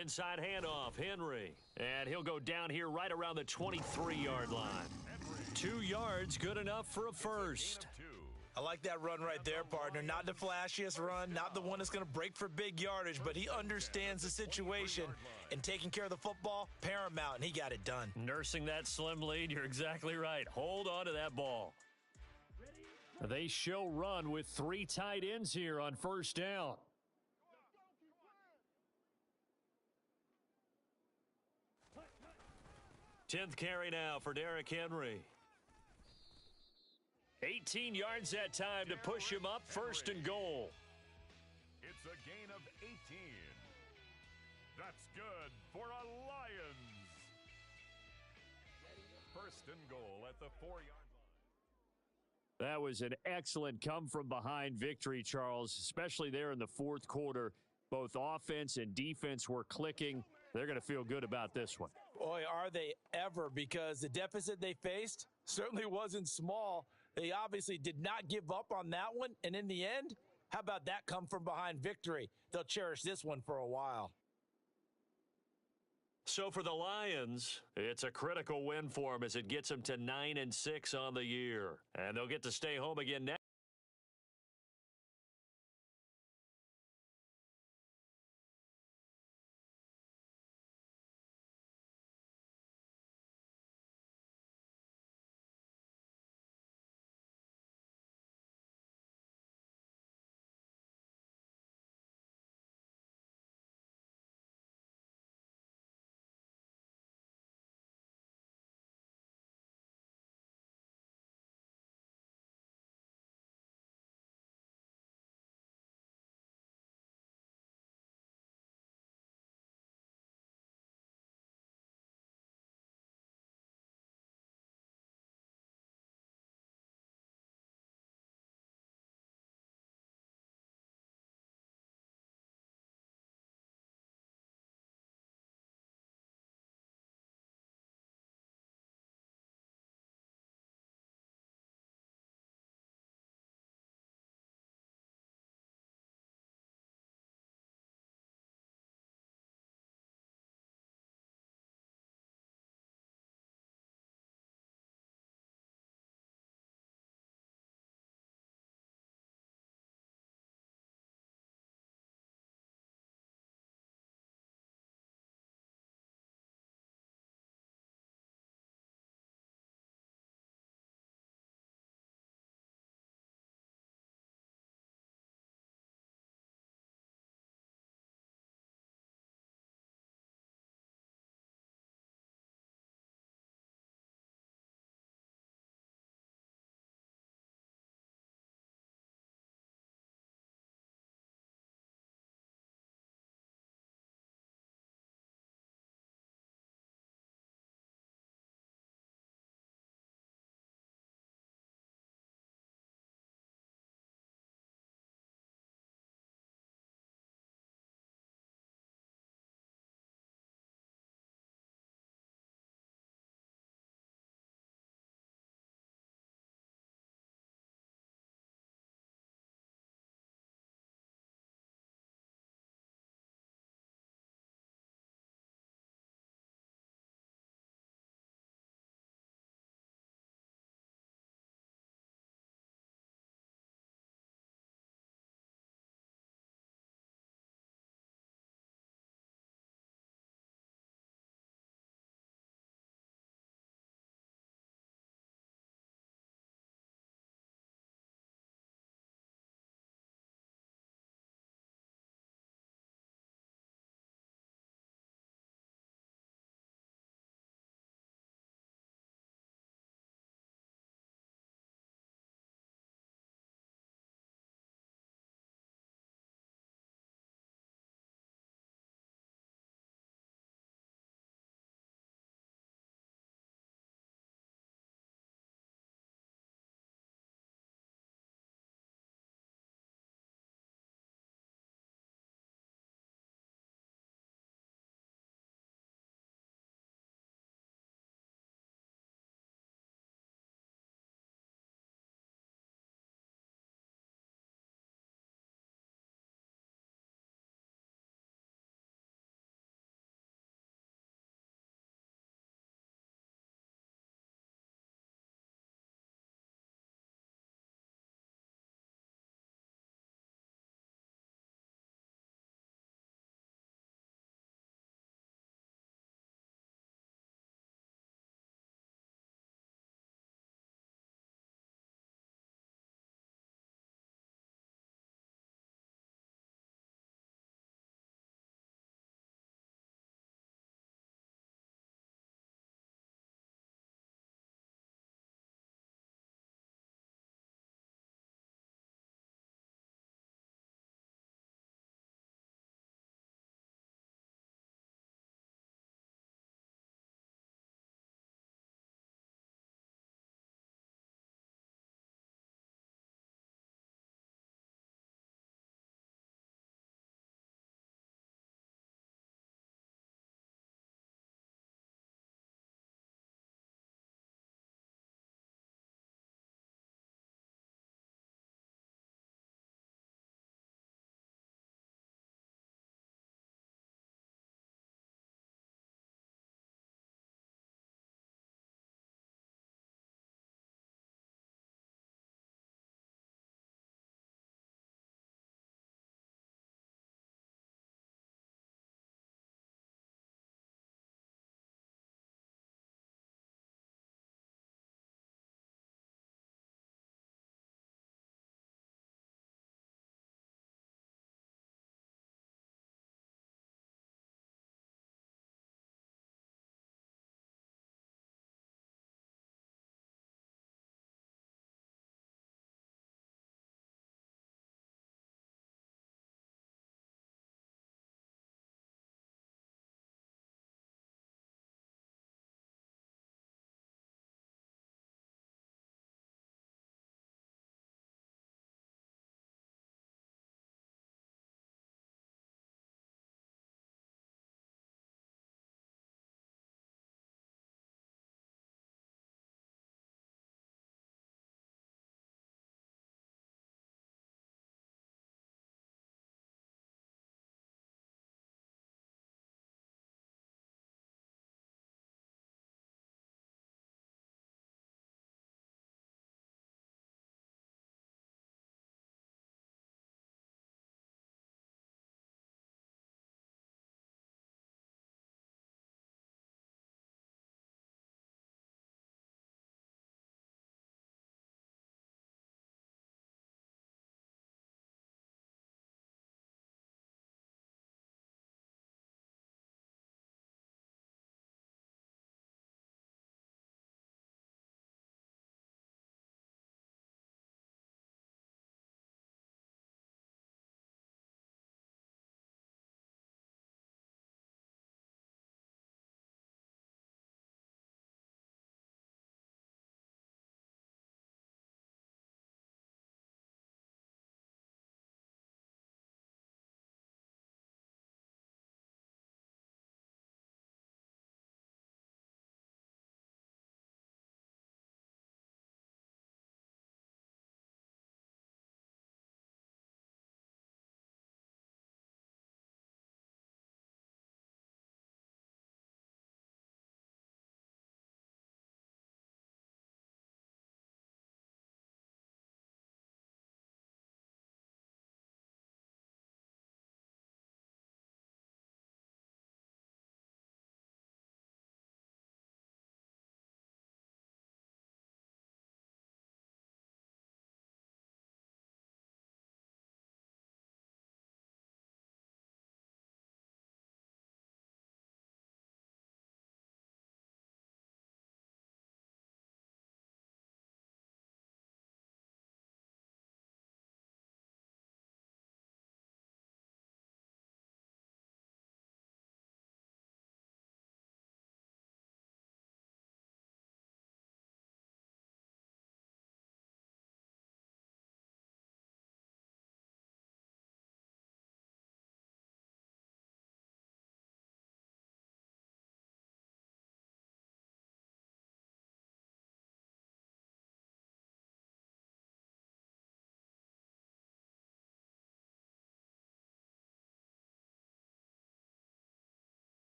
Inside handoff, Henry. And he'll go down here right around the 23-yard line. 2 yards, good enough for a first. I like that run right there, partner. Not the flashiest run, not the one that's going to break for big yardage, but he understands the situation, and taking care of the football, paramount, and he got it done. Nursing that slim lead, you're exactly right. Hold on to that ball. They show run with 3 tight ends here on 1st down. Tenth carry now for Derrick Henry. 18 yards that time to push him up, 1st and goal. It's a gain of 18. That's good for a Lions. 1st and goal at the 4-yard line. That was an excellent come-from-behind victory, Charles, especially there in the 4th quarter. Both offense and defense were clicking. They're going to feel good about this one. Boy, are they ever, because the deficit they faced certainly wasn't small. They obviously did not give up on that one, and in the end, how about that come-from-behind victory? They'll cherish this one for a while. So for the Lions, it's a critical win for them as it gets them to 9-6 on the year. And they'll get to stay home again next.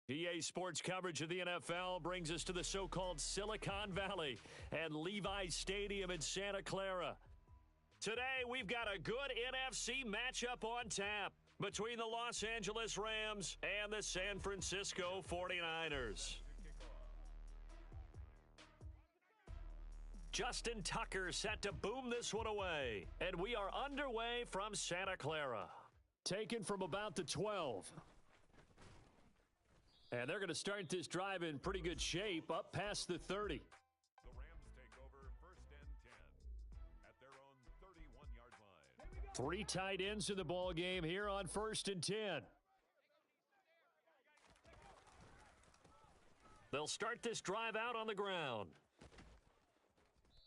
EA Sports coverage of the NFL brings us to the so-called Silicon Valley and Levi Stadium in Santa Clara. Today, we've got a good NFC matchup on tap between the Los Angeles Rams and the San Francisco 49ers. Justin Tucker set to boom this one away, and we are underway from Santa Clara. Taken from about the 12. And they're going to start this drive in pretty good shape up past the 30. The Rams take over first and 10 at their own 31-yard line. 3 tight ends in the ball game here on first and 10. They'll start this drive out on the ground.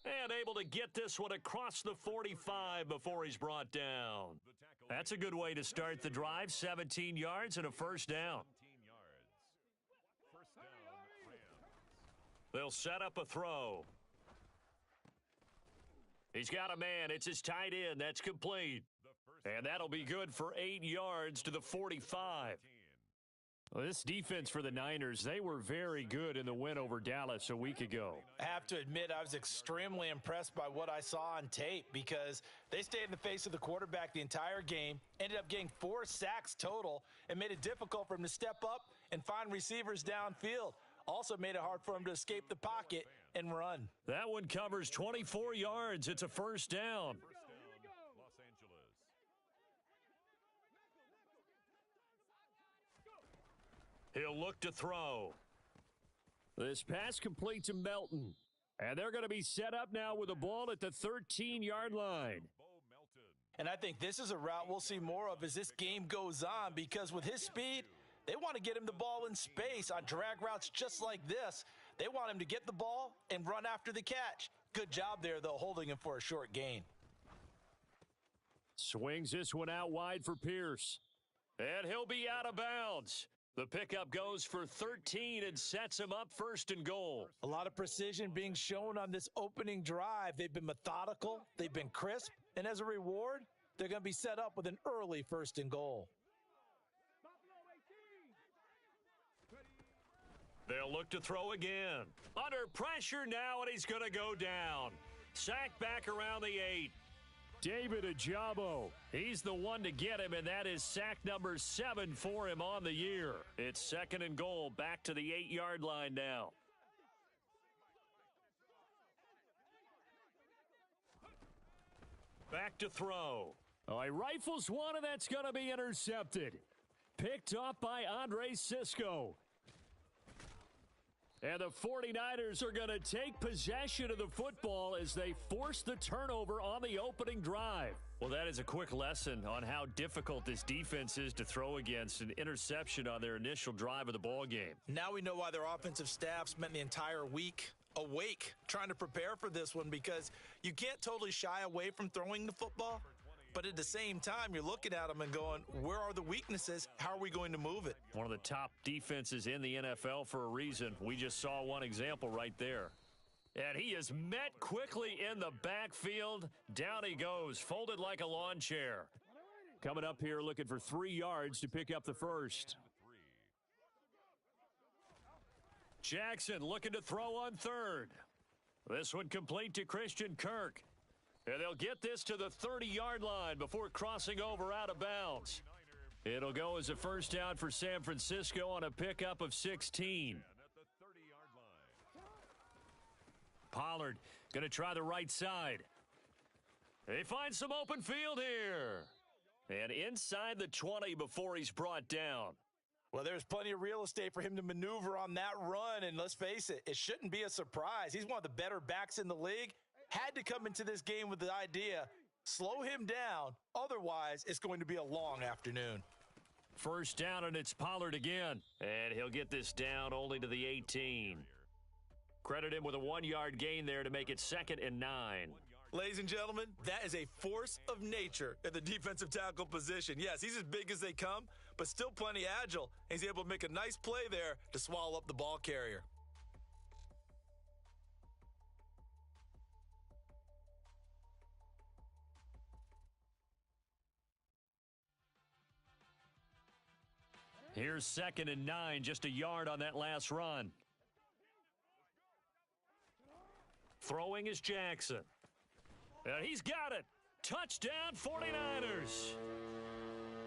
And able to get this one across the 45 before he's brought down. That's a good way to start the drive. 17 yards and a first down. 17 yards. First down, Rams. They'll set up a throw. He's got a man. It's his tight end. That's complete. And that'll be good for 8 yards to the 45. Well, this defense for the Niners, they were very good in the win over Dallas a week ago. I have to admit, I was extremely impressed by what I saw on tape because they stayed in the face of the quarterback the entire game, ended up getting 4 sacks total, and made it difficult for him to step up and find receivers downfield. Also made it hard for him to escape the pocket and run. That one covers 24 yards. It's a first down. First down, Los Angeles. He'll look to throw. This pass complete to Melton. And they're going to be set up now with the ball at the 13-yard line. Bo Melton. And I think this is a route we'll see more of as this game goes on because with his speed, they want to get him the ball in space on drag routes just like this. They want him to get the ball and run after the catch. Good job there, though, holding him for a short gain. Swings this one out wide for Pierce. And he'll be out of bounds. The pickup goes for 13 and sets him up first and goal. A lot of precision being shown on this opening drive. They've been methodical, they've been crisp, and as a reward, they're going to be set up with an early first and goal. They'll look to throw again. Under pressure now, and he's going to go down. Sacked back around the 8. David Ajabo, he's the one to get him, and that is sack number 7 for him on the year. It's second and goal, back to the 8-yard line now. Back to throw. Oh, he rifles one, and that's going to be intercepted. Picked off by Andre Sisco. And the 49ers are going to take possession of the football as they force the turnover on the opening drive. Well, that is a quick lesson on how difficult this defense is to throw against an interception on their initial drive of the ball game. Now we know why their offensive staff spent the entire week awake trying to prepare for this one because you can't totally shy away from throwing the football. But at the same time, you're looking at them and going, where are the weaknesses? How are we going to move it? One of the top defenses in the NFL for a reason. We just saw one example right there. And he is met quickly in the backfield. Down he goes, folded like a lawn chair. Coming up here looking for 3 yards to pick up the first. Jackson looking to throw on third. This one complete to Christian Kirk. And they'll get this to the 30-yard line before crossing over out of bounds. It'll go as a first down for San Francisco on a pickup of 16. Pollard going to try the right side. They find some open field here. And inside the 20 before he's brought down. Well, there's plenty of real estate for him to maneuver on that run. And let's face it, it shouldn't be a surprise. He's one of the better backs in the league. Had to come into this game with the idea, slow him down. Otherwise, it's going to be a long afternoon. First down, and it's Pollard again. And he'll get this down only to the 18. Credit him with a 1-yard gain there to make it 2nd and 9. Ladies and gentlemen, that is a force of nature at the defensive tackle position. Yes, he's as big as they come, but still plenty agile. He's able to make a nice play there to swallow up the ball carrier. Here's 2nd and 9, just a yard on that last run. Throwing is Jackson. And he's got it. Touchdown 49ers.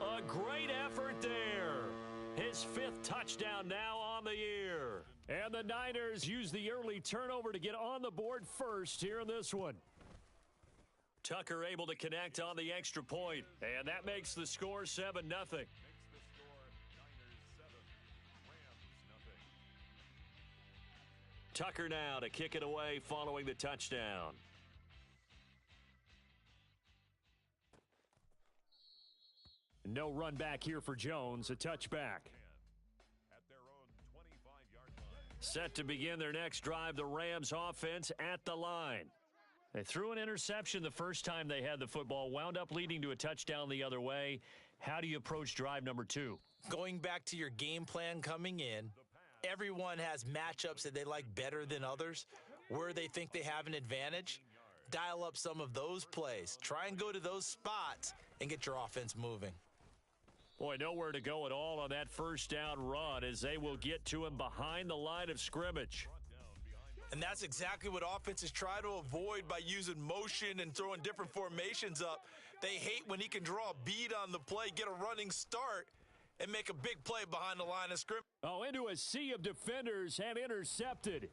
A great effort there. His 5th touchdown now on the year. And the Niners use the early turnover to get on the board first here in this one. Tucker able to connect on the extra point, and that makes the score 7-0. Tucker now to kick it away following the touchdown. No run back here for Jones, a touchback. Set to begin their next drive, the Rams offense at the line. They threw an interception the first time they had the football, wound up leading to a touchdown the other way. How do you approach drive number 2? Going back to your game plan coming in, everyone has matchups that they like better than others, where they think they have an advantage. Dial up some of those plays. Try and go to those spots and get your offense moving. Boy, nowhere to go at all on that first down run as they will get to him behind the line of scrimmage. And that's exactly what offenses try to avoid by using motion and throwing different formations up. They hate when he can draw a bead on the play, get a running start, and make a big play behind the line of scrimmage. Oh, into a sea of defenders and intercepted.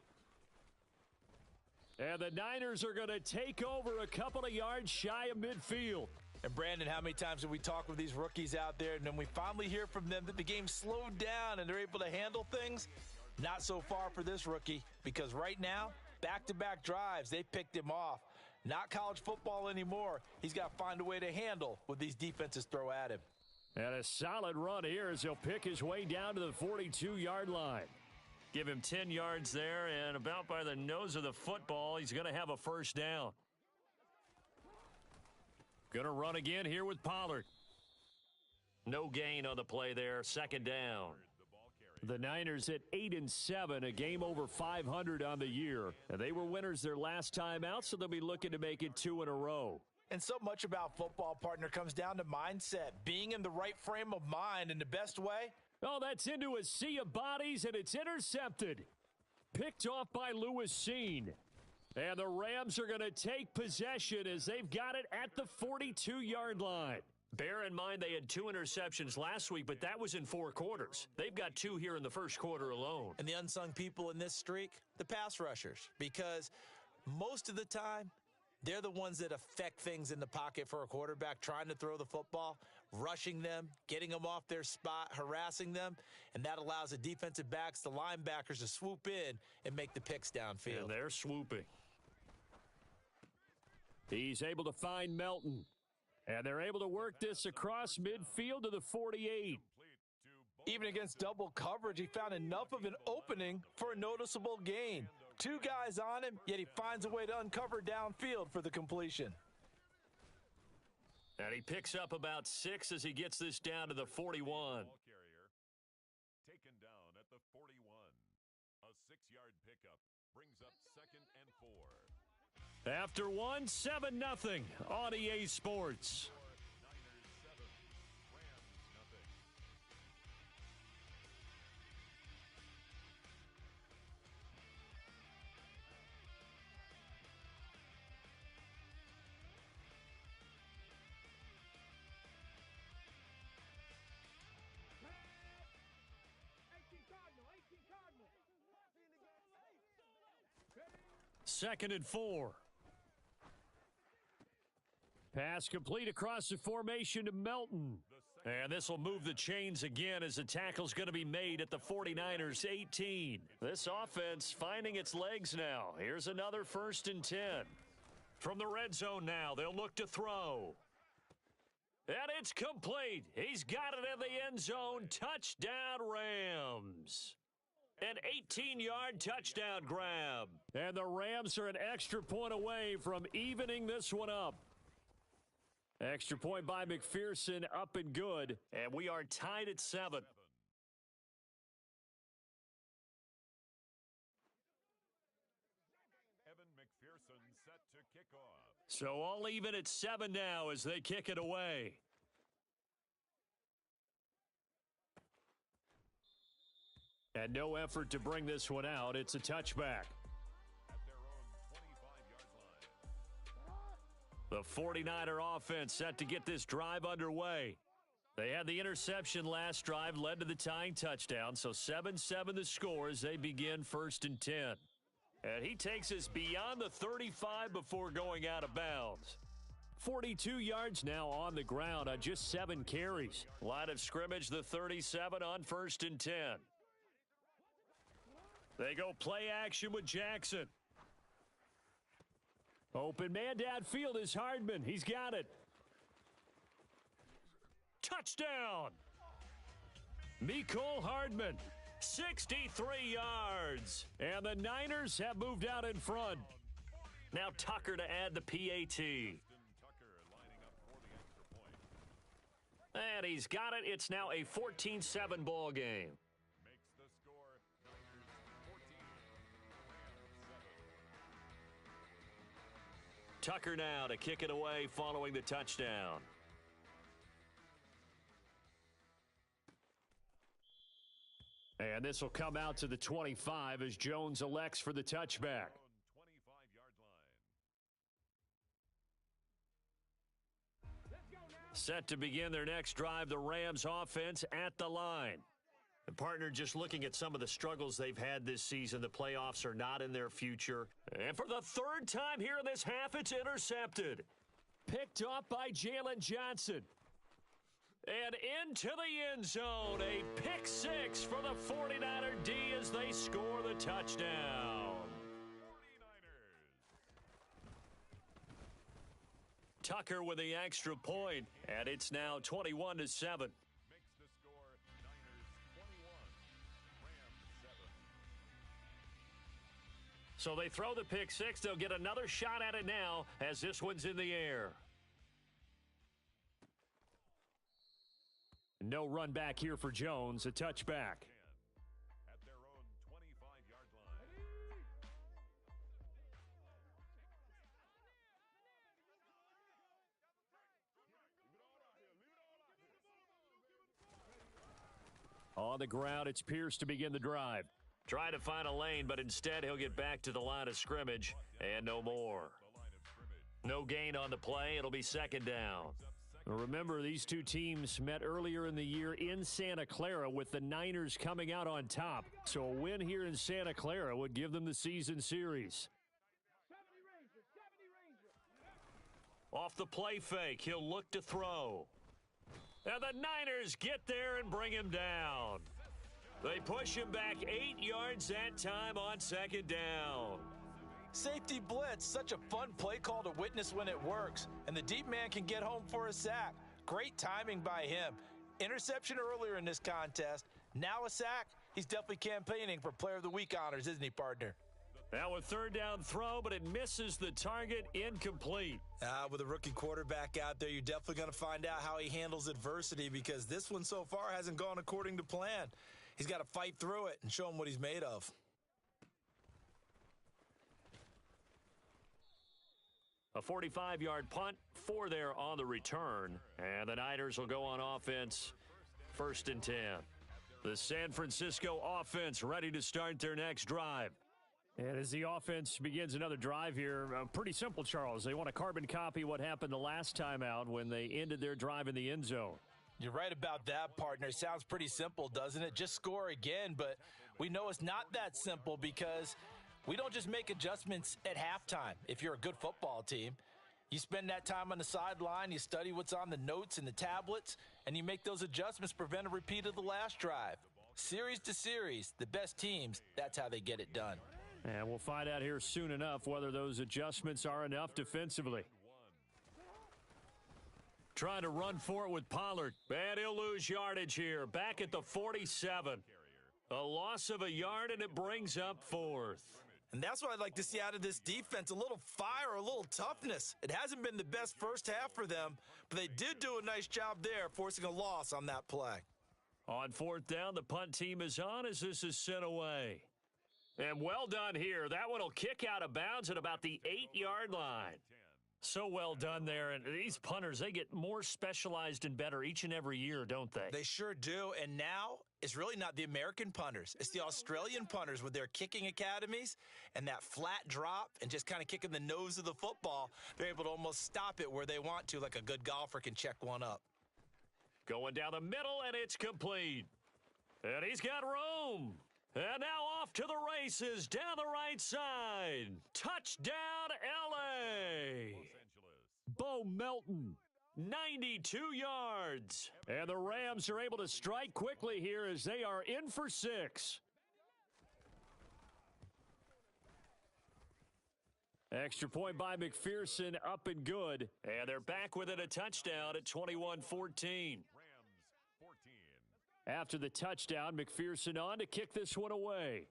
And the Niners are going to take over a couple of yards shy of midfield. And Brandon, how many times have we talked with these rookies out there, and then we finally hear from them that the game slowed down and they're able to handle things? Not so far for this rookie, because right now, back-to-back drives, they picked him off. Not college football anymore. He's got to find a way to handle what these defenses throw at him. And a solid run here as he'll pick his way down to the 42-yard line. Give him 10 yards there, and about by the nose of the football, he's going to have a first down. Going to run again here with Pollard. No gain on the play there, 2nd down. The Niners at 8-7, a game over 500 on the year. And they were winners their last time out, so they'll be looking to make it 2 in a row. And so much about football, partner, comes down to mindset, being in the right frame of mind in the best way. Oh, that's into a sea of bodies, and it's intercepted. Picked off by Lewis Seen. And the Rams are going to take possession as they've got it at the 42-yard line. Bear in mind they had 2 interceptions last week, but that was in 4 quarters. They've got 2 here in the first quarter alone. And the unsung people in this streak, the pass rushers, because most of the time, they're the ones that affect things in the pocket for a quarterback, trying to throw the football, rushing them, getting them off their spot, harassing them, and that allows the defensive backs, the linebackers to swoop in and make the picks downfield. And they're swooping. He's able to find Melton. And they're able to work this across midfield to the 48. Even against double coverage, he found enough of an opening for a noticeable gain. 2 guys on him, yet he finds a way to uncover downfield for the completion. And he picks up about 6 as he gets this down to the 41. Taken down at the 41. A 6-yard pickup brings up 2nd and 4. After 1, 7-0 on EA Sports. Second and 4. Pass complete across the formation to Melton. And this will move the chains again as the tackle's going to be made at the 49ers 18. This offense finding its legs now. Here's another 1st and 10. From the red zone now, they'll look to throw. And it's complete. He's got it in the end zone. Touchdown, Rams. An 18-yard touchdown grab. And the Rams are an extra point away from evening this one up. Extra point by McPherson, up and good. And we are tied at 7. Evan McPherson set to kick off. So all even at 7 now as they kick it away. And no effort to bring this one out. It's a touchback. At their own 25-yard line. The 49er offense set to get this drive underway. They had the interception last drive, led to the tying touchdown, so 7-7 the score as they begin 1st and 10. And he takes us beyond the 35 before going out of bounds. 42 yards now on the ground on just 7 carries. Line of scrimmage, the 37 on 1st and 10. They go play action with Jackson. Open man downfield is Hardman. He's got it. Touchdown! Mecole Hardman, 63 yards. And the Niners have moved out in front. Now Tucker to add the PAT. Tucker lining up for the extra point. And he's got it. It's now a 14-7 ball game. Makes the score Niners 14, Rams 7. Tucker now to kick it away following the touchdown. And this will come out to the 25 as Jones elects for the touchback. 25-yard line. Set to begin their next drive, the Rams offense at the line. The partner just looking at some of the struggles they've had this season. The playoffs are not in their future. And for the 3rd time here in this half, it's intercepted. Picked off by Jalen Johnson. And into the end zone, a pick 6 for the 49er D as they score the touchdown. 49ers. Tucker with the extra point, and it's now 21-7. Makes the score Niners 21, Rams 7. So they throw the pick 6. They'll get another shot at it now as this one's in the air. No run back here for Jones, a touchback. At their own 25-yard line. On the ground, it's Pierce to begin the drive. Try to find a lane, but instead he'll get back to the line of scrimmage and no more. The line of scrimmage. No gain on the play. It'll be 2nd down. Remember, these two teams met earlier in the year in Santa Clara with the Niners coming out on top. So a win here in Santa Clara would give them the season series. 70 Ranger, 70 Ranger. Off the play fake, he'll look to throw. And the Niners get there and bring him down. They push him back 8 yards that time on 2nd down. Safety blitz, such a fun play call to witness when it works. And the deep man can get home for a sack. Great timing by him. Interception earlier in this contest. Now a sack. He's definitely campaigning for Player of the Week honors, isn't he, partner? Now a 3rd down throw, but it misses the target, incomplete. With a rookie quarterback out there, you're definitely going to find out how he handles adversity because this one so far hasn't gone according to plan. He's got to fight through it and show him what he's made of. A 45-yard punt, 4 there on the return. And the Niners will go on offense, 1st and 10. The San Francisco offense ready to start their next drive. And as the offense begins another drive here, pretty simple, Charles. They want to carbon copy what happened the last time out when they ended their drive in the end zone. You're right about that, partner. Sounds pretty simple, doesn't it? Just score again, but we know it's not that simple because we don't just make adjustments at halftime. If you're a good football team, you spend that time on the sideline, you study what's on the notes and the tablets, and you make those adjustments, prevent a repeat of the last drive. Series to series, the best teams, that's how they get it done. And we'll find out here soon enough whether those adjustments are enough defensively. Trying to run for it with Pollard. And he'll lose yardage here. Back at the 47. A loss of a yard, and it brings up 4th. And that's what I'd like to see out of this defense, a little fire, a little toughness. It hasn't been the best first half for them, but they did do a nice job there, forcing a loss on that play. On 4th down, the punt team is on as this is sent away. And well done here. That one will kick out of bounds at about the 8-yard line. So well done there. And these punters, they get more specialized and better each and every year, don't they? They sure do. And now is really not the American punters. It's the Australian punters with their kicking academies and that flat drop and just kind of kicking the nose of the football. They're able to almost stop it where they want to, like a good golfer can check one up. Going down the middle, and it's complete. And he's got room. And now off to the races down the right side. Touchdown, L.A. Bo Melton, 92 yards. And the Rams are able to strike quickly here as they are in for 6. Extra point by McPherson, up and good. And they're back within a touchdown at 21-14. After the touchdown, McPherson on to kick this one away.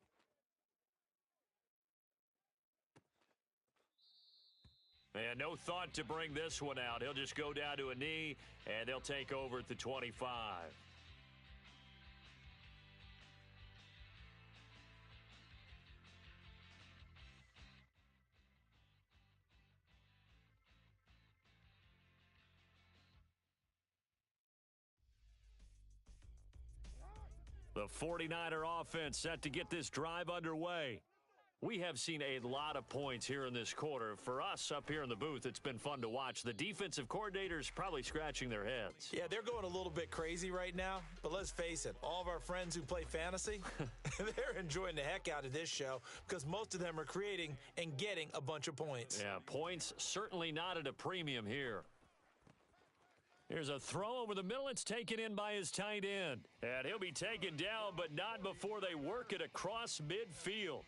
And no thought to bring this one out. He'll just go down to a knee, and they'll take over at the 25. The 49er offense set to get this drive underway. We have seen a lot of points here in this quarter. For us up here in the booth, it's been fun to watch. The defensive coordinators probably scratching their heads. Yeah, they're going a little bit crazy right now, but let's face it, all of our friends who play fantasy, they're enjoying the heck out of this show because most of them are creating and getting a bunch of points. Yeah, points certainly not at a premium here. Here's a throw over the middle. It's taken in by his tight end. And he'll be taken down, but not before they work it across midfield.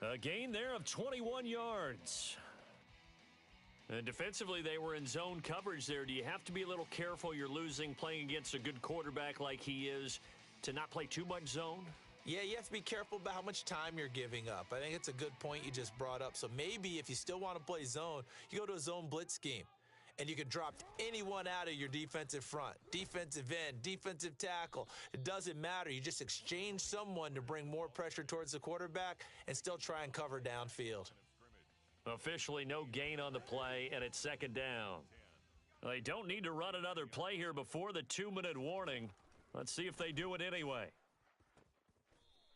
A gain there of 21 yards. And defensively, they were in zone coverage there. Do you have to be a little careful? You're losing playing against a good quarterback like he is to not play too much zone? Yeah, you have to be careful about how much time you're giving up. I think it's a good point you just brought up. So maybe if you still want to play zone, you go to a zone blitz scheme. And you can drop anyone out of your defensive front, defensive end, defensive tackle. It doesn't matter. You just exchange someone to bring more pressure towards the quarterback and still try and cover downfield. Officially no gain on the play, and it's second down. They don't need to run another play here before the 2-minute warning. Let's see if they do it anyway.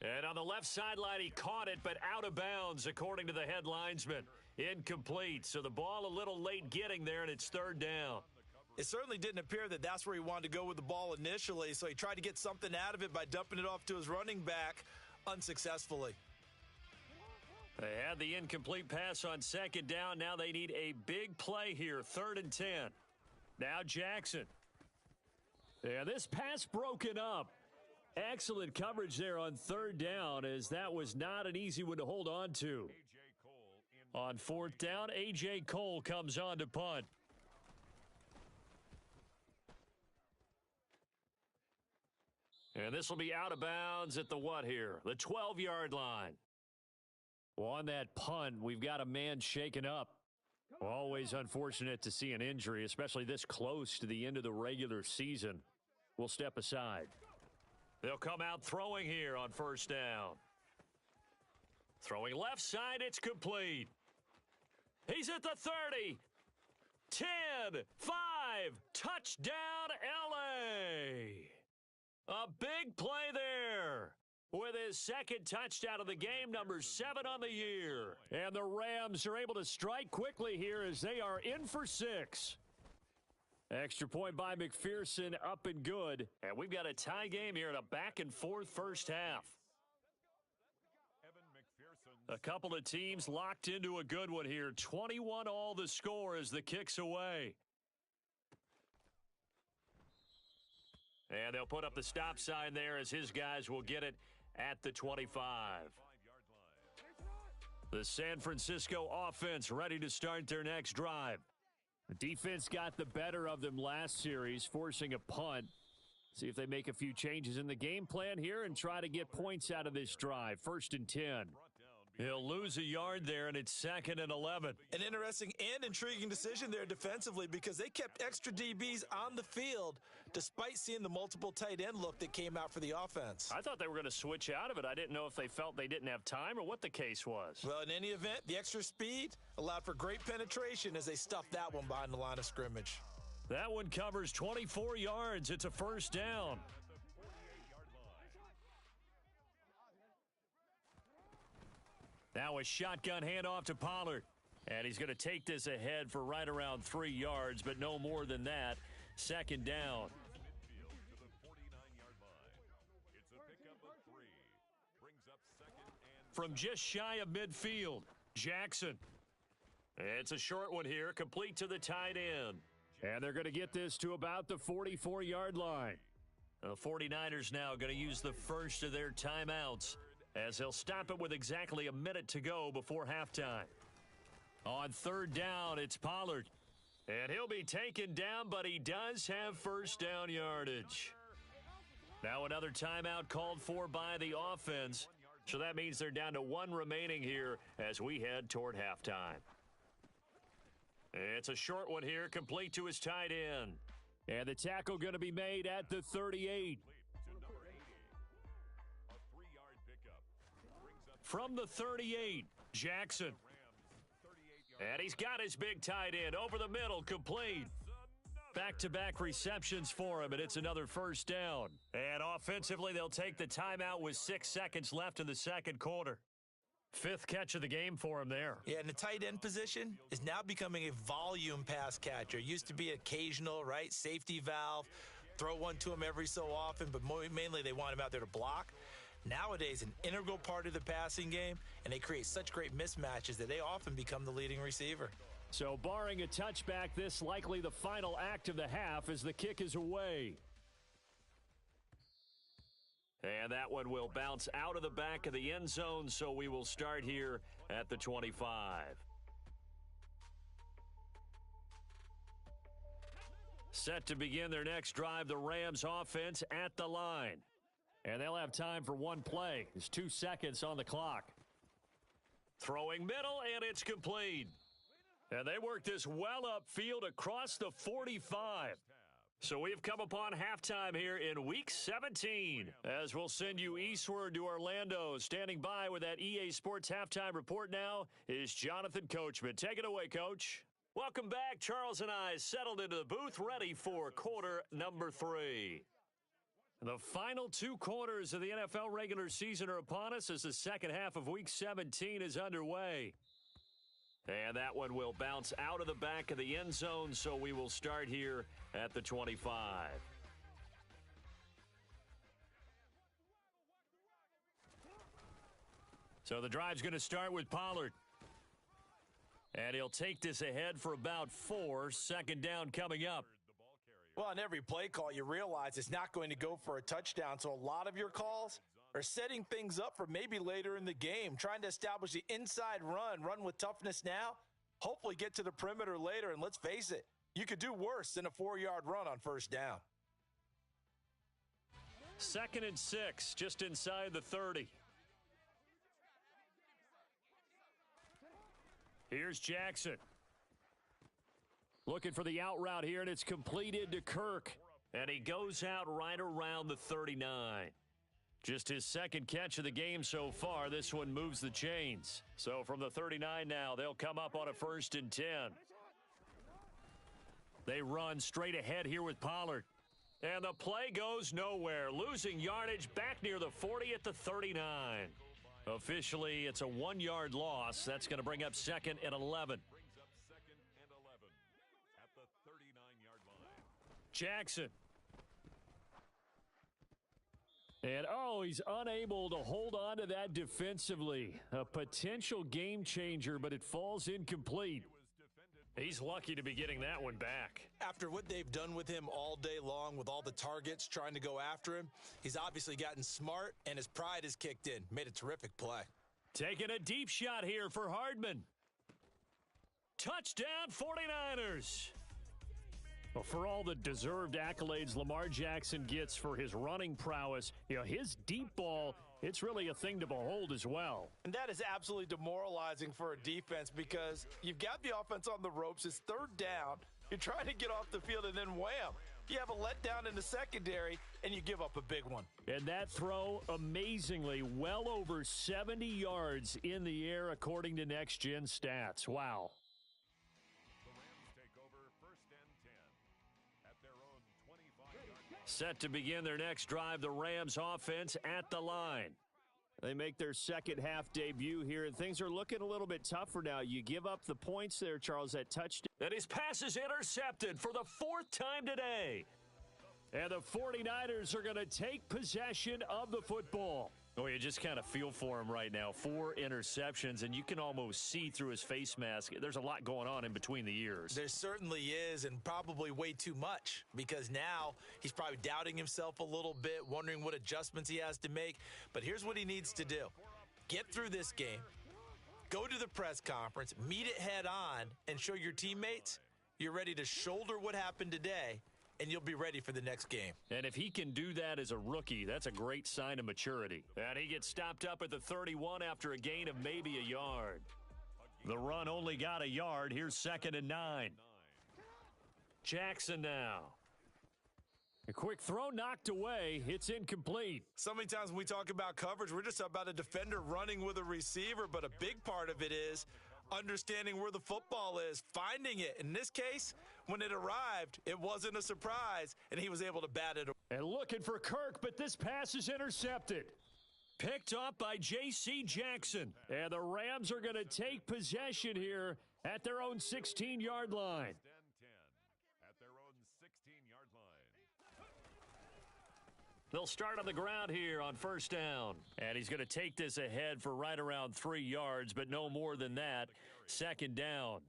And on the left sideline, he caught it, but out of bounds, according to the head linesman. Incomplete, so the ball a little late getting there, and it's third down. It certainly didn't appear that that's where he wanted to go with the ball initially, so he tried to get something out of it by dumping it off to his running back unsuccessfully. They had the incomplete pass on second down. Now they need a big play here, 3rd and 10. Now Jackson. Yeah, this pass broken up. Excellent coverage there on 3rd down, as that was not an easy one to hold on to. On 4th down, A.J. Cole comes on to punt. And this will be out of bounds at the what here? The 12-yard line. Well, on that punt, we've got a man shaken up. Always unfortunate to see an injury, especially this close to the end of the regular season. We'll step aside. They'll come out throwing here on 1st down. Throwing left side, it's complete. He's at the 30. 10, 5, touchdown, L.A. A big play there with his second touchdown of the game, number 7 on the year. And the Rams are able to strike quickly here as they are in for 6. Extra point by McPherson, up and good. And we've got a tie game here in a back-and-forth first half. A couple of teams locked into a good one here. 21 all the score as the kick's away. And they'll put up the stop sign there as his guys will get it at the 25. The San Francisco offense ready to start their next drive. The defense got the better of them last series, forcing a punt. See if they make a few changes in the game plan here and try to get points out of this drive. 1st and 10. He'll lose a yard there, and it's 2nd and 11. An interesting and intriguing decision there defensively because they kept extra DBs on the field despite seeing the multiple tight end look that came out for the offense. I thought they were going to switch out of it. I didn't know if they felt they didn't have time or what the case was. Well, in any event, the extra speed allowed for great penetration as they stuffed that one behind the line of scrimmage. That one covers 24 yards. It's a 1st down. Now a shotgun handoff to Pollard. And he's going to take this ahead for right around 3 yards, but no more than that. Second down. Midfield to the 49-yard line. It's a pickup of 3. Brings up second and From just shy of midfield, Jackson. It's a short one here, complete to the tight end. And they're going to get this to about the 44-yard line. The 49ers now going to use the first of their timeouts as they'll stop it with exactly a minute to go before halftime. On third down, it's Pollard. And he'll be taken down, but he does have first down yardage. Now another timeout called for by the offense. So that means they're down to 1 remaining here as we head toward halftime. It's a short one here, complete to his tight end. And the tackle going to be made at the 38. to number 80. A 3-yard pickup. Brings up From the 38, Jackson. Rams 38-yard. And he's got his big tight end over the middle, complete. Back-to-back receptions for him, and it's another first down. And offensively, they'll take the timeout with 6 seconds left in the second quarter. 5th catch of the game for him there. Yeah, and the tight end position is now becoming a volume pass catcher. Used to be occasional, right? Safety valve, throw one to him every so often, but mainly they want him out there to block. Nowadays, an integral part of the passing game, and they create such great mismatches that they often become the leading receiver. So barring a touchback, this likely the final act of the half as the kick is away. And that one will bounce out of the back of the end zone, so we will start here at the 25. Set to begin their next drive, the Rams offense at the line. And they'll have time for one play. There's 2 seconds on the clock. Throwing middle, and it's complete. And they work this well upfield across the 45. So we've come upon halftime here in Week 17 as we'll send you eastward to Orlando. Standing by with that EA Sports halftime report now is Jonathan Coachman. Take it away, Coach. Welcome back. Charles and I settled into the booth ready for quarter number 3. The final 2 quarters of the NFL regular season are upon us as the second half of Week 17 is underway. And that one will bounce out of the back of the end zone, so we will start here at the 25. So the drive's going to start with Pollard. And he'll take this ahead for about 4. Second down coming up. Well, on every play call, you realize it's not going to go for a touchdown, so a lot of your calls are setting things up for maybe later in the game, trying to establish the inside run with toughness now, hopefully get to the perimeter later, and let's face it, you could do worse than a 4-yard run on first down. 2nd and 6, just inside the 30. Here's Jackson. Looking for the out route here, and it's completed to Kirk. And he goes out right around the 39. Just his 2nd catch of the game so far. This one moves the chains. So from the 39 now, they'll come up on a 1st and 10. They run straight ahead here with Pollard. And the play goes nowhere. Losing yardage back near the 40 at the 39. Officially, it's a 1-yard loss. That's going to bring up 2nd and 11. Brings up 2nd and 11 at the 39-yard line. Jackson. And, he's unable to hold on to that defensively. A potential game changer, but it falls incomplete. He's lucky to be getting that one back. After what they've done with him all day long with all the targets trying to go after him, he's obviously gotten smart, and his pride has kicked in. Made a terrific play. Taking a deep shot here for Hardman. Touchdown 49ers. Well, for all the deserved accolades Lamar Jackson gets for his running prowess, his deep ball, it's really a thing to behold as well. And that is absolutely demoralizing for a defense because you've got the offense on the ropes. It's 3rd down. You're trying to get off the field, and then wham, you have a letdown in the secondary, and you give up a big one. And that throw, amazingly, well over 70 yards in the air, according to Next Gen Stats. Wow. The Rams take over 1st and 10 at their own 25-yard line. Set to begin their next drive, the Rams offense at the line. They make their second half debut here, and things are looking a little bit tougher now. You give up the points there, Charles, that touchdown. And his pass is intercepted for the fourth time today. And the 49ers are going to take possession of the football. Oh, you just kind of feel for him right now. 4 interceptions, and you can almost see through his face mask. There's a lot going on in between the ears. There certainly is, and probably way too much, because now he's probably doubting himself a little bit, wondering what adjustments he has to make. But here's what he needs to do. Get through this game, go to the press conference, meet it head on, and show your teammates you're ready to shoulder what happened today, and you'll be ready for the next game. And if he can do that as a rookie, that's a great sign of maturity. And he gets stopped up at the 31 after a gain of maybe a yard. The run only got a yard. Here's 2nd and 9. Jackson now. A quick throw knocked away. It's incomplete. So many times when we talk about coverage, we're just about a defender running with a receiver, but a big part of it is understanding where the football is, finding it. In this case, when it arrived, it wasn't a surprise, and he was able to bat it. And looking for Kirk, but this pass is intercepted. Picked up by J.C. Jackson. And the Rams are going to take possession here at their own 16-yard line. At their own 16-yard line. They'll start on the ground here on 1st down. And he's going to take this ahead for right around 3 yards, but no more than that. 2nd down.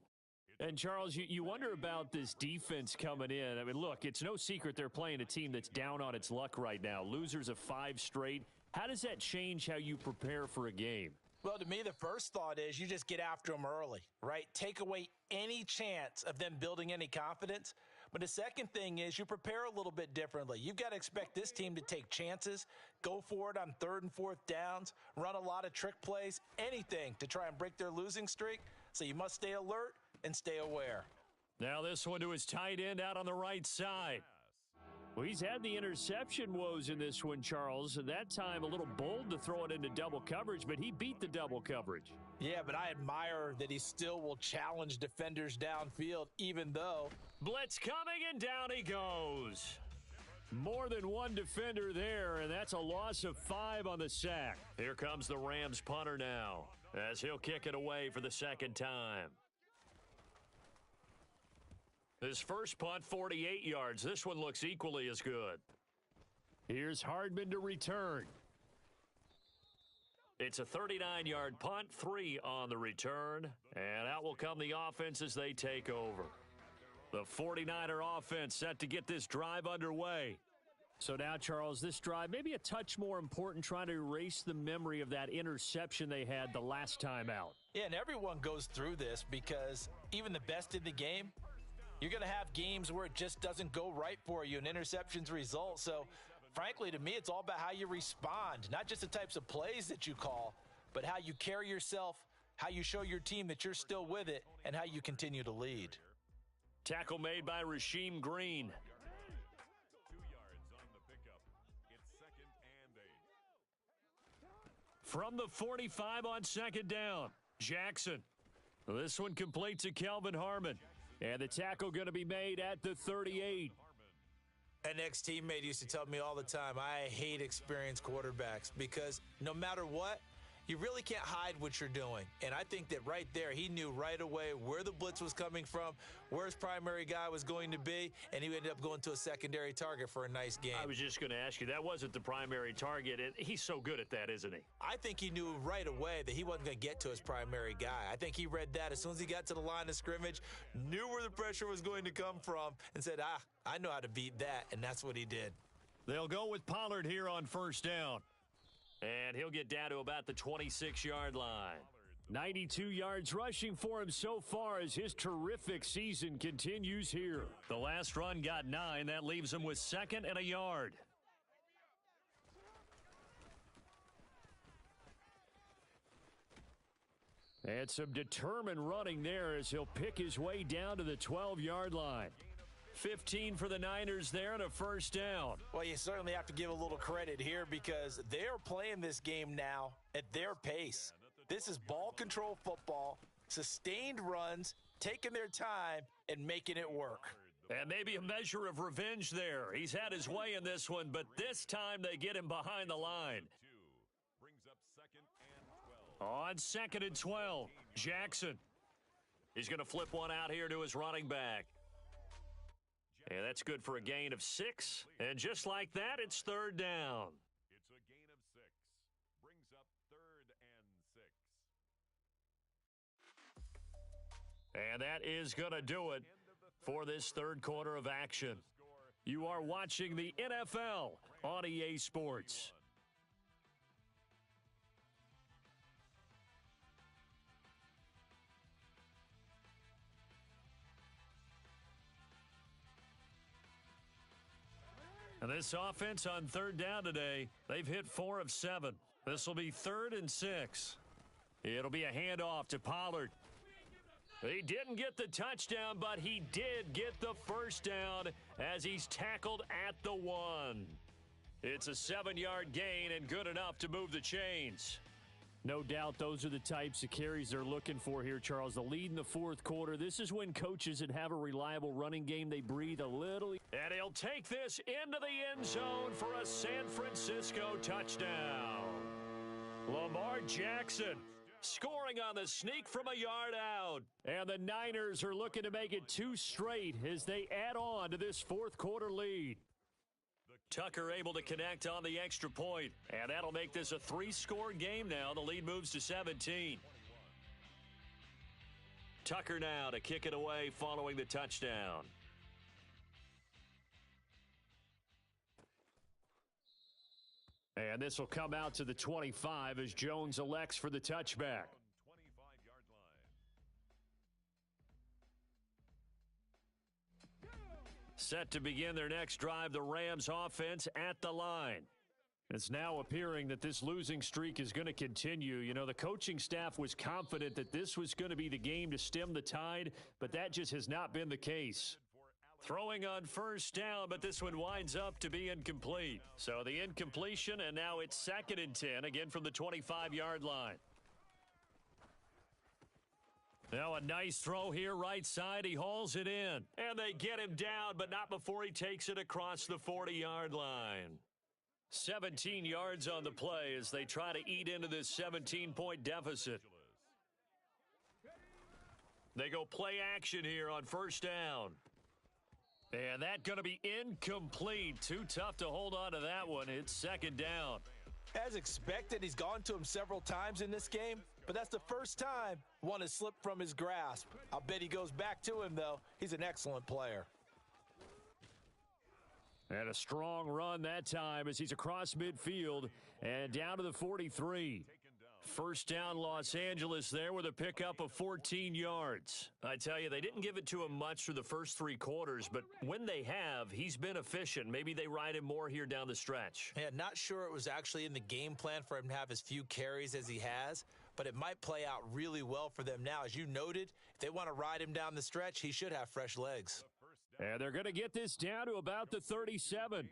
And, Charles, you wonder about this defense coming in. I mean, look, it's no secret they're playing a team that's down on its luck right now. Losers of 5 straight. How does that change how you prepare for a game? Well, to me, the first thought is you just get after them early, right? Take away any chance of them building any confidence. But the second thing is you prepare a little bit differently. You've got to expect this team to take chances, go for it on 3rd and 4th downs, run a lot of trick plays, anything to try and break their losing streak. So you must stay alert and stay aware. Now this one to his tight end out on the right side. Well, he's had the interception woes in this one, Charles. And that time a little bold to throw it into double coverage, but he beat the double coverage. Yeah, but I admire that he still will challenge defenders downfield, even though. Blitz coming, and down he goes. More than one defender there, and that's a loss of 5 on the sack. Here comes the Rams punter now, as he'll kick it away for the 2nd time. His first punt, 48 yards. This one looks equally as good. Here's Hardman to return. It's a 39-yard punt, 3 on the return, and out will come the offense as they take over. The 49er offense set to get this drive underway. So now, Charles, this drive maybe a touch more important, trying to erase the memory of that interception they had the last time out. Yeah, and everyone goes through this because even the best in the game, you're going to have games where it just doesn't go right for you and interceptions result. So, frankly, to me, it's all about how you respond, not just the types of plays that you call, but how you carry yourself, how you show your team that you're still with it, and how you continue to lead. Tackle made by Rasheem Green. 2 yards on the pickup. It's 2nd and 8. From the 45 on 2nd down, Jackson. This one complete to Kelvin Harmon. And the tackle going to be made at the 38. An ex-teammate used to tell me all the time, I hate experienced quarterbacks because no matter what, you really can't hide what you're doing. And I think that right there, he knew right away where the blitz was coming from, where his primary guy was going to be, and he ended up going to a secondary target for a nice game. I was just going to ask you, that wasn't the primary target, and he's so good at that, isn't he? I think he knew right away that he wasn't going to get to his primary guy. I think he read that as soon as he got to the line of scrimmage, knew where the pressure was going to come from, and said, I know how to beat that, and that's what he did. They'll go with Pollard here on 1st down. And he'll get down to about the 26-yard line. 92 yards rushing for him so far as his terrific season continues here. The last run got 9. That leaves him with 2nd and a yard. And some determined running there as he'll pick his way down to the 12-yard line. 15 for the Niners there and a 1st down. Well, you certainly have to give a little credit here because they're playing this game now at their pace. This is ball control football, sustained runs, taking their time, and making it work. And maybe a measure of revenge there. He's had his way in this one, but this time they get him behind the line. Brings up 2nd On 2nd and 12, Jackson. He's going to flip one out here to his running back. And that's good for a gain of 6. And just like that, it's 3rd down. It's a gain of 6. Brings up 3rd and 6. And that is going to do it for this 3rd quarter of action. You are watching the NFL on EA Sports. And this offense on 3rd down today, they've hit 4 of 7. This will be 3rd and 6. It'll be a handoff to Pollard. He didn't get the touchdown, but he did get the 1st down as he's tackled at the 1. It's a 7-yard gain and good enough to move the chains. No doubt those are the types of carries they're looking for here, Charles. The lead in the 4th quarter. This is when coaches that have a reliable running game, they breathe a little. And he'll take this into the end zone for a San Francisco touchdown. Lamar Jackson scoring on the sneak from a yard out. And the Niners are looking to make it 2 straight as they add on to this 4th quarter lead. Tucker able to connect on the extra point, and that'll make this a 3-score game now. The lead moves to 17. Tucker now to kick it away following the touchdown. And this will come out to the 25 as Jones elects for the touchback. Set to begin their next drive, the Rams offense at the line. It's now appearing that this losing streak is going to continue. You know, the coaching staff was confident that this was going to be the game to stem the tide, but that just has not been the case. Throwing on 1st down, but this one winds up to be incomplete. So the incompletion, and now it's 2nd and 10, again from the 25-yard line. Now a nice throw here, right side. He hauls it in. And they get him down, but not before he takes it across the 40-yard line. 17 yards on the play as they try to eat into this 17-point deficit. They go play action here on 1st down. And that going to be incomplete. Too tough to hold on to that one. It's 2nd down. As expected, he's gone to him several times in this game, but that's the first time one has slipped from his grasp. I'll bet he goes back to him, though. He's an excellent player. And a strong run that time as he's across midfield and down to the 43. 1st down Los Angeles there with a pickup of 14 yards. I tell you, they didn't give it to him much through the first 3 quarters, but when they have, he's been efficient. Maybe they ride him more here down the stretch. Yeah, not sure it was actually in the game plan for him to have as few carries as he has, but it might play out really well for them now. As you noted, if they want to ride him down the stretch, he should have fresh legs. And they're going to get this down to about the 37.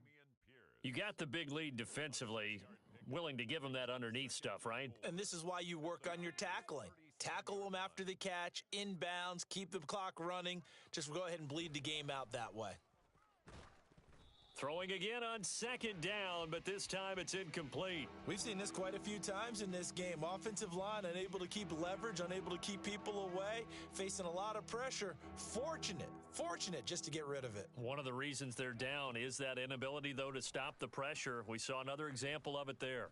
You got the big lead defensively. Willing to give him that underneath stuff, right? And this is why you work on your tackling. Tackle them after the catch, inbounds, keep the clock running. Just go ahead and bleed the game out that way. Throwing again on 2nd down, but this time it's incomplete. We've seen this quite a few times in this game. Offensive line unable to keep leverage, unable to keep people away, facing a lot of pressure. Fortunate just to get rid of it. One of the reasons they're down is that inability, though, to stop the pressure. We saw another example of it there.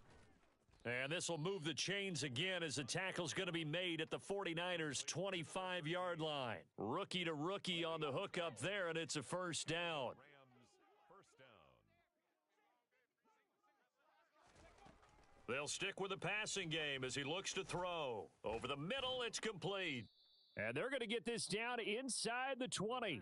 And this will move the chains again as the tackle's going to be made at the 49ers' 25-yard line. Rookie to rookie on the hookup there, and it's a 1st down. They'll stick with the passing game as he looks to throw. Over the middle, it's complete. And they're going to get this down inside the 20.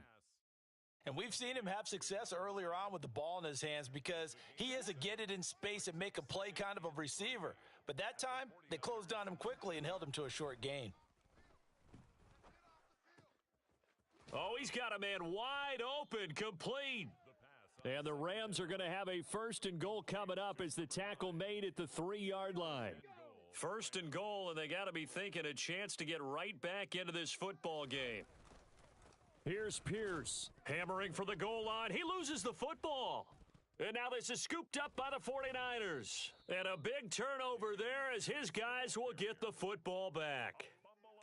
And we've seen him have success earlier on with the ball in his hands because he is a get it in space and make a play kind of a receiver. But that time, they closed on him quickly and held him to a short gain. Oh, he's got a man wide open, complete. And the Rams are going to have a 1st and goal coming up as the tackle made at the 3-yard line. 1st and goal, and they got to be thinking a chance to get right back into this football game. Here's Pierce, hammering for the goal line. He loses the football. And now this is scooped up by the 49ers. And a big turnover there as his guys will get the football back.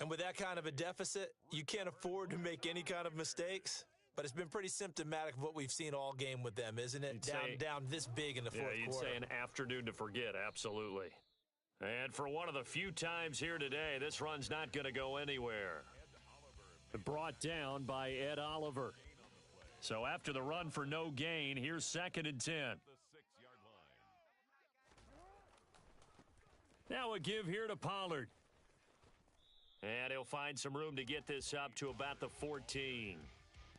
And with that kind of a deficit, you can't afford to make any kind of mistakes. But it's been pretty symptomatic of what we've seen all game with them, isn't it? Down this big in the fourth quarter. You'd say an afternoon to forget, absolutely. And for one of the few times here today, this run's not going to go anywhere. Brought down by Ed Oliver. So after the run for no gain, here's 2nd and 10. Now a give here to Pollard. And he'll find some room to get this up to about the 14.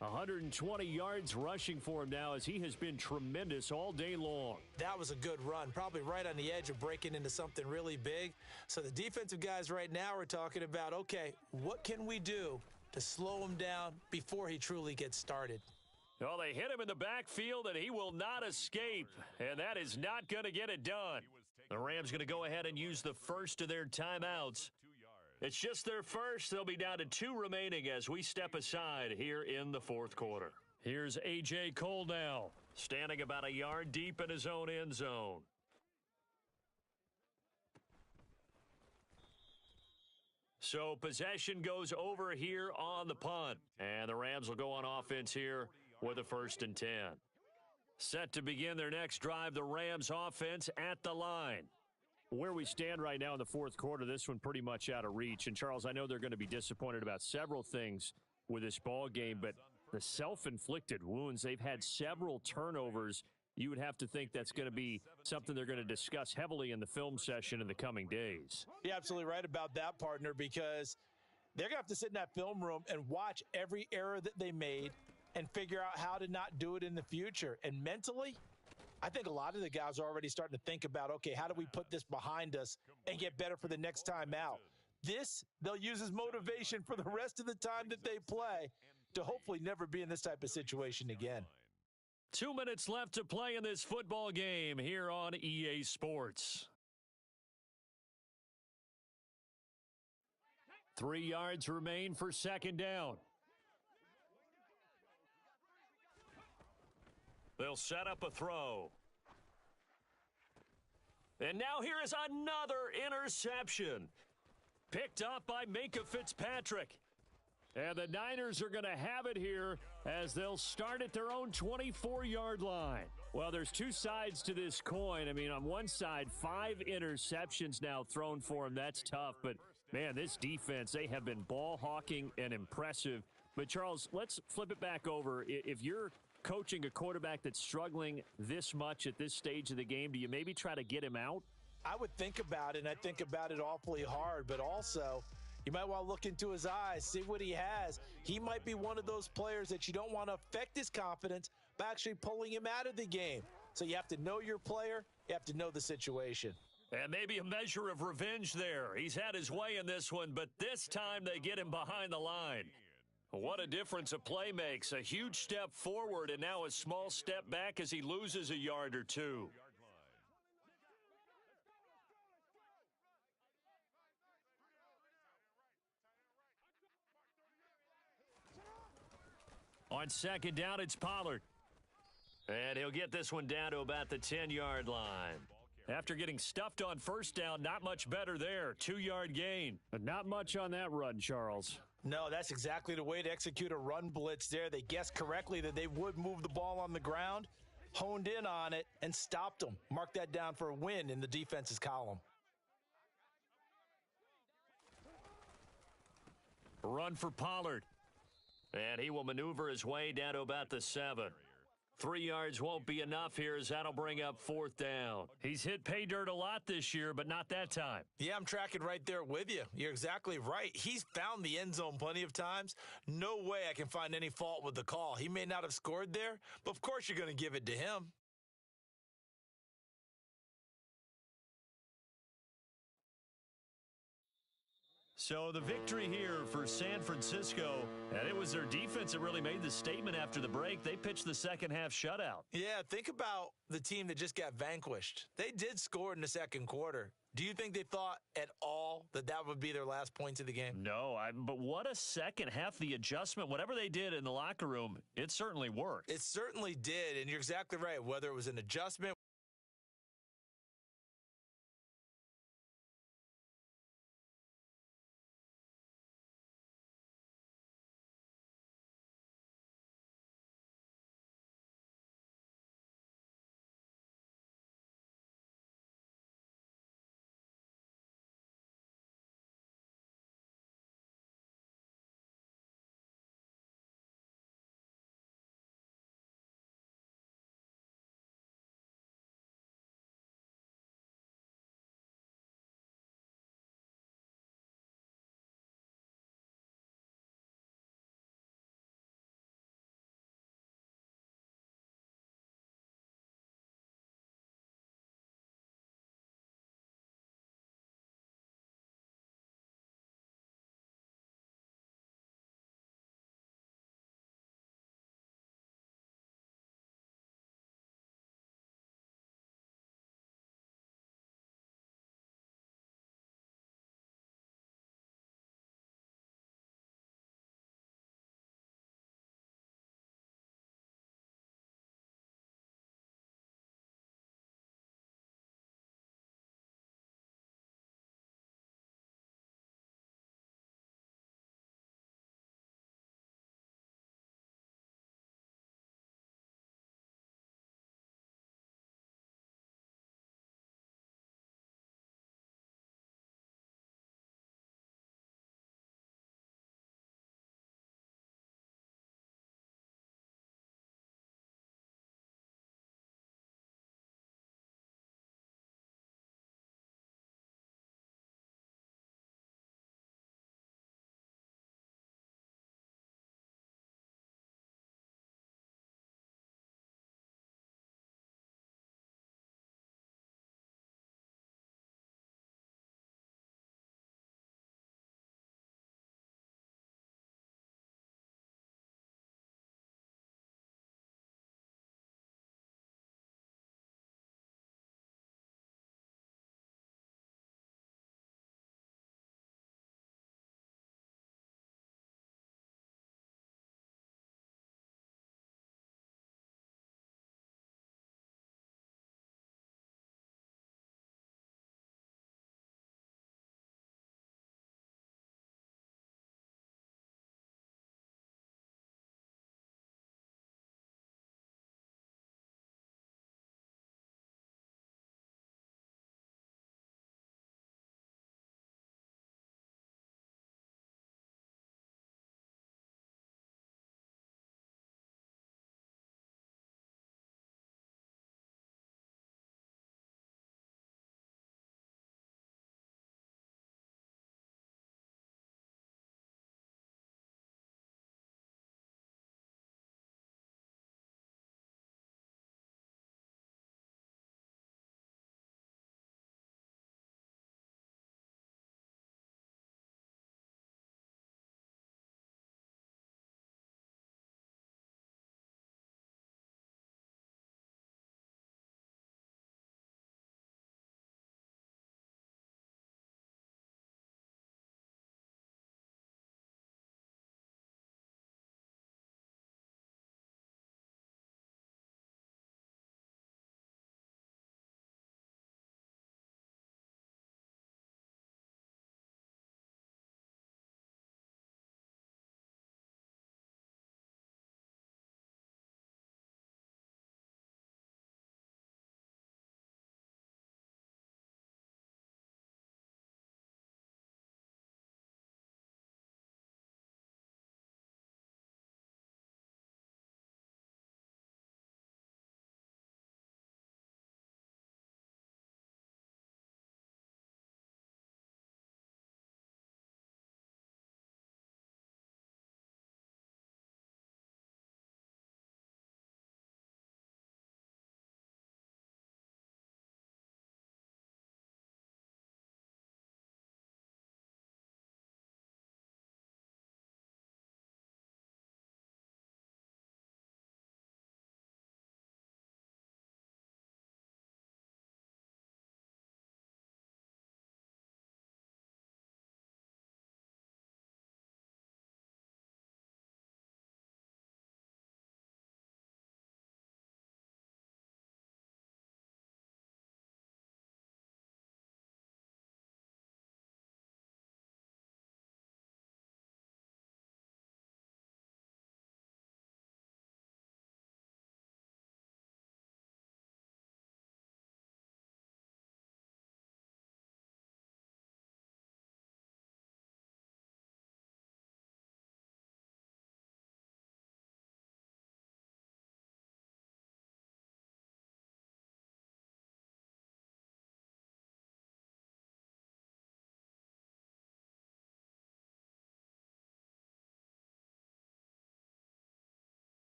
120 yards rushing for him now as he has been tremendous all day long. That was a good run, probably right on the edge of breaking into something really big. So the defensive guys right now are talking about, okay, what can we do to slow him down before he truly gets started? Well, they hit him in the backfield, and he will not escape, and that is not going to get it done. The Rams going to go ahead and use the first of their timeouts. It's just their first. They'll be down to 2 remaining as we step aside here in the fourth quarter. Here's A.J. Cole now, standing about a yard deep in his own end zone. So possession goes over here on the punt, and the Rams will go on offense here with a 1st and 10. Set to begin their next drive, the Rams offense at the line. Where we stand right now in the fourth quarter, this one pretty much out of reach. And, Charles, I know they're going to be disappointed about several things with this ball game, but the self-inflicted wounds, they've had several turnovers. You would have to think that's going to be something they're going to discuss heavily in the film session in the coming days. You're absolutely right about that, partner, because they're going to have to sit in that film room and watch every error that they made and figure out how to not do it in the future. And mentally, I think a lot of the guys are already starting to think about, okay, how do we put this behind us and get better for the next time out? This, they'll use as motivation for the rest of the time that they play to hopefully never be in this type of situation again. 2 minutes left to play in this football game here on EA Sports. 3 yards remain for 2nd down. They'll set up a throw. And now here is another interception. Picked up by Minka Fitzpatrick. And the Niners are going to have it here as they'll start at their own 24-yard line. Well, there's 2 sides to this coin. I mean, on one side, 5 interceptions now thrown for him. That's tough. But, man, this defense, they have been ball hawking and impressive. But, Charles, let's flip it back over. If you're coaching a quarterback that's struggling this much at this stage of the game, do you maybe try to get him out? I would think about it, and I think about it awfully hard, but also you might want to look into his eyes, see what he has. He might be one of those players that you don't want to affect his confidence by actually pulling him out of the game. So you have to know your player, you have to know the situation. And maybe a measure of revenge there. He's had his way in this one, but this time they get him behind the line. What a difference a play makes. A huge step forward and now a small step back as he loses a yard or 2. On 2nd down, it's Pollard. And he'll get this one down to about the 10-yard line. After getting stuffed on 1st down, not much better there. 2-yard gain. But not much on that run, Charles. No, that's exactly the way to execute a run blitz there. They guessed correctly that they would move the ball on the ground, honed in on it, and stopped them. Mark that down for a win in the defense's column. Run for Pollard. And he will maneuver his way down to about the 7. 3 yards won't be enough here as that'll bring up 4th down. He's hit pay dirt a lot this year, but not that time. Yeah, I'm tracking right there with you. You're exactly right. He's found the end zone plenty of times. No way I can find any fault with the call. He may not have scored there, but of course you're going to give it to him. So the victory here for San Francisco, and it was their defense that really made the statement after the break. They pitched the second half shutout. Yeah, think about the team that just got vanquished. They did score in the second quarter. Do you think they thought at all that that would be their last points of the game? No, but what a second half. The adjustment, whatever they did in the locker room, it certainly worked. It certainly did, and you're exactly right. Whether it was an adjustment,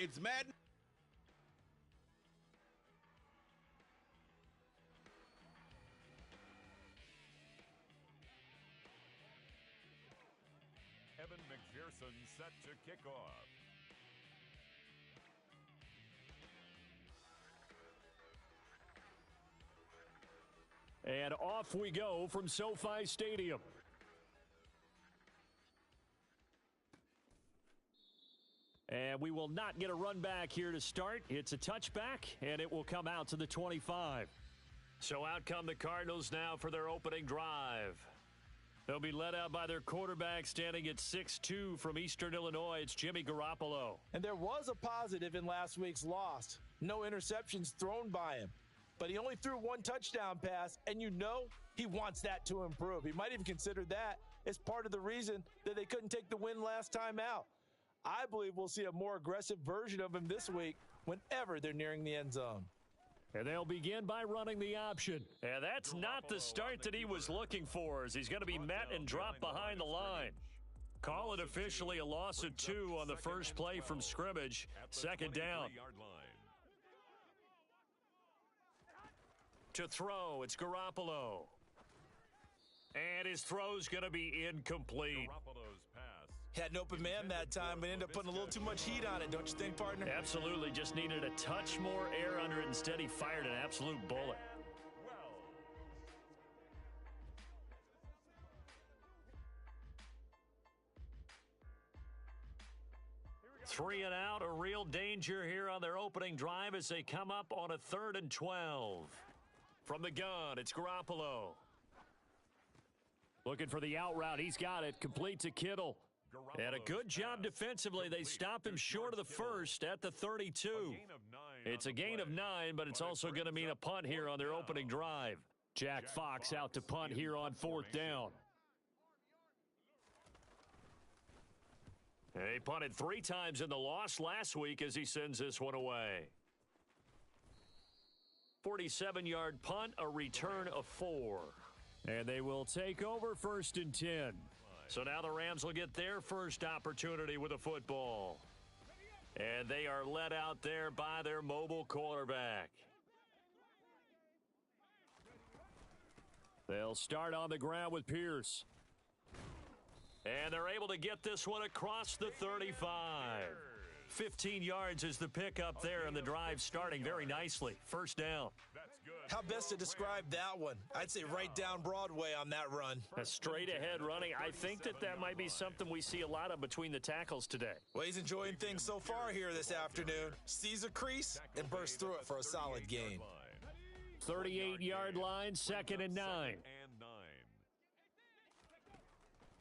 It's Madden. Evan McPherson set to kick off. And off we go from SoFi Stadium. And we will not get a run back here to start. It's a touchback, and it will come out to the 25. So out come the Cardinals now for their opening drive. They'll be led out by their quarterback standing at 6'2" from Eastern Illinois. It's Jimmy Garoppolo. And there was a positive in last week's loss. No interceptions thrown by him. But he only threw one touchdown pass, and you know he wants that to improve. He might even consider that as part of the reason that they couldn't take the win last time out. I believe we'll see a more aggressive version of him this week whenever they're nearing the end zone. And they'll begin by running the option. And that's not the start that he was looking for, as he's going to be met and dropped behind the line. Call it officially a loss of 2 on the first play from scrimmage. Second down. To throw, it's Garoppolo. And his throw's going to be incomplete. Garoppolo's pass. Had an open man that time, but ended up putting a little too much heat on it, don't you think, partner? Absolutely. Just needed a touch more air under it. Instead, he fired an absolute bullet. Well. 3 and out, a real danger here on their opening drive as they come up on a 3rd and 12. From the gun, it's Garoppolo. Looking for the out route. He's got it. Complete to Kittle. And a good job defensively. They stop him short of the first at the 32. It's a gain of 9, but it's also going to mean a punt here on their opening drive. Jack Fox out to punt here on 4th down. He punted 3 times in the loss last week as he sends this one away. 47-yard punt, a return of 4. And they will take over 1st and 10. So now the Rams will get their first opportunity with a football. And they are led out there by their mobile quarterback. They'll start on the ground with Pierce. And they're able to get this one across the 35. 15 yards is the pickup there, and the drive starting very nicely. 1st down. How best to describe that one? I'd say right down Broadway on that run. A straight-ahead running. I think that might be something we see a lot of between the tackles today. Well, he's enjoying things so far here this afternoon. Sees a crease and bursts through it for a solid gain. 38-yard line, 2nd and 9.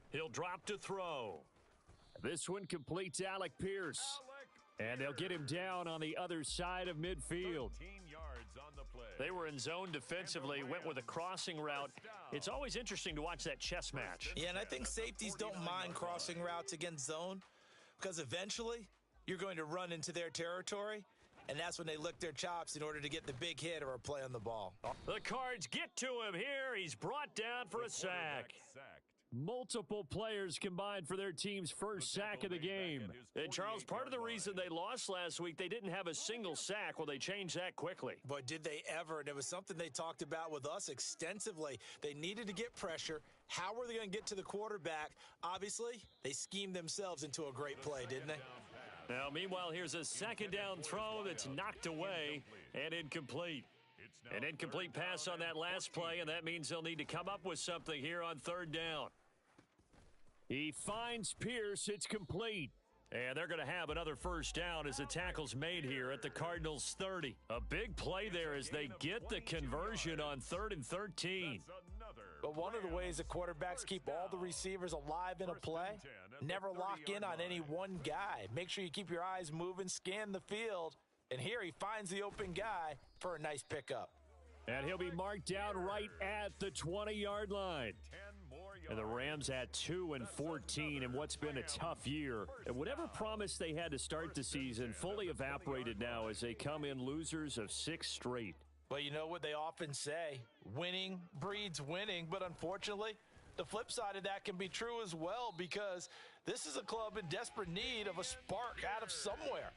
He'll drop to throw. This one completes Alec Pierce. And they'll get him down on the other side of midfield. They were in zone defensively, went with a crossing route. It's always interesting to watch that chess match. Yeah, and I think safeties don't mind crossing routes against zone because eventually you're going to run into their territory, and that's when they lick their chops in order to get the big hit or a play on the ball. The Cards get to him here. He's brought down for a sack. Multiple players combined for their team's first sack of the game. And Charles, part of the reason they lost last week, they didn't have a single sack. Well, they changed that quickly. But did they ever? And it was something they talked about with us extensively. They needed to get pressure. How were they going to get to the quarterback? Obviously, they schemed themselves into a great play, didn't they? Now, meanwhile, here's a 2nd down throw that's knocked away and incomplete. An incomplete pass on that last play, and that means they'll need to come up with something here on 3rd down. He finds Pierce. It's complete. And they're going to have another 1st down as the tackle's made here at the Cardinals' 30. A big play there as they get the conversion on 3rd and 13. But one of the ways that quarterbacks keep all the receivers alive in a play, never lock in on any one guy. Make sure you keep your eyes moving, scan the field. And here he finds the open guy for a nice pickup. And he'll be marked down right at the 20-yard line. And the Rams at 2 and 14 in what's been a tough year. And whatever promise they had to start the season fully evaporated now as they come in losers of 6 straight. Well, you know what they often say, winning breeds winning. But unfortunately, the flip side of that can be true as well, because this is a club in desperate need of a spark out of somewhere.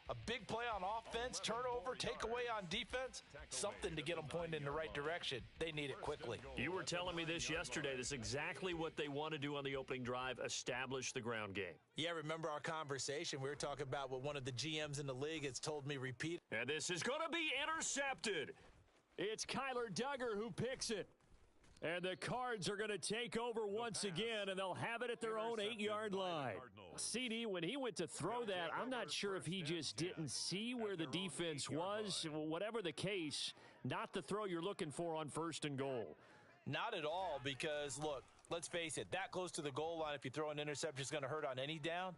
A big play on offense, turnover, takeaway on defense, something to get them pointed in the right direction. They need it quickly. You were telling me this yesterday. This is exactly what they want to do on the opening drive, establish the ground game. Yeah, remember our conversation? We were talking about what one of the GMs in the league has told me repeat. And this is going to be intercepted. It's Kyler Duggar who picks it. And the Cards are going to take over once again, and they'll have it at their own 8-yard line. CD, when he went to throw that, I'm not sure if he just didn't see where the defense was. Whatever the case, not the throw you're looking for on 1st and goal. Not at all, because, look, let's face it, that close to the goal line, if you throw an interception, is going to hurt on any down.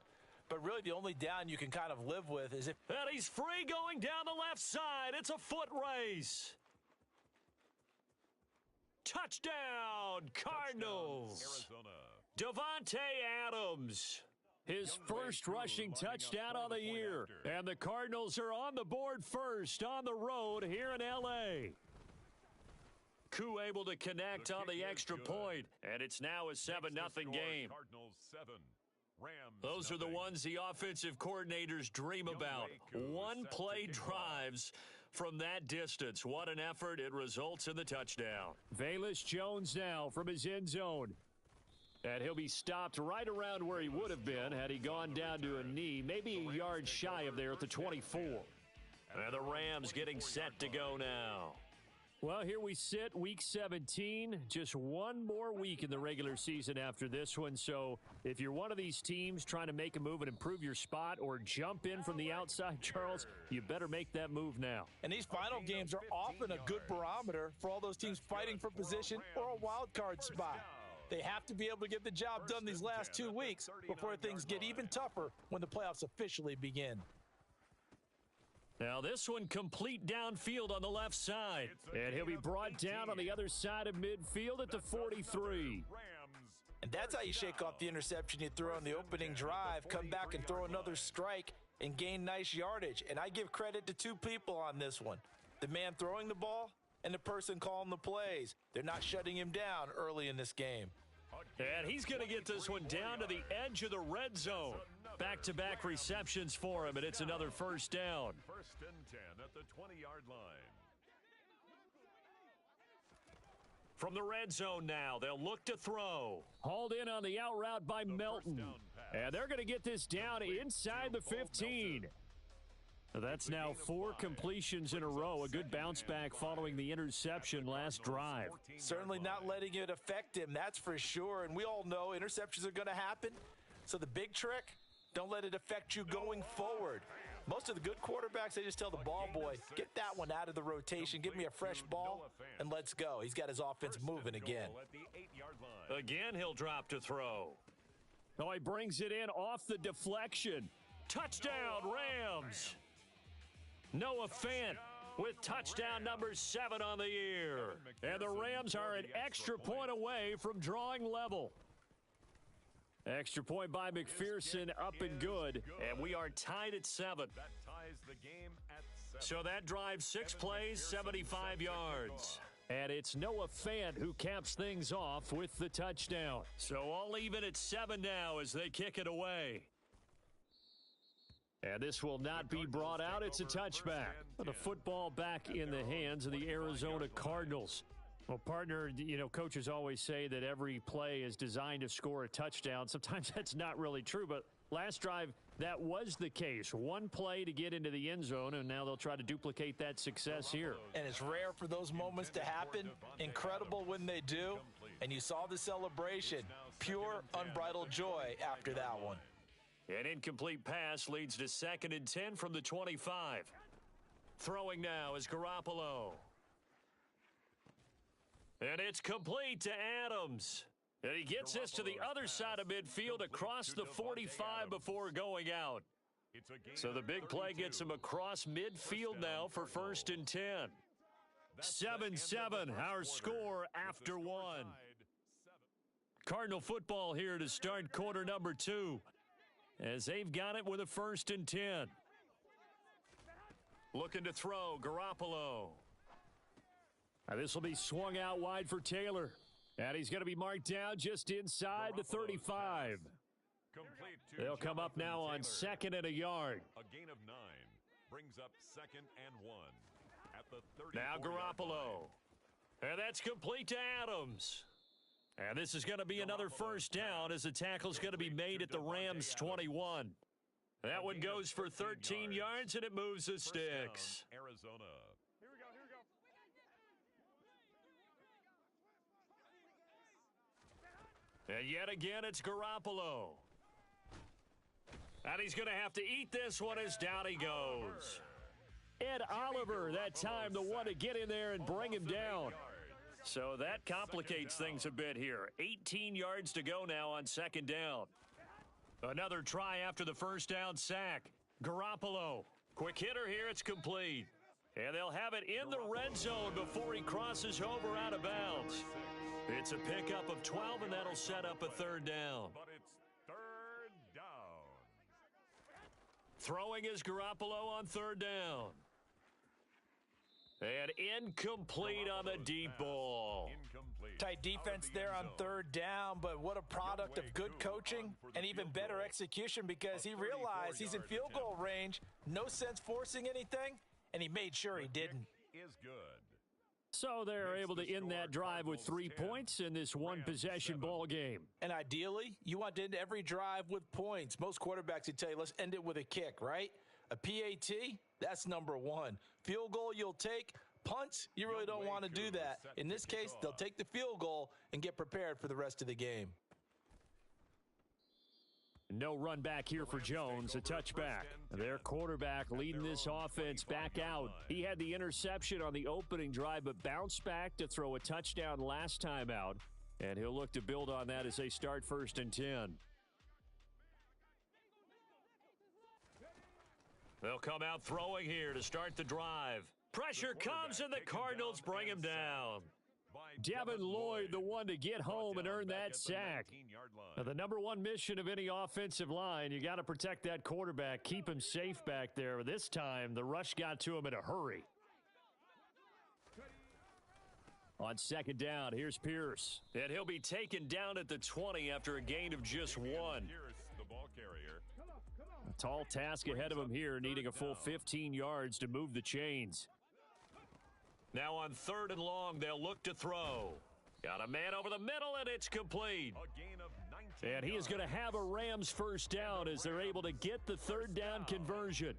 But really, the only down you can kind of live with is if... And he's free going down the left side. It's a foot race. Touchdown, Cardinals. Davante Adams, his first rushing touchdown of the year. And the Cardinals are on the board first on the road here in L.A. Koo able to connect on the extra point, and it's now a 7-0 game. Those are the ones the offensive coordinators dream about. One-play drives from that distance. What an effort. It results in the touchdown. Velus Jones now from his end zone. And he'll be stopped right around where he would have been had he gone down to a knee, maybe a yard shy of there at the 24. And the Rams getting set to go now. Well, here we sit, Week 17, just one more week in the regular season after this one. So if you're one of these teams trying to make a move and improve your spot or jump in from the outside, Charles, you better make that move now. And these final games are often a good barometer for all those teams fighting for position or a wild card spot. They have to be able to get the job done these last 2 weeks before things get even tougher when the playoffs officially begin. Now this one complete downfield on the left side. And he'll be brought down on the other side of midfield at the 43. And that's how you shake off the interception you throw on the opening drive, come back and throw another strike and gain nice yardage. And I give credit to 2 people on this one. The man throwing the ball and the person calling the plays. They're not shutting him down early in this game. And he's going to get this one down to the edge of the red zone. Back-to-back receptions for him, and it's another first down. 1st and 10 at the 20-yard line. From the red zone now, they'll look to throw. Hauled in on the out route by Melton. And they're going to get this down inside the 15. That's now 4 completions in a row. A good bounce back following the interception last drive. Certainly not letting it affect him, that's for sure. And we all know interceptions are going to happen. So the big trick, don't let it affect you going forward. Most of the good quarterbacks, they just tell the ball boy, get that one out of the rotation, give me a fresh ball, and let's go. He's got his offense moving again. Again, he'll drop to throw. Oh, he brings it in off the deflection. Touchdown, Rams. Noah Fant with touchdown number 7 on the year. And the Rams are an extra point away from drawing level. Extra point by McPherson, up and good. And we are tied at 7. That ties the game at 7. So that drives 6 plays, 75 yards. And it's Noah Fant who caps things off with the touchdown. So all even at 7 now as they kick it away. And this will not be brought out. It's a touchback. The football back in the hands of the Arizona Cardinals. Well, partner, you know, coaches always say that every play is designed to score a touchdown. Sometimes that's not really true, but last drive, that was the case. One play to get into the end zone, and now they'll try to duplicate that success here. And it's rare for those moments to happen. Incredible when they do. And you saw the celebration. Pure, unbridled joy after that one. An incomplete pass leads to 2nd and 10 from the 25. Throwing now is Garoppolo. And it's complete to Adams. And he gets this to the other side of midfield across the 45 before going out. So the big play gets him across midfield now for 1st and 10. 7-7, our score after 1. Cardinal football here to start quarter number 2. As they've got it with a 1st and 10. Looking to throw, Garoppolo. Now this will be swung out wide for Taylor. And he's going to be marked down just inside the 35. They'll come up now on 2nd and a yard. A gain of 9. Brings up 2nd and 1 at the 34-yard Now line. Garoppolo. And that's complete to Adams. And this is going to be another first down as the tackle's going to be made at the Rams 21. That one goes for 13 yards, and it moves the First down, sticks. Arizona. Here we go, here we go. And yet again, it's Garoppolo. And he's going to have to eat this one as down he goes. Ed Oliver, that time the one to get in there and bring him down. So that complicates things a bit here. 18 yards to go now on 2nd down. Another try after the first down sack. Garoppolo. Quick hitter here, it's complete. And they'll have it in the red zone before he crosses over out of bounds. It's a pickup of 12, and that'll set up a 3rd down. But it's 3rd down. Throwing is Garoppolo on 3rd down. And incomplete on the deep ball. Incomplete. Tight defense there on 3rd down, but what a product of good coaching and even better execution because he realized he's in field goal range. No sense forcing anything, and he made sure he didn't. Is good. So they're able to end that drive with 3 points in this one-possession ball game. And ideally, you want to end every drive with points. Most quarterbacks would tell you, let's end it with a kick, right? A PAT, that's number 1. Field goal you'll take. Punts, you really don't want to do that. In this case, they'll take the field goal and get prepared for the rest of the game. No run back here for Jones, a touchback. Their quarterback leading this offense back out. He had the interception on the opening drive, but bounced back to throw a touchdown last time out. And he'll look to build on that as they start 1st and 10. They'll come out throwing here to start the drive. Pressure comes, and the Cardinals bring him down. Devin Lloyd, the one to get home and earn that sack. Now, the number 1 mission of any offensive line, you got to protect that quarterback, keep him safe back there. This time, the rush got to him in a hurry. On 2nd down, here's Pierce. And he'll be taken down at the 20 after a gain of just 1. The ball carrier. A tall task ahead of him here, needing a full 15 yards to move the chains. Now on 3rd and long, they'll look to throw. Got a man over the middle, and it's complete. A gain of 19 And he is going to have a Rams first down as they're able to get the 3rd down conversion.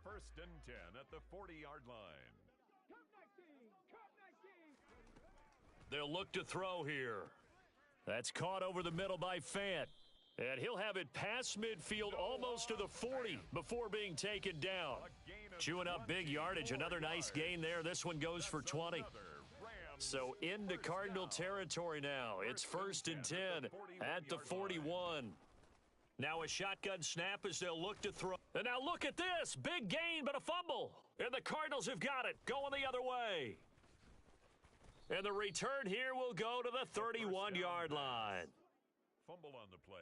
1st and 10 at the 40-yard line. They'll look to throw here. That's caught over the middle by Fant. And he'll have it past midfield almost to the 40 before being taken down. Chewing up big yardage. Another nice gain there. This one goes for 20. So into Cardinal territory now. It's 1st and 10 at the 41. Now a shotgun snap as they'll look to throw. And now look at this. Big gain, but a fumble. And the Cardinals have got it. Going the other way. And the return here will go to the 31-yard line. Fumble on the play.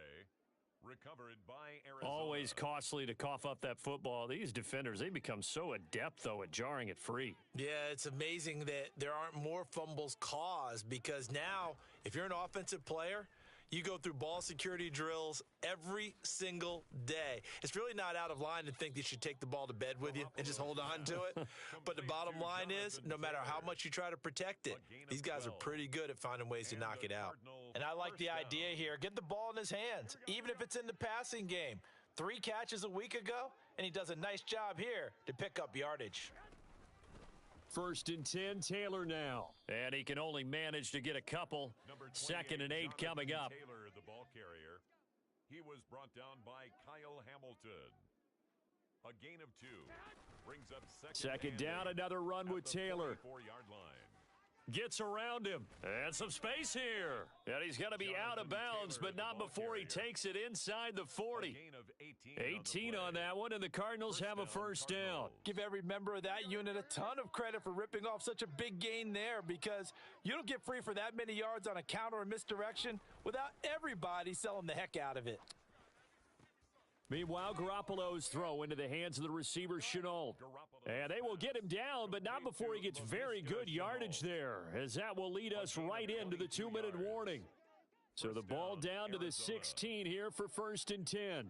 Recovered by Arizona. Always costly to cough up that football. These defenders, they become so adept, though, at jarring it free. Yeah, it's amazing that there aren't more fumbles caused because now, if you're an offensive player, you go through ball security drills every single day. It's really not out of line to think that you should take the ball to bed with you and just hold on to it. But the bottom line is, no matter how much you try to protect it, these guys are pretty good at finding ways to knock it out. And I like the idea here. Get the ball in his hands, even if it's in the passing game. 3 catches a week ago, and he does a nice job here to pick up yardage. 1st and 10, Taylor now. And he can only manage to get a couple. 2nd and 8 coming up. Taylor, the ball carrier. He was brought down by Kyle Hamilton. A gain of 2. Brings up 2nd down, another run with Taylor. 4-yard line. Gets around him. And some space here. And he's going to be out of bounds, but not before he takes it inside the 40. A gain of 18 18 on that one, and the Cardinals have a first down. Give every member of that unit a ton of credit for ripping off such a big gain there because you don't get free for that many yards on a counter or misdirection without everybody selling the heck out of it. Meanwhile, Garoppolo's throw into the hands of the receiver, Chenault. And they will get him down, but not before he gets very good yardage there, as that will lead us right into the 2-minute warning. So the ball down to the 16 here for 1st and 10.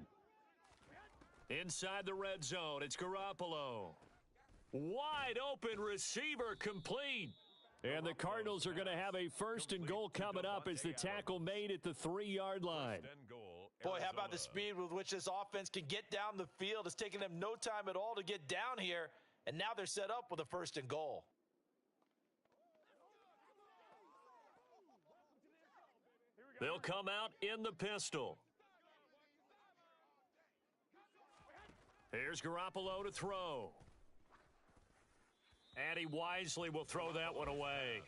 Inside the red zone, it's Garoppolo. Wide open receiver complete. And the Cardinals are going to have a first and goal coming up as the tackle made at the 3-yard line. Boy, how about the speed with which this offense can get down the field? It's taken them no time at all to get down here, and now they're set up with a first and goal. They'll come out in the pistol. Here's Garoppolo to throw. And he wisely will throw that one away.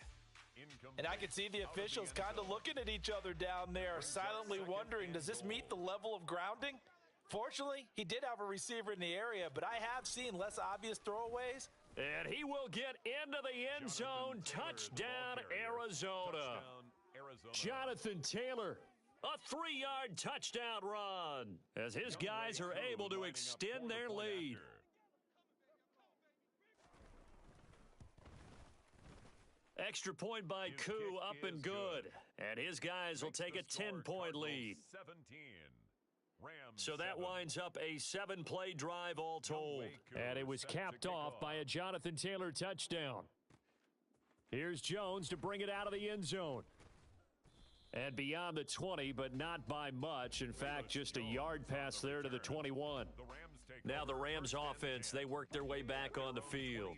And I can see the officials kind of looking at each other down there, silently wondering, does this meet the level of grounding? Fortunately, he did have a receiver in the area, but I have seen less obvious throwaways. And he will get into the end zone. Touchdown, Arizona. Jonathan Taylor, a 3-yard touchdown run as his guys are able to extend their lead. Extra point by Koo, up and good. And his guys will take a 10-point lead. So that winds up a 7-play drive all told. And it was capped off by a Jonathan Taylor touchdown. Here's Jones to bring it out of the end zone. And beyond the 20, but not by much. In fact, just a yard pass there to the 21. Now the Rams offense, they work their way back on the field.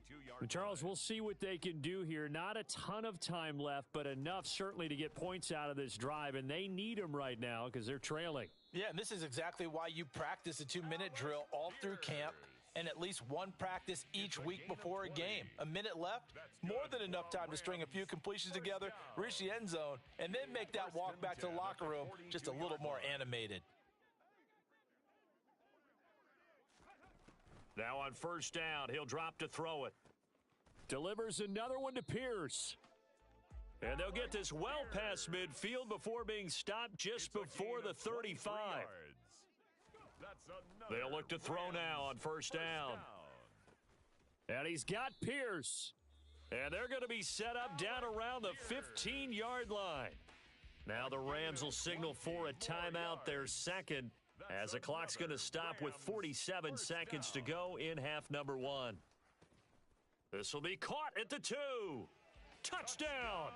Charles, we'll see what they can do here. Not a ton of time left, but enough certainly to get points out of this drive, and they need them right now because they're trailing. Yeah, and this is exactly why you practice a 2-minute drill all through camp and at least one practice each week before a game. A minute left, more than enough time to string a few completions together, reach the end zone, and then make that walk back to the locker room just a little more animated. Now on first down, he'll drop to throw it. Delivers another one to Pierce. And they'll get this well past midfield before being stopped just before the 35. They'll look to throw now on first down. And he's got Pierce. And they're going to be set up down around the 15-yard line. Now the Rams will signal for a timeout, their second, as the clock's going to stop with 47 seconds to go in half number 1. This will be caught at the 2. Touchdown!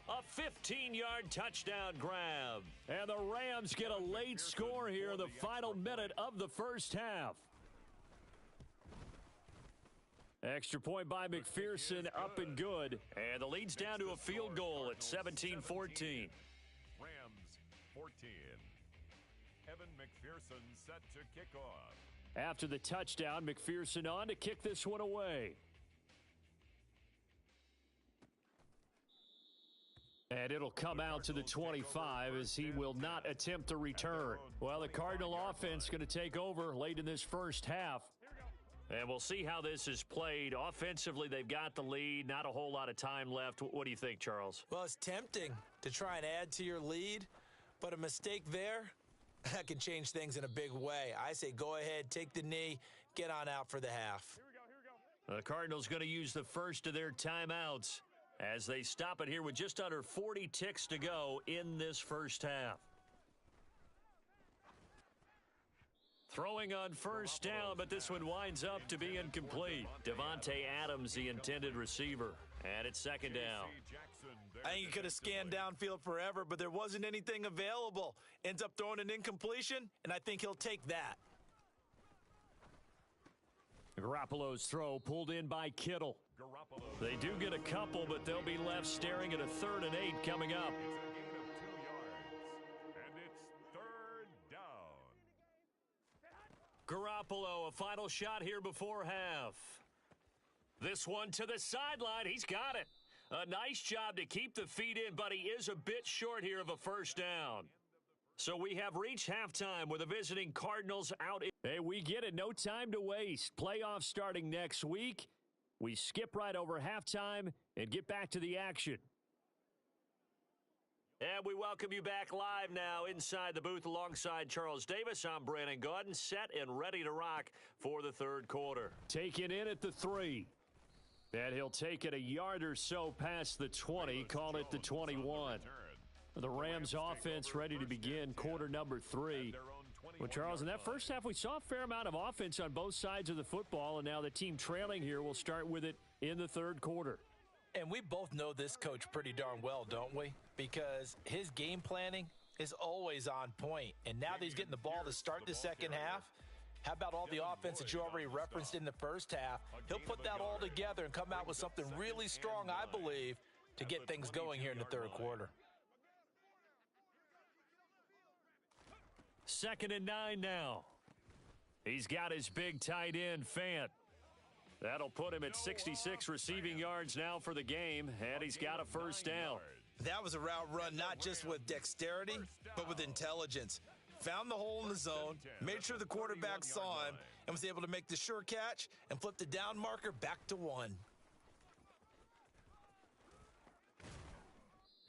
A 15-yard touchdown grab. And the Rams get a late score here in the final minute of the first half. Extra point by McPherson, up and good. And the lead's down to a field goal at 17-14. Rams 14. Evan McPherson set to kick off. After the touchdown, McPherson on to kick this one away. And it'll come out to the 25 as he will not attempt to return. Well, the Cardinal offense going to take over late in this first half. And we'll see how this is played. Offensively, they've got the lead. Not a whole lot of time left. What do you think, Charles? Well, it's tempting to try and add to your lead, but a mistake there, that can change things in a big way. I say go ahead, take the knee, get on out for the half. The Cardinals going to use the first of their timeouts as they stop it here with just under 40 ticks to go in this first half. Throwing on first down, but this one winds up to be incomplete. Devontae Adams, the intended receiver. And it's second down. I think he could have scanned downfield forever, but there wasn't anything available. Ends up throwing an incompletion, and I think he'll take that. Garoppolo's throw pulled in by Kittle. They do get a couple, but they'll be left staring at a 3rd and 8 coming up. Garoppolo, a final shot here before half. This one to the sideline. He's got it. A nice job to keep the feet in, but he is a bit short here of a first down. So we have reached halftime with the visiting Cardinals out. Hey, we get it. No time to waste. Playoffs starting next week. We skip right over halftime and get back to the action. And we welcome you back live now inside the booth alongside Charles Davis. I'm Brandon Gaudin, set and ready to rock for the third quarter. Taken in at the 3. And he'll take it a yard or so past the 20, call it the 21. The Rams offense ready to begin quarter number 3. Well, Charles, in that first half, we saw a fair amount of offense on both sides of the football, and now the team trailing here will start with it in the third quarter. And we both know this coach pretty darn well, don't we? Because his game planning is always on point. And now that he's getting the ball to start the second half, how about all the offense that you already referenced in the first half? He'll put that all together and come out with something really strong, I believe, to get things going here in the third quarter. 2nd and 9 now. He's got his big tight end, Fant. That'll put him at 66 receiving yards now for the game, and he's got a first down. That was a route run not just with dexterity, but with intelligence. Found the hole in the zone, made sure the quarterback saw him, and was able to make the sure catch and flip the down marker back to 1.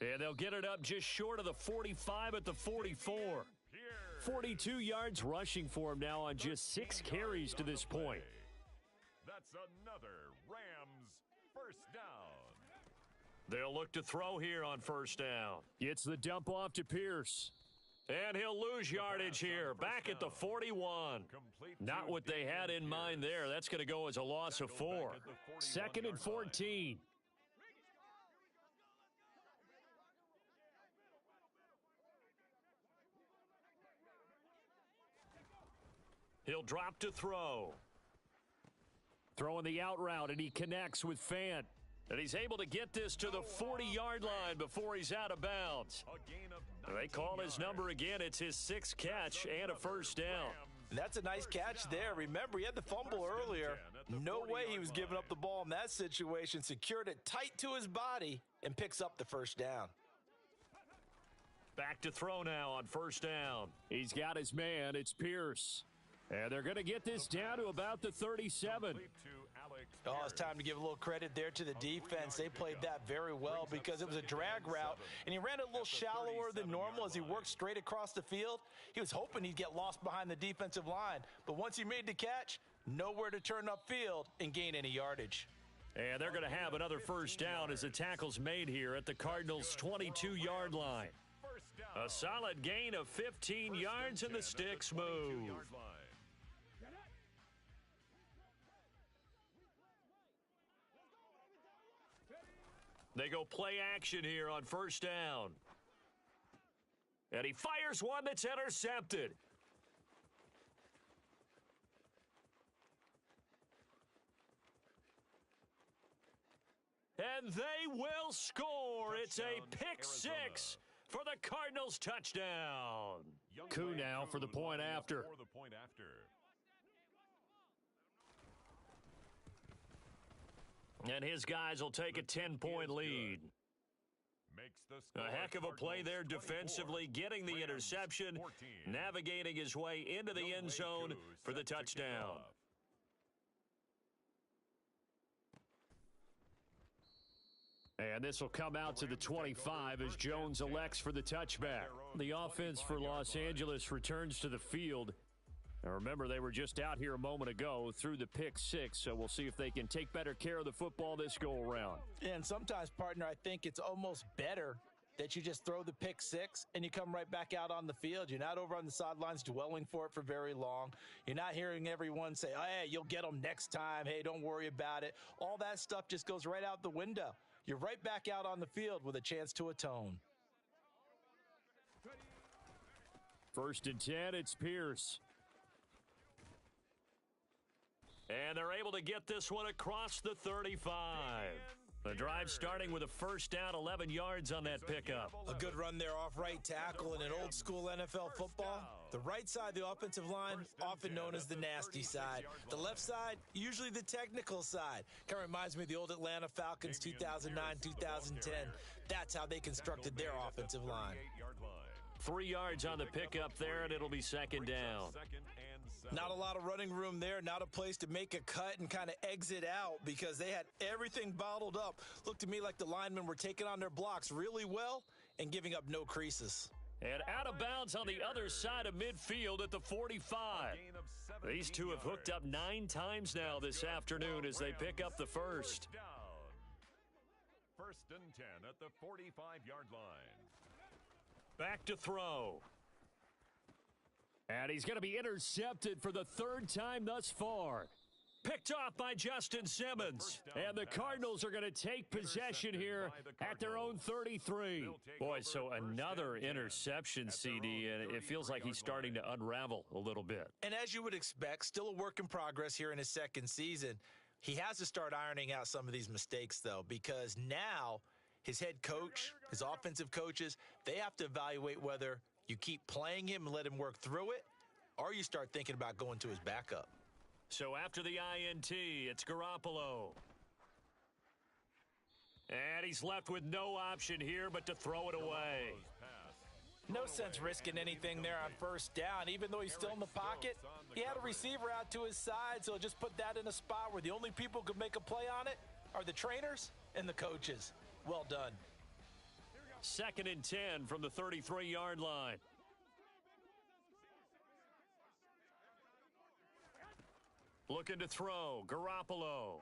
And they'll get it up just short of the 45 at the 44. 42 yards rushing for him now on just 6 carries to this point. That's another Rams first down. They'll look to throw here on first down. Gets the dump off to Pierce. And he'll lose yardage here, back at the 41. Not what they had in mind there. That's going to go as a loss of 4. 2nd and 14. He'll drop to throw. Throwing the out route, and he connects with Fant. And he's able to get this to the 40-yard line before he's out of bounds. They call his number again. It's his 6th catch and a first down. That's a nice catch there. Remember, he had the fumble earlier. No way he was giving up the ball in that situation. Secured it tight to his body and picks up the first down. Back to throw now on first down. He's got his man. It's Pierce. And they're going to get this down to about the 37. Oh, it's time to give a little credit there to the defense. They played that very well because it was a drag route, and he ran it a little shallower than normal as he worked straight across the field. He was hoping he'd get lost behind the defensive line, but once he made the catch, nowhere to turn upfield and gain any yardage. And they're going to have another first down as the tackle's made here at the Cardinals' 22-yard line. A solid gain of 15 yards, and the sticks move. They go play action here on first down. And he fires one that's intercepted. And they will score. It's a pick six for the Cardinals touchdown. Coup now for the point after. And his guys will take a 10-point lead. A heck of a play there defensively, getting the interception, navigating his way into the end zone for the touchdown. And this will come out to the 25 as Jones elects for the touchback. The offense for Los Angeles returns to the field. Now remember, they were just out here a moment ago through the pick six, so we'll see if they can take better care of the football this go-around. And sometimes, partner, I think it's almost better that you just throw the pick six and you come right back out on the field. You're not over on the sidelines dwelling for it for very long. You're not hearing everyone say, oh, hey, you'll get them next time. Hey, don't worry about it. All that stuff just goes right out the window. You're right back out on the field with a chance to atone. 1st and 10, it's Pierce. And they're able to get this one across the 35. The drive starting with a first down, 11 yards on that pickup. A good run there off right tackle in an old school NFL football. The right side of the offensive line, often known as the nasty side. The left side, usually the technical side. Kind of reminds me of the old Atlanta Falcons 2009, 2010. That's how they constructed their offensive line. 3 yards on the pickup there, and it'll be 2nd down. Not a lot of running room there, not a place to make a cut and kind of exit out because they had everything bottled up. Looked to me like the linemen were taking on their blocks really well and giving up no creases. And out of bounds on the other side of midfield at the 45. These two have hooked up 9 times now this afternoon as they pick up the first. 1st and 10 at the 45-yard line. Back to throw. And he's going to be intercepted for the third time thus far. Picked off by Justin Simmons. And the Cardinals are going to take possession here at their own 33. Boy, so another interception, CD, and it feels like he's starting to unravel a little bit. And as you would expect, still a work in progress here in his second season. He has to start ironing out some of these mistakes, though, because now his head coach, his offensive coaches, they have to evaluate whether you keep playing him and let him work through it, or you start thinking about going to his backup. So after the INT, it's Garoppolo. And he's left with no option here but to throw it away. No sense risking anything there on first down. Even though he's still in the pocket, he had a receiver out to his side, so just put that in a spot where the only people who could make a play on it are the trainers and the coaches. Well done. 2nd and 10 from the 33-yard line. Looking to throw, Garoppolo.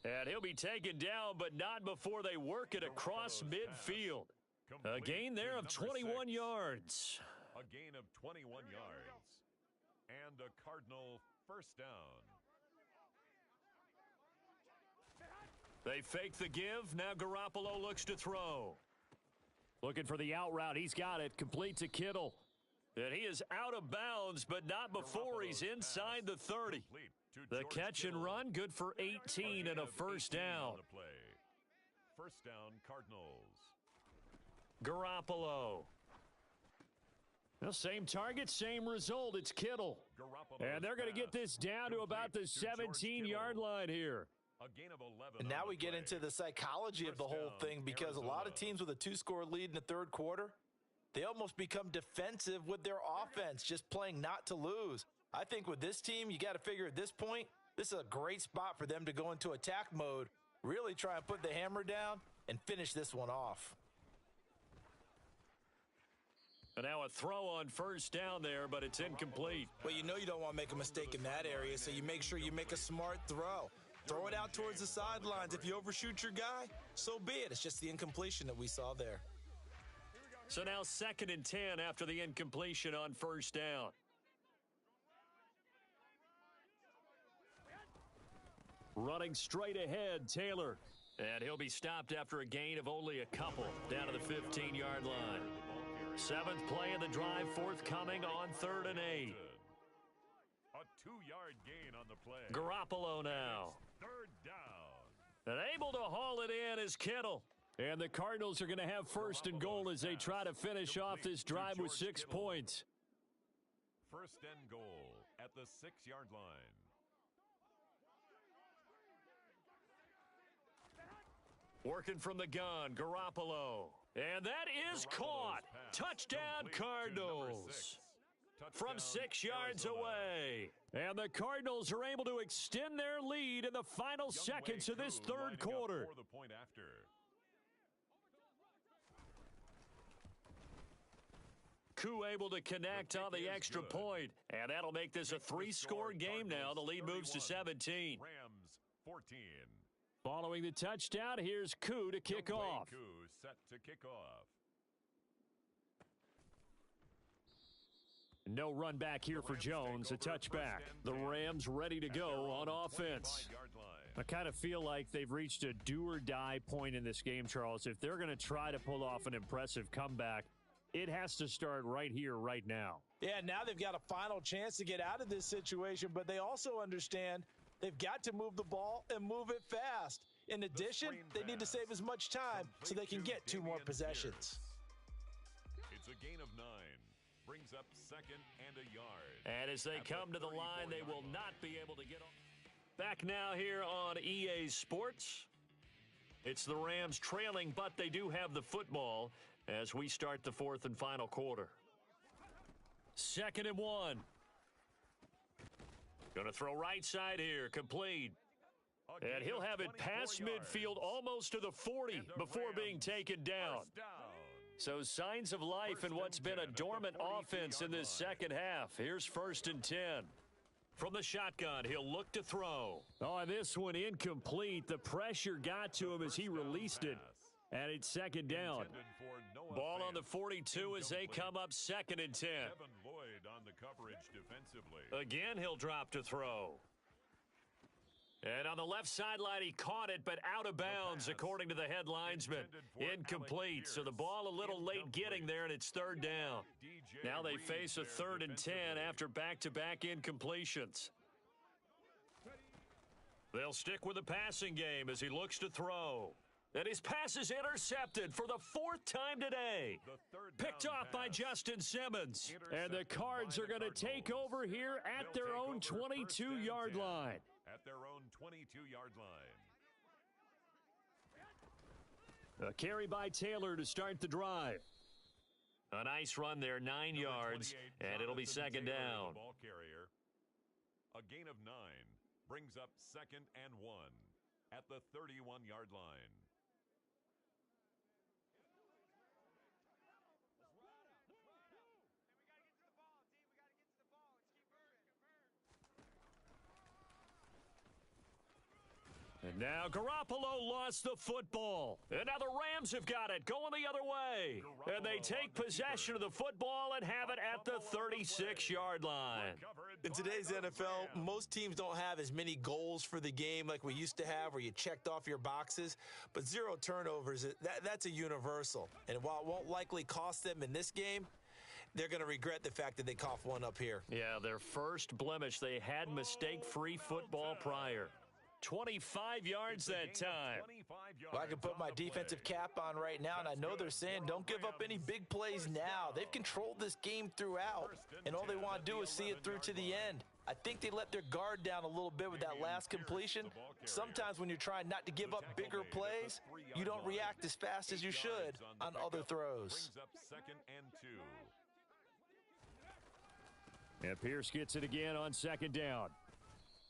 And he'll be taken down, but not before they work it across midfield. A gain there of 21 yards. A gain of 21 yards. And a Cardinal first down. They fake the give. Now Garoppolo looks to throw. Looking for the out route. He's got it. Complete to Kittle. And he is out of bounds, but not before he's inside the 30. The catch and run, good for 18 and a first down. First down, Cardinals. Garoppolo. The same target, same result. It's Kittle. And they're going to get this down to about the 17-yard line here. A gain of 11. And now we get into the psychology of the whole thing, because a lot of teams with a 2-score lead in the third quarter, they almost become defensive with their offense, just playing not to lose. I think with this team, you got to figure at this point, this is a great spot for them to go into attack mode, really try and put the hammer down and finish this one off. And now a throw on first down there, but it's incomplete. Well, you know you don't want to make a mistake in that area, so you make sure you make a smart throw. Throw it out towards the sidelines. If you overshoot your guy, so be it. It's just the incompletion that we saw there. So now 2nd and 10 after the incompletion on first down. Running straight ahead, Taylor. And he'll be stopped after a gain of only a couple down to the 15-yard line. 7th play of the drive forthcoming on 3rd and 8. A 2-yard gain on the play. Garoppolo now. 3rd down. And able to haul it in is Kittle. And the Cardinals are going to have 1st and goal as they try to finish off this drive with 6 points. 1st and goal at the 6-yard line. Working from the gun, Garoppolo. And that is caught. Touchdown, Cardinals. From 6 yards away. And the Cardinals are able to extend their lead in the final seconds of this third quarter. For the point after. Koo able to connect on the extra point. And that'll make this a 3-score game now. The lead moves to 17. Rams 14. Following the touchdown, here's Koo to kick off. Koo set to kick off. No run back here for Jones, a touchback. The Rams ready to go on offense. I kind of feel like they've reached a do-or-die point in this game, Charles. If they're going to try to pull off an impressive comeback, it has to start right here, right now. Yeah, now they've got a final chance to get out of this situation, but they also understand they've got to move the ball and move it fast. In addition, they need to save as much time so they can get 2 more possessions. It's a gain of 9. Brings up 2nd and a yard. And as they come to the line, they will not be able to get on. Back now here on EA Sports. It's the Rams trailing, but they do have the football as we start the 4th and final quarter. 2nd and 1. Going to throw right side here, complete. And he'll have it past midfield almost to the 40 before being taken down. So signs of life in what's been a dormant offense in this second half. Here's 1st and 10. From the shotgun, he'll look to throw. Oh, and this one incomplete. The pressure got to him as he released it. And it's 2nd down. Ball on the 42 as they come up 2nd and 10. Evan Lloyd on the coverage defensively. Again, he'll drop to throw. And on the left sideline, he caught it, but out of bounds, according to the head linesman. Incomplete, so the ball a little late getting there, and it's 3rd down. Now they face a 3rd and 10 after back-to-back incompletions. They'll stick with the passing game as he looks to throw. And his pass is intercepted for the 4th time today. Picked off by Justin Simmons. And the Cards are going to take over here at their own 22-yard line. At their own 22-yard line. A carry by Taylor to start the drive. A nice run there, 9 yards, and it'll be 2nd down. Ball carrier. A gain of 9 brings up 2nd and 1 at the 31-yard line. And now Garoppolo lost the football. And now the Rams have got it, going the other way. And they take possession of the football and have it at the 36-yard line. In today's NFL, most teams don't have as many goals for the game like we used to have where you checked off your boxes. But 0 turnovers, that's a universal. And while it won't likely cost them in this game, they're going to regret the fact that they coughed one up here. Yeah, their first blemish. They had mistake-free football prior. 25 yards that time. Well, I can put my defensive cap on right now, and I know they're saying don't give up any big plays now. They've controlled this game throughout, and all they want to do is see it through to the end. I think they let their guard down a little bit with that last completion. Sometimes when you're trying not to give up bigger plays, you don't react as fast as you should on other throws. And Pierce gets it again on 2nd down.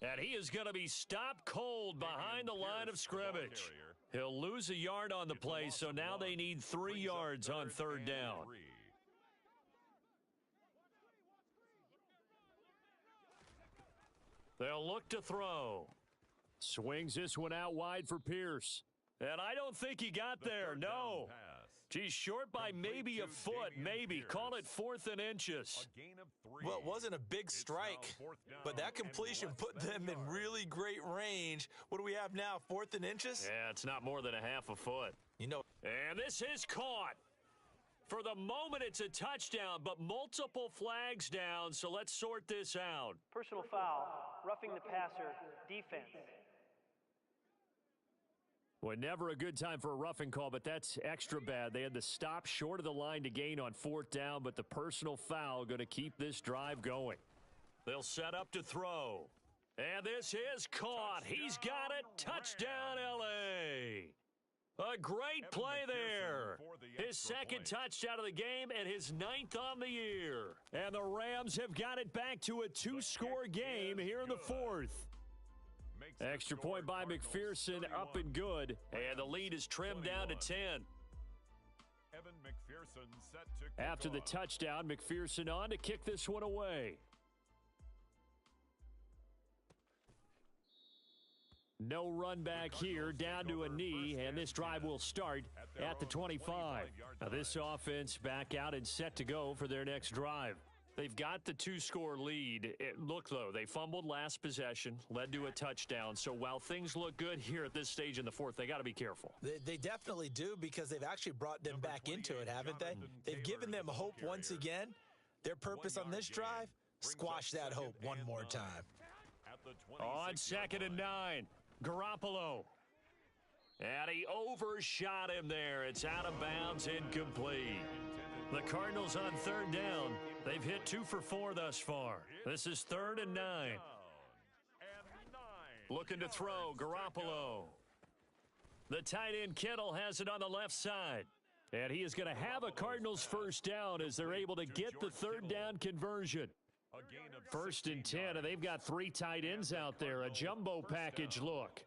And he is going to be stopped cold behind the line of scrimmage. He'll lose a yard on the play, so now they need 3 yards on 3rd down. They'll look to throw. Swings this one out wide for Pierce. And I don't think he got there, no. Geez, short by maybe a foot, maybe. Call it 4th and inches. Well, it wasn't a big strike, but that completion put them in really great range. What do we have now, 4th and inches? Yeah, it's not more than a half a foot. You know. And this is caught. For the moment, it's a touchdown, but multiple flags down, so let's sort this out. Personal foul, roughing the passer, defense. Well, never a good time for a roughing call, but that's extra bad. They had the stop short of the line to gain on 4th down, but the personal foul going to keep this drive going. They'll set up to throw. And this is caught. He's got it. Touchdown, L.A. A great play there. His 2nd touchdown of the game and his 9th on the year. And the Rams have got it back to a 2-score game here in the 4th. Extra point by McPherson, up and good. And the lead is trimmed down to 10. After the touchdown, McPherson on to kick this one away. No run back here, down to a knee, and this drive will start at the 25. Now this offense back out and set to go for their next drive. They've got the 2-score lead. Look, though, they fumbled last possession, led to a touchdown. So while things look good here at this stage in the 4th, they got to be careful. They definitely do, because they've actually brought them back into it, haven't they? They've given them hope once again. Their purpose on this drive, squash that hope one more time. On 2nd and 9, Garoppolo. And he overshot him there. It's out of bounds, incomplete. The Cardinals on 3rd down. They've hit 2 for 4 thus far. This is 3rd and 9. Looking to throw, Garoppolo. The tight end, Kittle, has it on the left side. And he is going to have a Cardinals 1st down as they're able to get the 3rd down conversion. 1st and 10, and they've got 3 tight ends out there. A jumbo package look.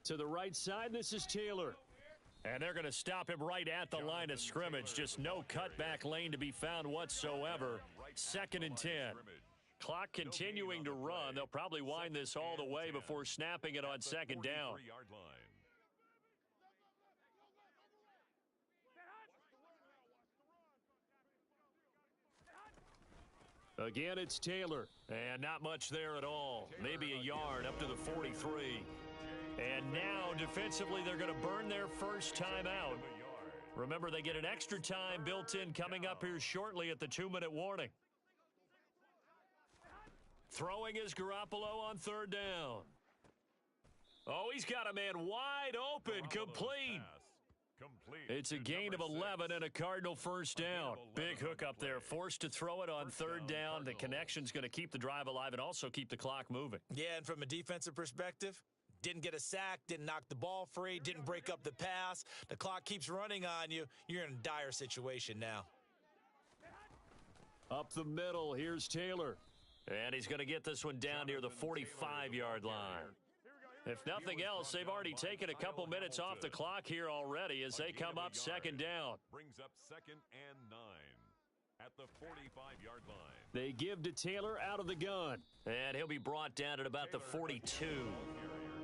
To the right side, this is Taylor. And they're going to stop him right at the line of scrimmage. Just no cutback lane to be found whatsoever. 2nd and 10. Clock continuing to run. They'll probably wind this all the way before snapping it on 2nd down. Again, it's Taylor. And not much there at all. Maybe a yard up to the 43. And now, defensively, they're going to burn their first time out. Remember, they get an extra time built in coming up here shortly at the 2-minute warning. Throwing is Garoppolo on third down. Oh, he's got a man wide open, complete. It's a gain of 11 and a Cardinal first down. Big hook up there, forced to throw it on third down. The connection's going to keep the drive alive and also keep the clock moving. Yeah, and from a defensive perspective, didn't get a sack, didn't knock the ball free, didn't break up the pass. The clock keeps running on you. You're in a dire situation now. Up the middle, here's Taylor. And he's going to get this one down near the 45-yard line. If nothing else, they've already taken a couple minutes off the clock here already as they come up second down. Brings up 2nd and 9 at the 45-yard line. They give to Taylor out of the gun. And he'll be brought down at about the 42.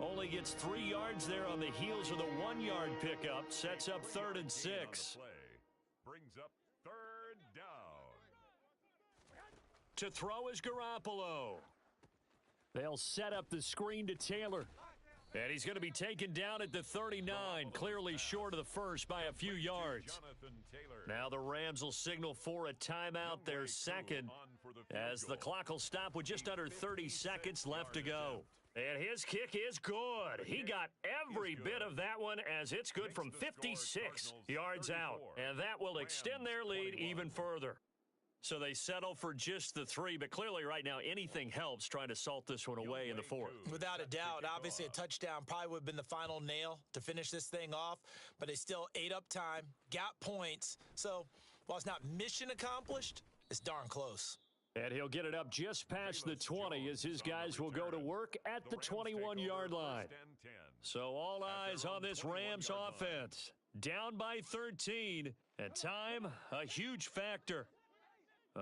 Only gets 3 yards there on the heels of the 1-yard pickup. Sets up 3rd and 6. Brings up 3rd down. To throw is Garoppolo. They'll set up the screen to Taylor. And he's going to be taken down at the 39, clearly short of the first by a few yards. Now the Rams will signal for a timeout, their second, as the clock will stop with just under 30 seconds left to go. And his kick is good. He got every bit of that one as it's good from 56 yards out. And that will extend their lead even further. So they settle for just the 3, but clearly right now anything helps trying to salt this one away in the 4th. Without a doubt, obviously a touchdown probably would have been the final nail to finish this thing off, but they still ate up time, got points. So while it's not mission accomplished, it's darn close. And he'll get it up just past the 20 as his guys will go to work at the 21-yard line. So all eyes on this Rams offense. Down by 13, and time a huge factor.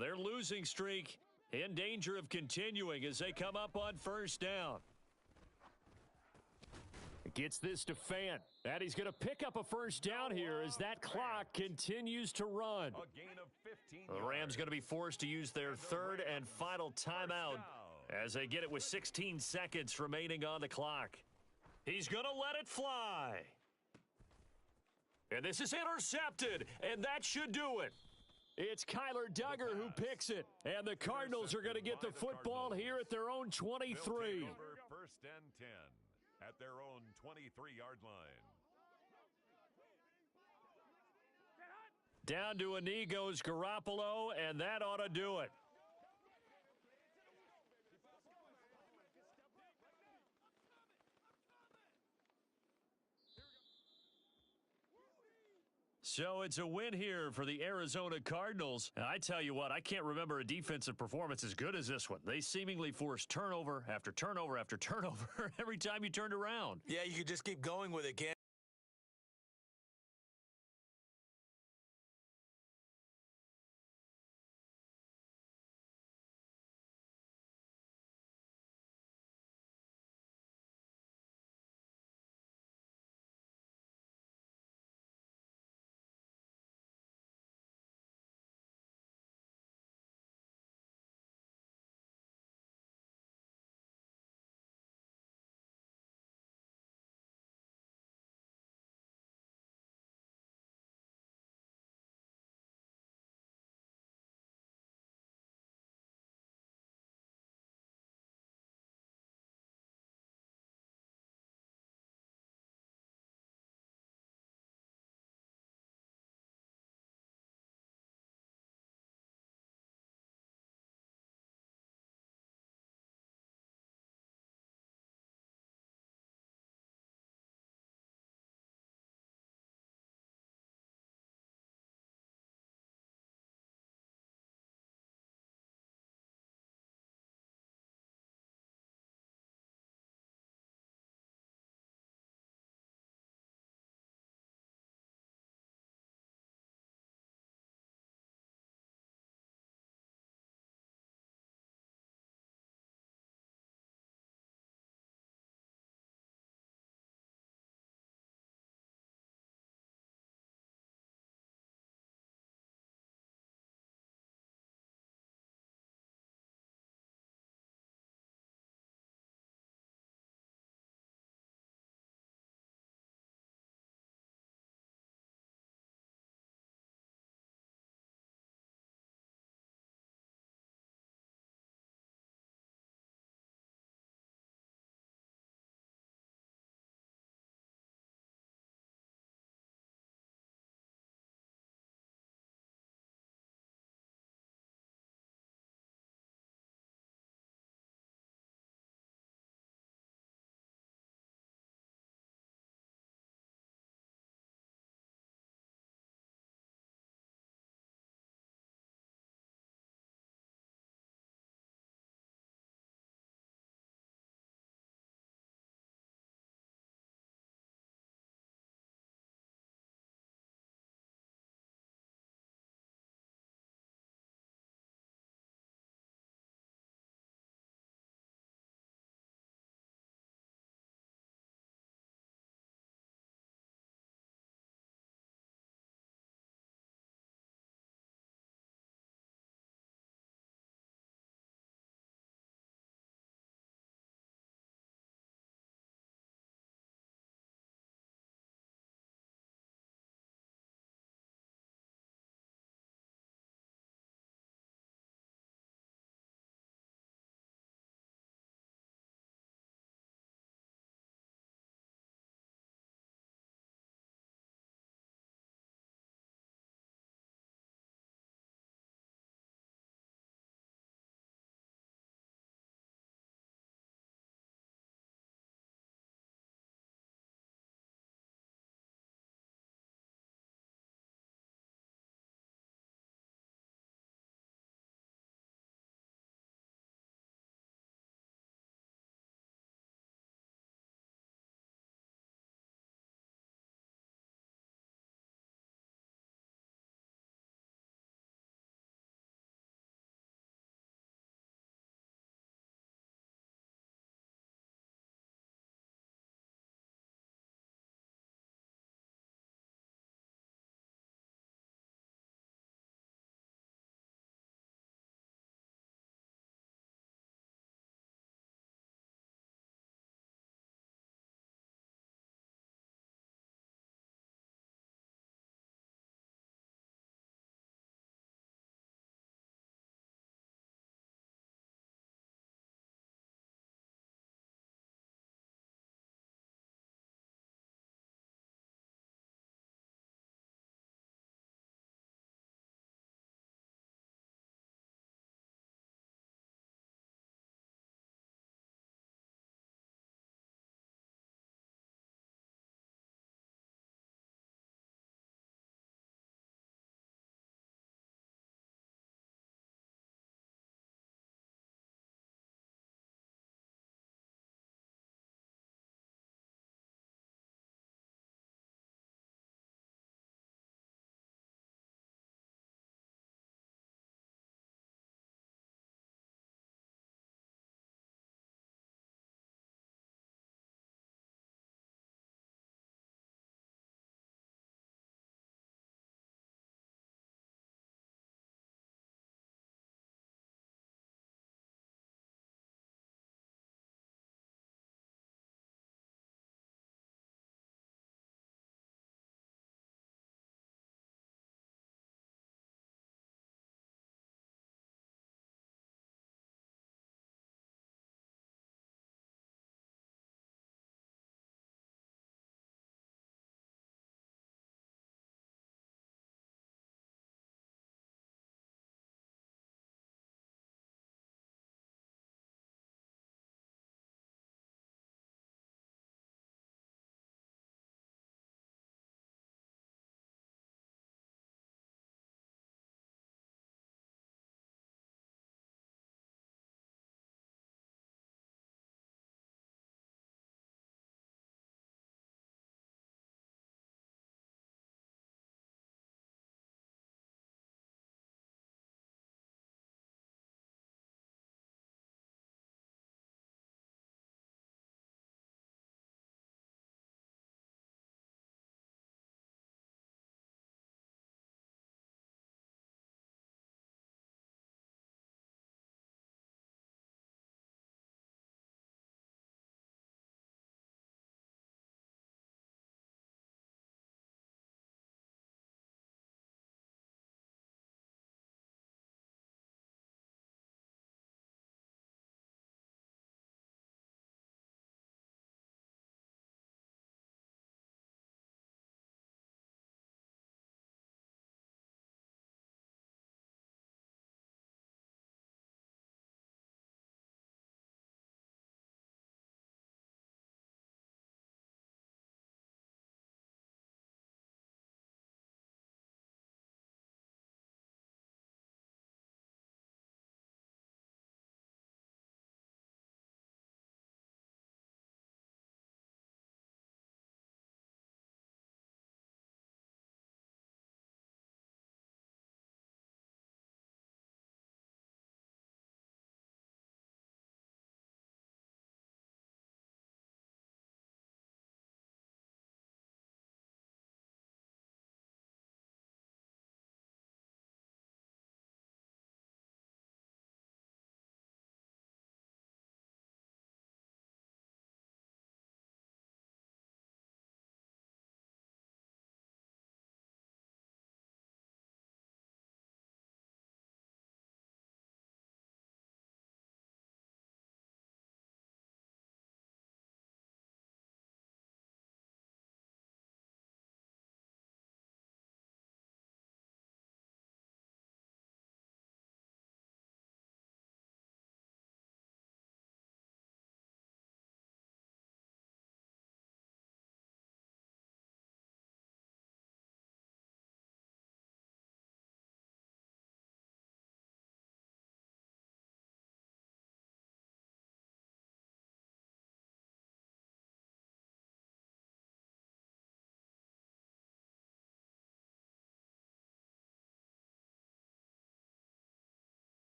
Their losing streak in danger of continuing as they come up on first down. Gets this to Fant. And he's going to pick up a first down here as that clock continues to run. The Rams going to be forced to use their 3rd and final timeout as they get it with 16 seconds remaining on the clock. He's going to let it fly. And this is intercepted, and that should do it. It's Kyler Duggar who picks it, and the Cardinals are going to get the football here at their own 23. 1st and 10 at their own 23-yard line. Down to a knee goes Garoppolo, and that ought to do it. So it's a win here for the Arizona Cardinals. And I tell you what, I can't remember a defensive performance as good as this one. They seemingly forced turnover after turnover after turnover every time you turned around. Yeah, you could just keep going with it, can't